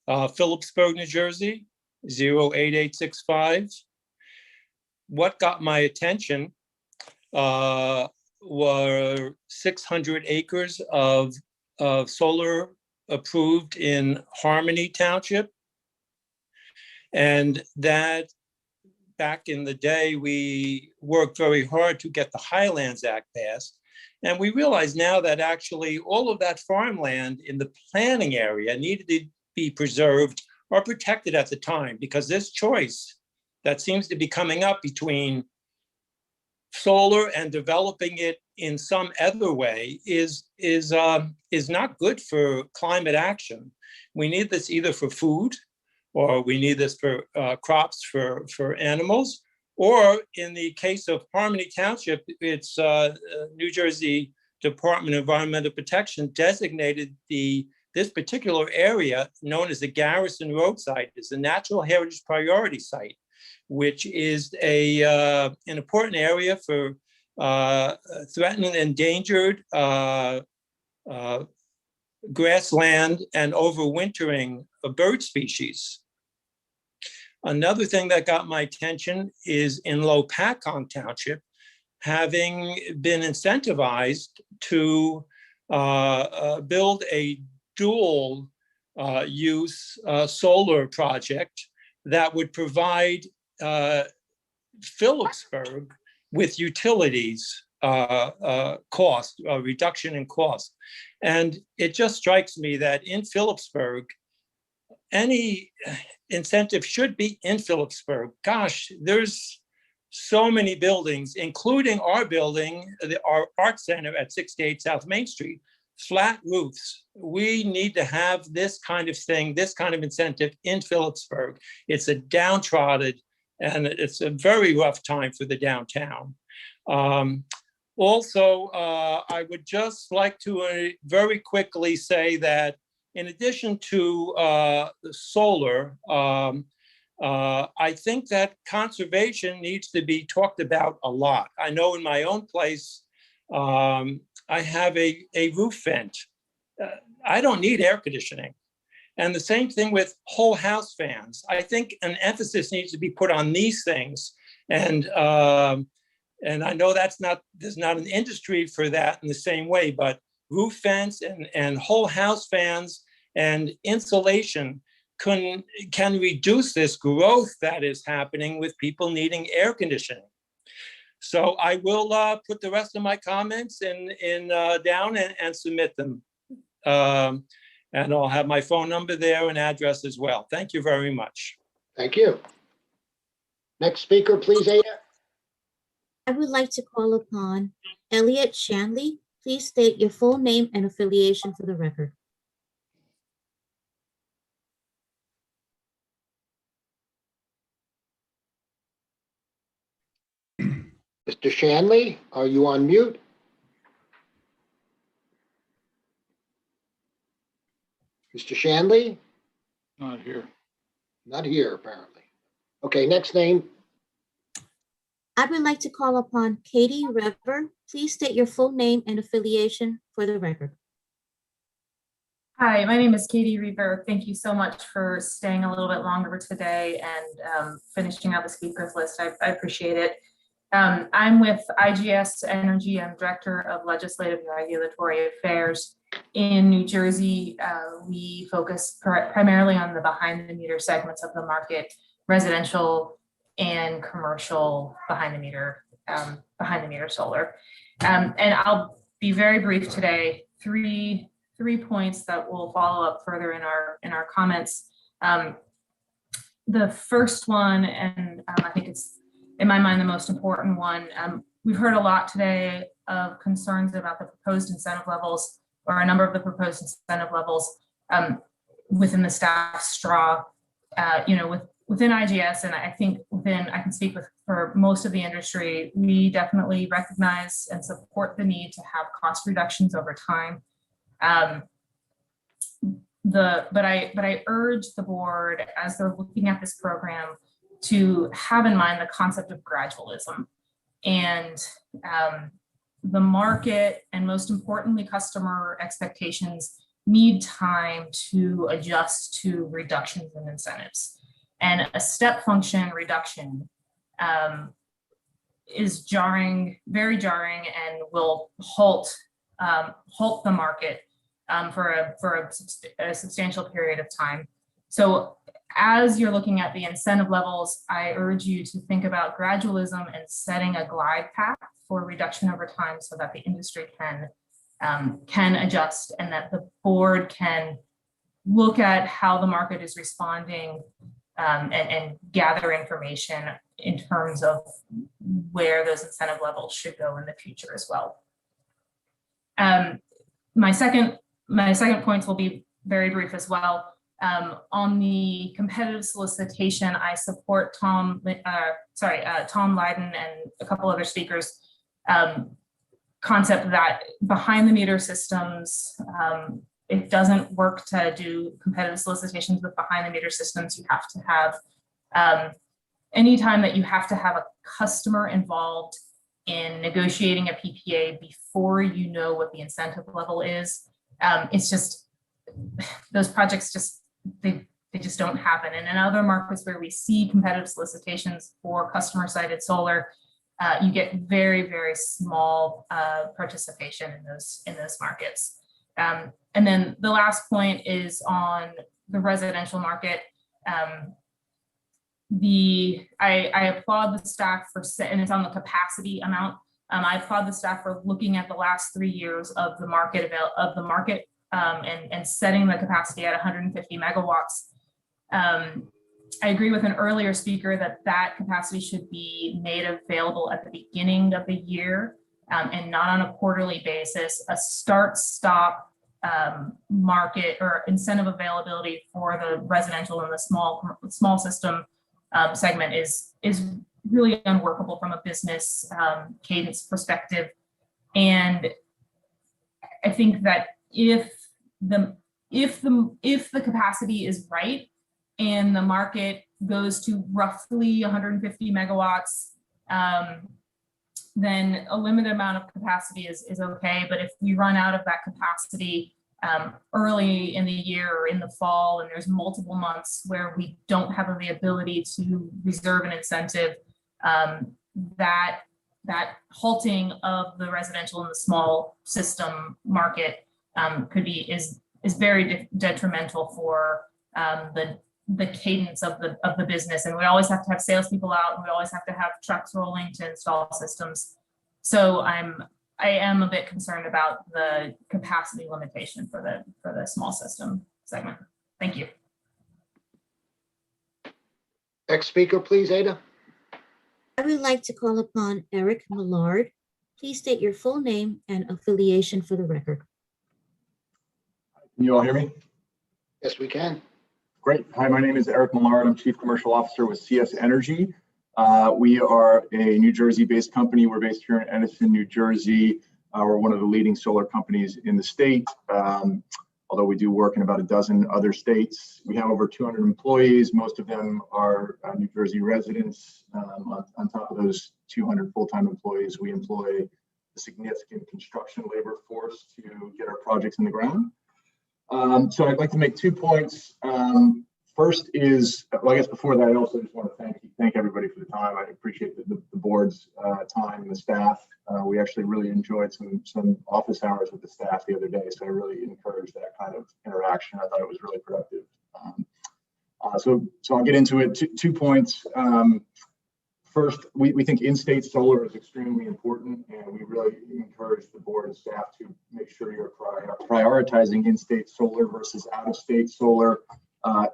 Phillipsburg, New Jersey, 08865. What got my attention were 600 acres of solar approved in Harmony Township. And that back in the day, we worked very hard to get the Highlands Act passed. And we realize now that actually all of that farmland in the planning area needed to be preserved or protected at the time, because this choice that seems to be coming up between solar and developing it in some other way is not good for climate action. We need this either for food, or we need this for crops for animals, or in the case of Harmony Township, it's New Jersey Department of Environmental Protection designated this particular area known as the Garrison Road site as a Natural Heritage Priority Site. which is an important area for threatened and endangered grassland and overwintering bird species. Another thing that got my attention is in Lopakon Township, having been incentivized to build a dual use solar project that would provide Phillipsburg with utilities cost, reduction in cost. And it just strikes me that in Phillipsburg, any incentive should be in Phillipsburg. Gosh, there's so many buildings, including our building, our art center at 68 South Main Street, flat roofs. We need to have this kind of thing, this kind of incentive in Phillipsburg. It's a downtrodden, and it's a very rough time for the downtown. Also, I would just like to very quickly say that in addition to the solar, I think that conservation needs to be talked about a lot. I know in my own place, I have a roof vent. I don't need air conditioning. And the same thing with whole house fans. I think an emphasis needs to be put on these things. And I know there's not an industry for that in the same way, but roof vents and whole house fans and insulation can reduce this growth that is happening with people needing air conditioning. So I will put the rest of my comments down and submit them. And I'll have my phone number there and address as well. Thank you very much. Thank you. Next speaker, please, Ada. I would like to call upon Elliot Shanley. Please state your full name and affiliation for the record. Mr. Shanley, are you on mute? Mr. Shanley? Not here. Not here, apparently. Okay, next name. I would like to call upon Katie Rever. Please state your full name and affiliation for the record. Hi, my name is Katie Rever. Thank you so much for staying a little bit longer today and finishing out the speakers list. I appreciate it. I'm with IGS Energy. I'm Director of Legislative and Regulatory Affairs in New Jersey. We focus primarily on the behind the meter segments of the market, residential and commercial behind the meter solar. And I'll be very brief today. Three points that will follow up further in our comments. The first one, and I think it's in my mind the most important one, we've heard a lot today of concerns about the proposed incentive levels, or a number of the proposed incentive levels within the staff straw, within IGS, and I think I can speak for most of the industry, we definitely recognize and support the need to have cost reductions over time. But I urge the board, as they're looking at this program, to have in mind the concept of gradualism, and the market, and most importantly, customer expectations need time to adjust to reductions in incentives. And a step function reduction is jarring, very jarring, and will halt the market for a substantial period of time. So as you're looking at the incentive levels, I urge you to think about gradualism and setting a glide path for reduction over time so that the industry can adjust, and that the board can look at how the market is responding and gather information in terms of where those incentive levels should go in the future as well. My second points will be very brief as well. On the competitive solicitation, I support Tom Lydon and a couple other speakers' concept that behind the meter systems, it doesn't work to do competitive solicitations with behind the meter systems. You have to have anytime that you have to have a customer involved in negotiating a PPA before you know what the incentive level is, it's just, those projects just, they just don't happen. And in other markets where we see competitive solicitations for customer-sited solar, you get very, very small participation in those markets. And then the last point is on the residential market. I applaud the staff for, and it's on the capacity amount. I applaud the staff for looking at the last 3 years of the market and setting the capacity at 150 megawatts. I agree with an earlier speaker that capacity should be made available at the beginning of the year and not on a quarterly basis. A start-stop market or incentive availability for the residential and the small system segment is really unworkable from a business cadence perspective. And I think that if the capacity is right and the market goes to roughly 150 megawatts, then a limited amount of capacity is okay. But if we run out of that capacity early in the year or in the fall, and there's multiple months where we don't have the ability to reserve an incentive, that halting of the residential and the small system market is very detrimental for the cadence of the business. And we always have to have salespeople out, and we always have to have trucks rolling to install systems. So I am a bit concerned about the capacity limitation for the small system segment. Thank you. Next speaker, please, Ada. I would like to call upon Eric Millard. Please state your full name and affiliation for the record. Can you all hear me? Yes, we can. Great. Hi, my name is Eric Millard. I'm Chief Commercial Officer with CS Energy. We are a New Jersey-based company. We're based here in Edison, New Jersey. We're one of the leading solar companies in the state, although we do work in about a dozen other states. We have over 200 employees. Most of them are New Jersey residents. On top of those 200 full-time employees, we employ a significant construction labor force to get our projects in the ground. So I'd like to make 2 points. First is, well, I guess before that, I also just want to thank everybody for the time. I appreciate the board's time and the staff. We actually really enjoyed some office hours with the staff the other day, so I really encourage that kind of interaction. I thought it was really productive. So I'll get into it. 2 points. First, we think in-state solar is extremely important, and we really encourage the board and staff to make sure you're prioritizing in-state solar versus out-of-state solar.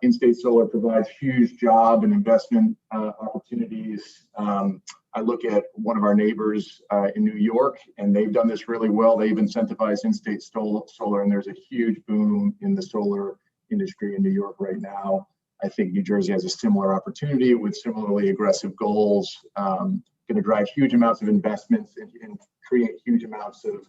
In-state solar provides huge job and investment opportunities. I look at one of our neighbors in New York, and they've done this really well. They've incentivized in-state solar, and there's a huge boom in the solar industry in New York right now. I think New Jersey has a similar opportunity with similarly aggressive goals, going to drive huge amounts of investments and create huge amounts of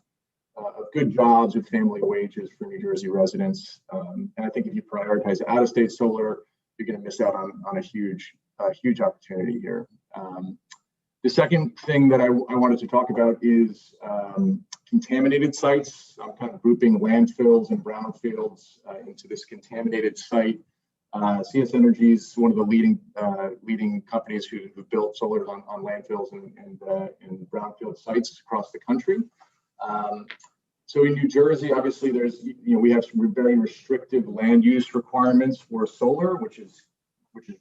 good jobs and family wages for New Jersey residents. And I think if you prioritize out-of-state solar, you're going to miss out on a huge opportunity here. The second thing that I wanted to talk about is contaminated sites. I'm kind of grouping landfills and brownfields into this contaminated site. CS Energy is one of the leading companies who have built solar on landfills and brownfield sites across the country. So in New Jersey, obviously, we have some very restrictive land use requirements for solar, which is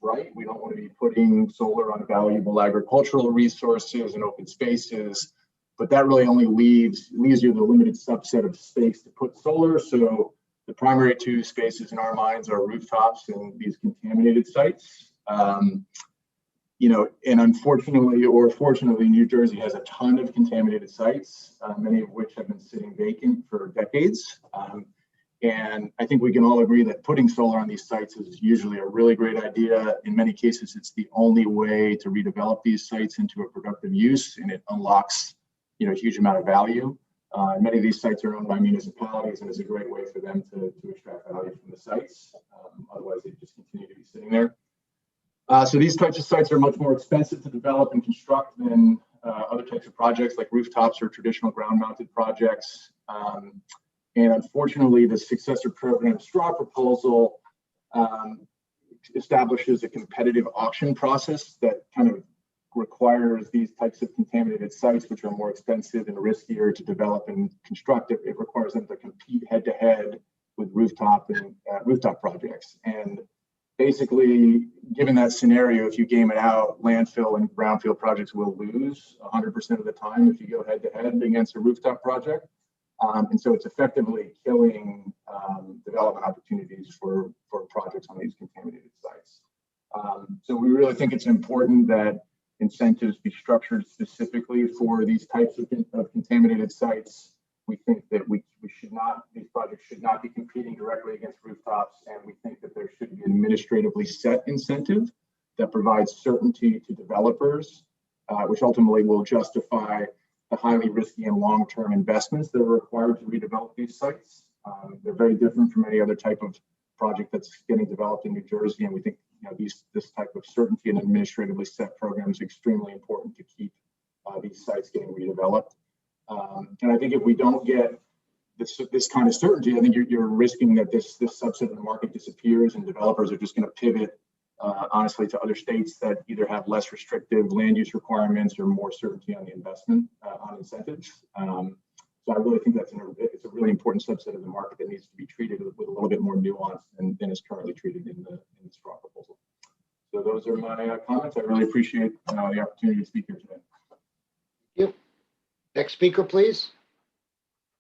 right. We don't want to be putting solar on valuable agricultural resources and open spaces, but that really only leaves you the limited subset of space to put solar. So the primary 2 spaces in our minds are rooftops and these contaminated sites. And unfortunately or fortunately, New Jersey has a ton of contaminated sites, many of which have been sitting vacant for decades. And I think we can all agree that putting solar on these sites is usually a really great idea. In many cases, it's the only way to redevelop these sites into a productive use, and it unlocks a huge amount of value. Many of these sites are owned by municipalities, and it's a great way for them to extract value from the sites. Otherwise, they just continue to be sitting there. So these types of sites are much more expensive to develop and construct than other types of projects like rooftops or traditional ground-mounted projects. And unfortunately, the successor program straw proposal establishes a competitive auction process that kind of requires these types of contaminated sites, which are more expensive and riskier to develop and construct. It requires them to compete head-to-head with rooftop projects. And basically, given that scenario, if you game it out, landfill and brownfield projects will lose 100% of the time if you go head-to-head against a rooftop project. And so it's effectively killing development opportunities for projects on these contaminated sites. So we really think it's important that incentives be structured specifically for these types of contaminated sites. We think that these projects should not be competing directly against rooftops, and we think that there should be an administratively set incentive that provides certainty to developers, which ultimately will justify the highly risky and long-term investments that are required to redevelop these sites. They're very different from any other type of project that's getting developed in New Jersey, and we think this type of certainty and administratively set program is extremely important to keep these sites getting redeveloped. And I think if we don't get this kind of certainty, I think you're risking that this subset of the market disappears and developers are just going to pivot, honestly, to other states that either have less restrictive land use requirements or more certainty on the investment, on incentives. So I really think it's a really important subset of the market that needs to be treated with a little bit more nuance than is currently treated in the straw proposal. So those are my comments. I really appreciate the opportunity to speak here today. Thank you. Next speaker, please.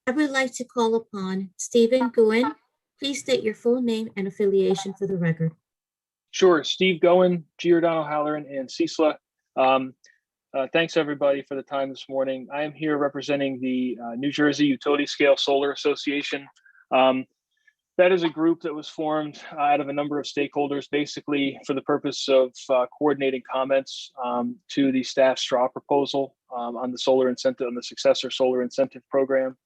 I would like to call upon Stephen Goen. Please state your full name and affiliation for the record. Sure. Steve Goen, Giordano Halloran, and CISLA. Thanks everybody for the time this morning. I am here representing the New Jersey Utility Scale Solar Association. That is a group that was formed out of a number of stakeholders, basically for the purpose of coordinating comments to the staff straw proposal on the solar incentive, on the successor solar incentive program.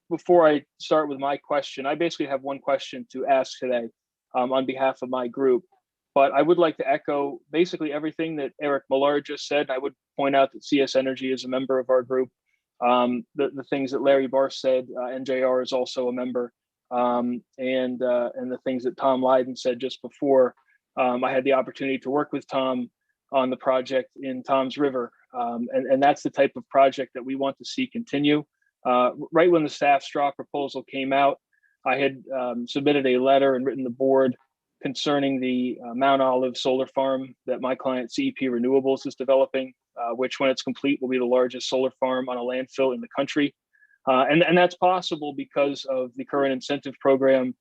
Before I start with my question, I basically have one question to ask today on behalf of my group. But I would like to echo basically everything that Eric Millard just said. I would point out that CS Energy is a member of our group. The things that Larry Barr said, NJR is also a member. And the things that Tom Lydon said just before. I had the opportunity to work with Tom on the project in Tom's River. And that's the type of project that we want to see continue. Right when the staff straw proposal came out, I had submitted a letter and written the board concerning the Mount Olive solar farm that my client CEP Renewables is developing, which when it's complete will be the largest solar farm on a landfill in the country. And that's possible because of the current incentive program,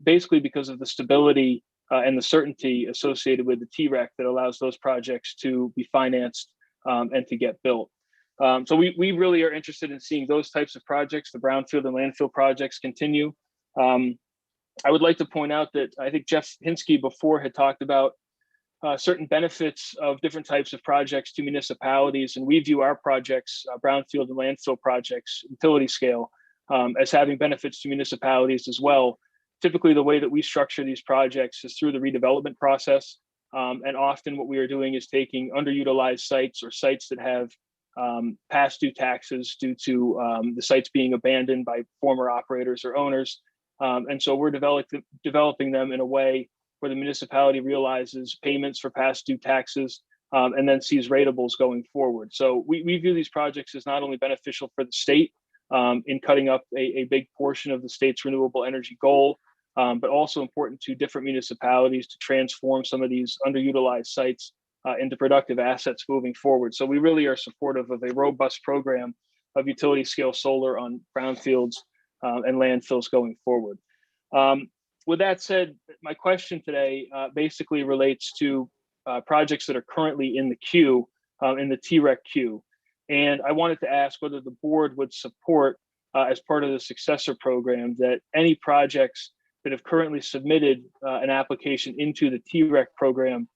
basically because of the stability and the certainty associated with the TREC that allows those projects to be financed and to get built. So we really are interested in seeing those types of projects, the brownfield and landfill projects, continue. I would like to point out that I think Jeff Hinsky before had talked about certain benefits of different types of projects to municipalities, and we view our projects, brownfield and landfill projects, utility scale, as having benefits to municipalities as well. Typically, the way that we structure these projects is through the redevelopment process, and often what we are doing is taking underutilized sites or sites that have past due taxes due to the sites being abandoned by former operators or owners. And so we're developing them in a way where the municipality realizes payments for past due taxes and then sees ratables going forward. So we view these projects as not only beneficial for the state in cutting up a big portion of the state's renewable energy goal, but also important to different municipalities to transform some of these underutilized sites into productive assets moving forward. So we really are supportive of a robust program of utility scale solar on brownfields and landfills going forward. With that said, my question today basically relates to projects that are currently in the queue, in the TREC queue. And I wanted to ask whether the board would support, as part of the successor program, that any projects that have currently submitted an application into the TREC program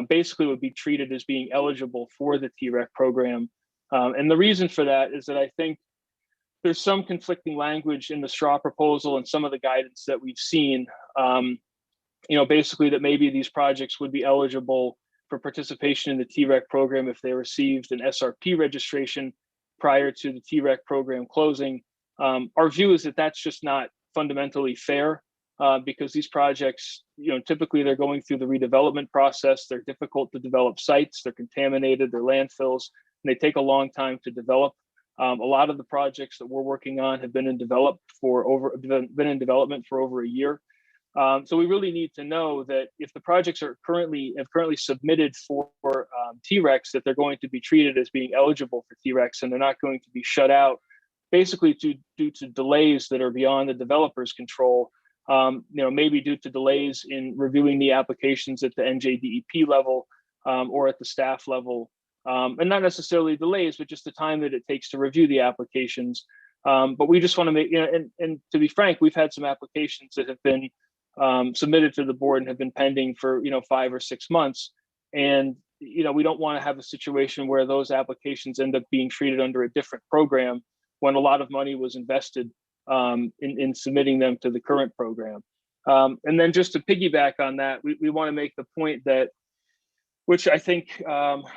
basically would be treated as being eligible for the TREC program. And the reason for that is that I think there's some conflicting language in the straw proposal and some of the guidance that we've seen basically that maybe these projects would be eligible for participation in the TREC program if they received an SRP registration prior to the TREC program closing. Our view is that that's just not fundamentally fair because these projects, typically they're going through the redevelopment process. They're difficult to develop sites. They're contaminated. They're landfills, and they take a long time to develop. A lot of the projects that we're working on have been in development for over a year. So we really need to know that if the projects have currently submitted for TRECs, that they're going to be treated as being eligible for TRECs, and they're not going to be shut out, basically due to delays that are beyond the developer's control. Maybe due to delays in reviewing the applications at the NJDEP level or at the staff level, and not necessarily delays, but just the time that it takes to review the applications. But we just want to make, and to be frank, we've had some applications that have been submitted to the board and have been pending for 5 or 6 months, and we don't want to have a situation where those applications end up being treated under a different program when a lot of money was invested in submitting them to the current program. And then just to piggyback on that, we want to make the point that, which I think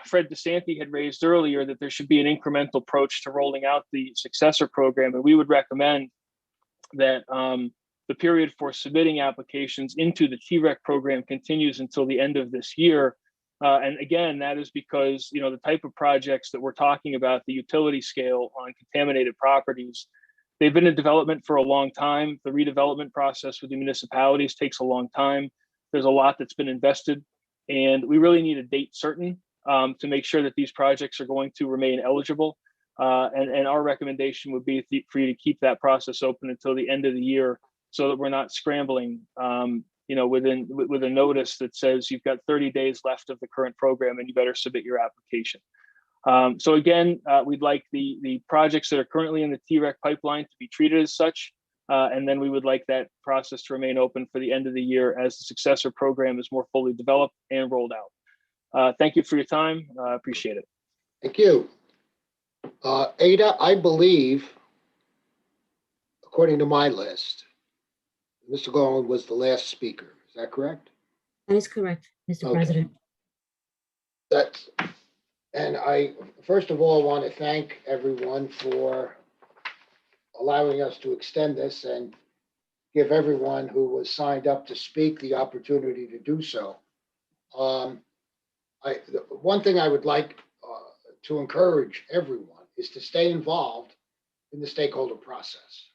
Fred DeSanti had raised earlier, that there should be an incremental approach to rolling out the successor program, and we would recommend that the period for submitting applications into the TREC program continues until the end of this year. And again, that is because the type of projects that we're talking about, the utility scale on contaminated properties, they've been in development for a long time. The redevelopment process with the municipalities takes a long time. There's a lot that's been invested, and we really need a date certain to make sure that these projects are going to remain eligible. And our recommendation would be for you to keep that process open until the end of the year, so that we're not scrambling, with a notice that says you've got 30 days left of the current program and you better submit your application. So again, we'd like the projects that are currently in the TREC pipeline to be treated as such, and then we would like that process to remain open for the end of the year as the successor program is more fully developed and rolled out. Thank you for your time. I appreciate it. Thank you. Ada, I believe, according to my list, Mr. Golan was the last speaker. Is that correct? That is correct, Mr. Okay. President. And I, first of all, want to thank everyone for allowing us to extend this and give everyone who was signed up to speak the opportunity to do so. One thing I would like to encourage everyone is to stay involved in the stakeholder process,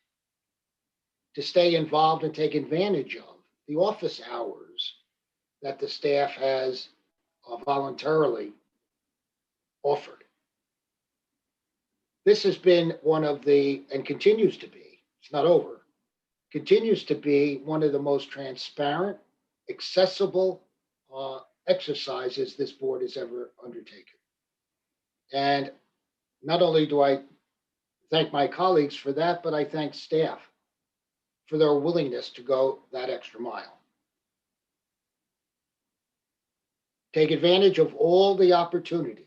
to stay involved and take advantage of the office hours that the staff has voluntarily offered. This has been one of the, and continues to be, it's not over, continues to be one of the most transparent, accessible exercises this board has ever undertaken. And not only do I thank my colleagues for that, but I thank staff for their willingness to go that extra mile. Take advantage of all the opportunities,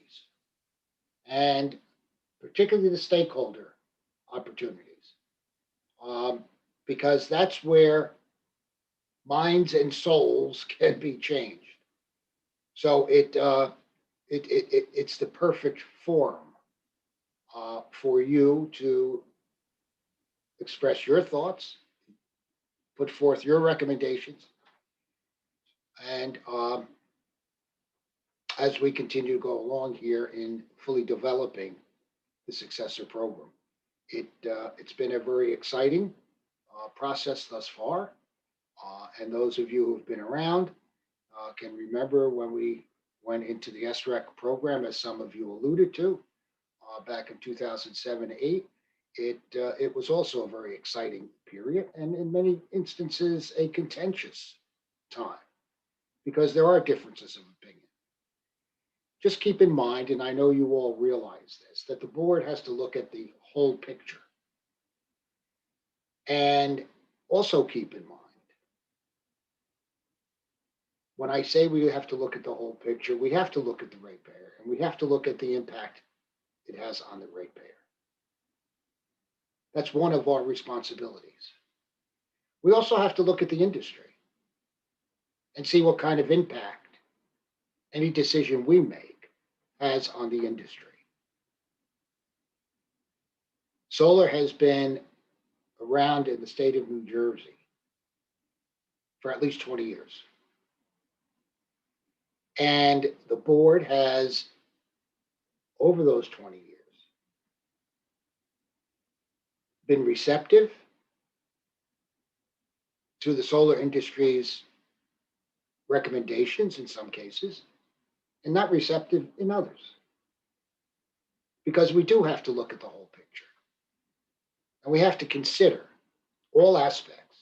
and particularly the stakeholder opportunities, because that's where minds and souls can be changed. So it's the perfect forum for you to express your thoughts, put forth your recommendations, and as we continue to go along here in fully developing the successor program. It's been a very exciting process thus far, and those of you who've been around can remember when we went into the SREC program, as some of you alluded to, back in 2007-8. It was also a very exciting period, and in many instances a contentious time, because there are differences of opinion. Just keep in mind, and I know you all realize this, that the board has to look at the whole picture. And also keep in mind, when I say we have to look at the whole picture, we have to look at the ratepayer, and we have to look at the impact it has on the ratepayer. That's one of our responsibilities. We also have to look at the industry. and see what kind of impact any decision we make has on the industry. Solar has been around in the state of New Jersey for at least 20 years. And the board has, over those 20 years, been receptive to the solar industry's recommendations in some cases, and not receptive in others. Because we do have to look at the whole picture. And we have to consider all aspects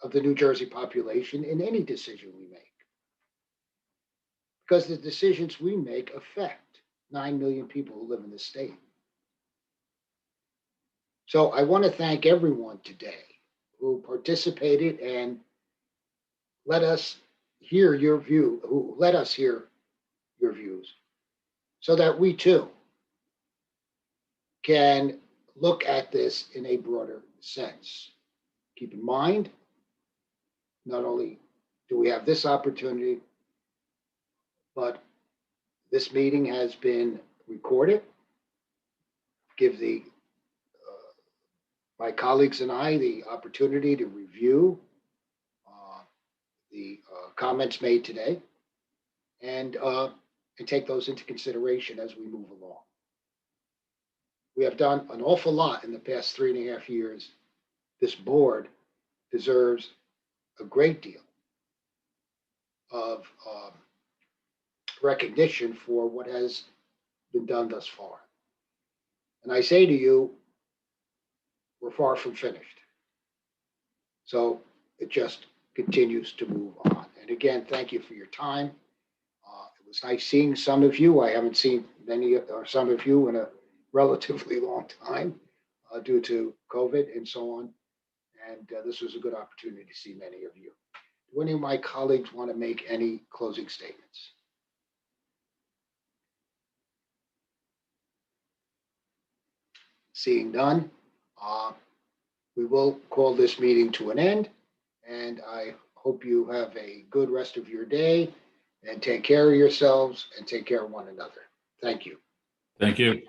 of the New Jersey population in any decision we make. Because the decisions we make affect 9 million people who live in this state. So I want to thank everyone today who participated and let us hear your view, who let us hear your views, so that we too can look at this in a broader sense. Keep in mind, not only do we have this opportunity, but this meeting has been recorded. Give my colleagues and I the opportunity to review the comments made today and take those into consideration as we move along. We have done an awful lot in the past 3.5 years. This board deserves a great deal of recognition for what has been done thus far. And I say to you, we're far from finished. So it just continues to move on. And again, thank you for your time. It was nice seeing some of you. I haven't seen many or some of you in a relatively long time due to COVID and so on. And this was a good opportunity to see many of you. Do any of my colleagues want to make any closing statements? Seeing none, we will call this meeting to an end. And I hope you have a good rest of your day and take care of yourselves and take care of one another. Thank you. Thank you.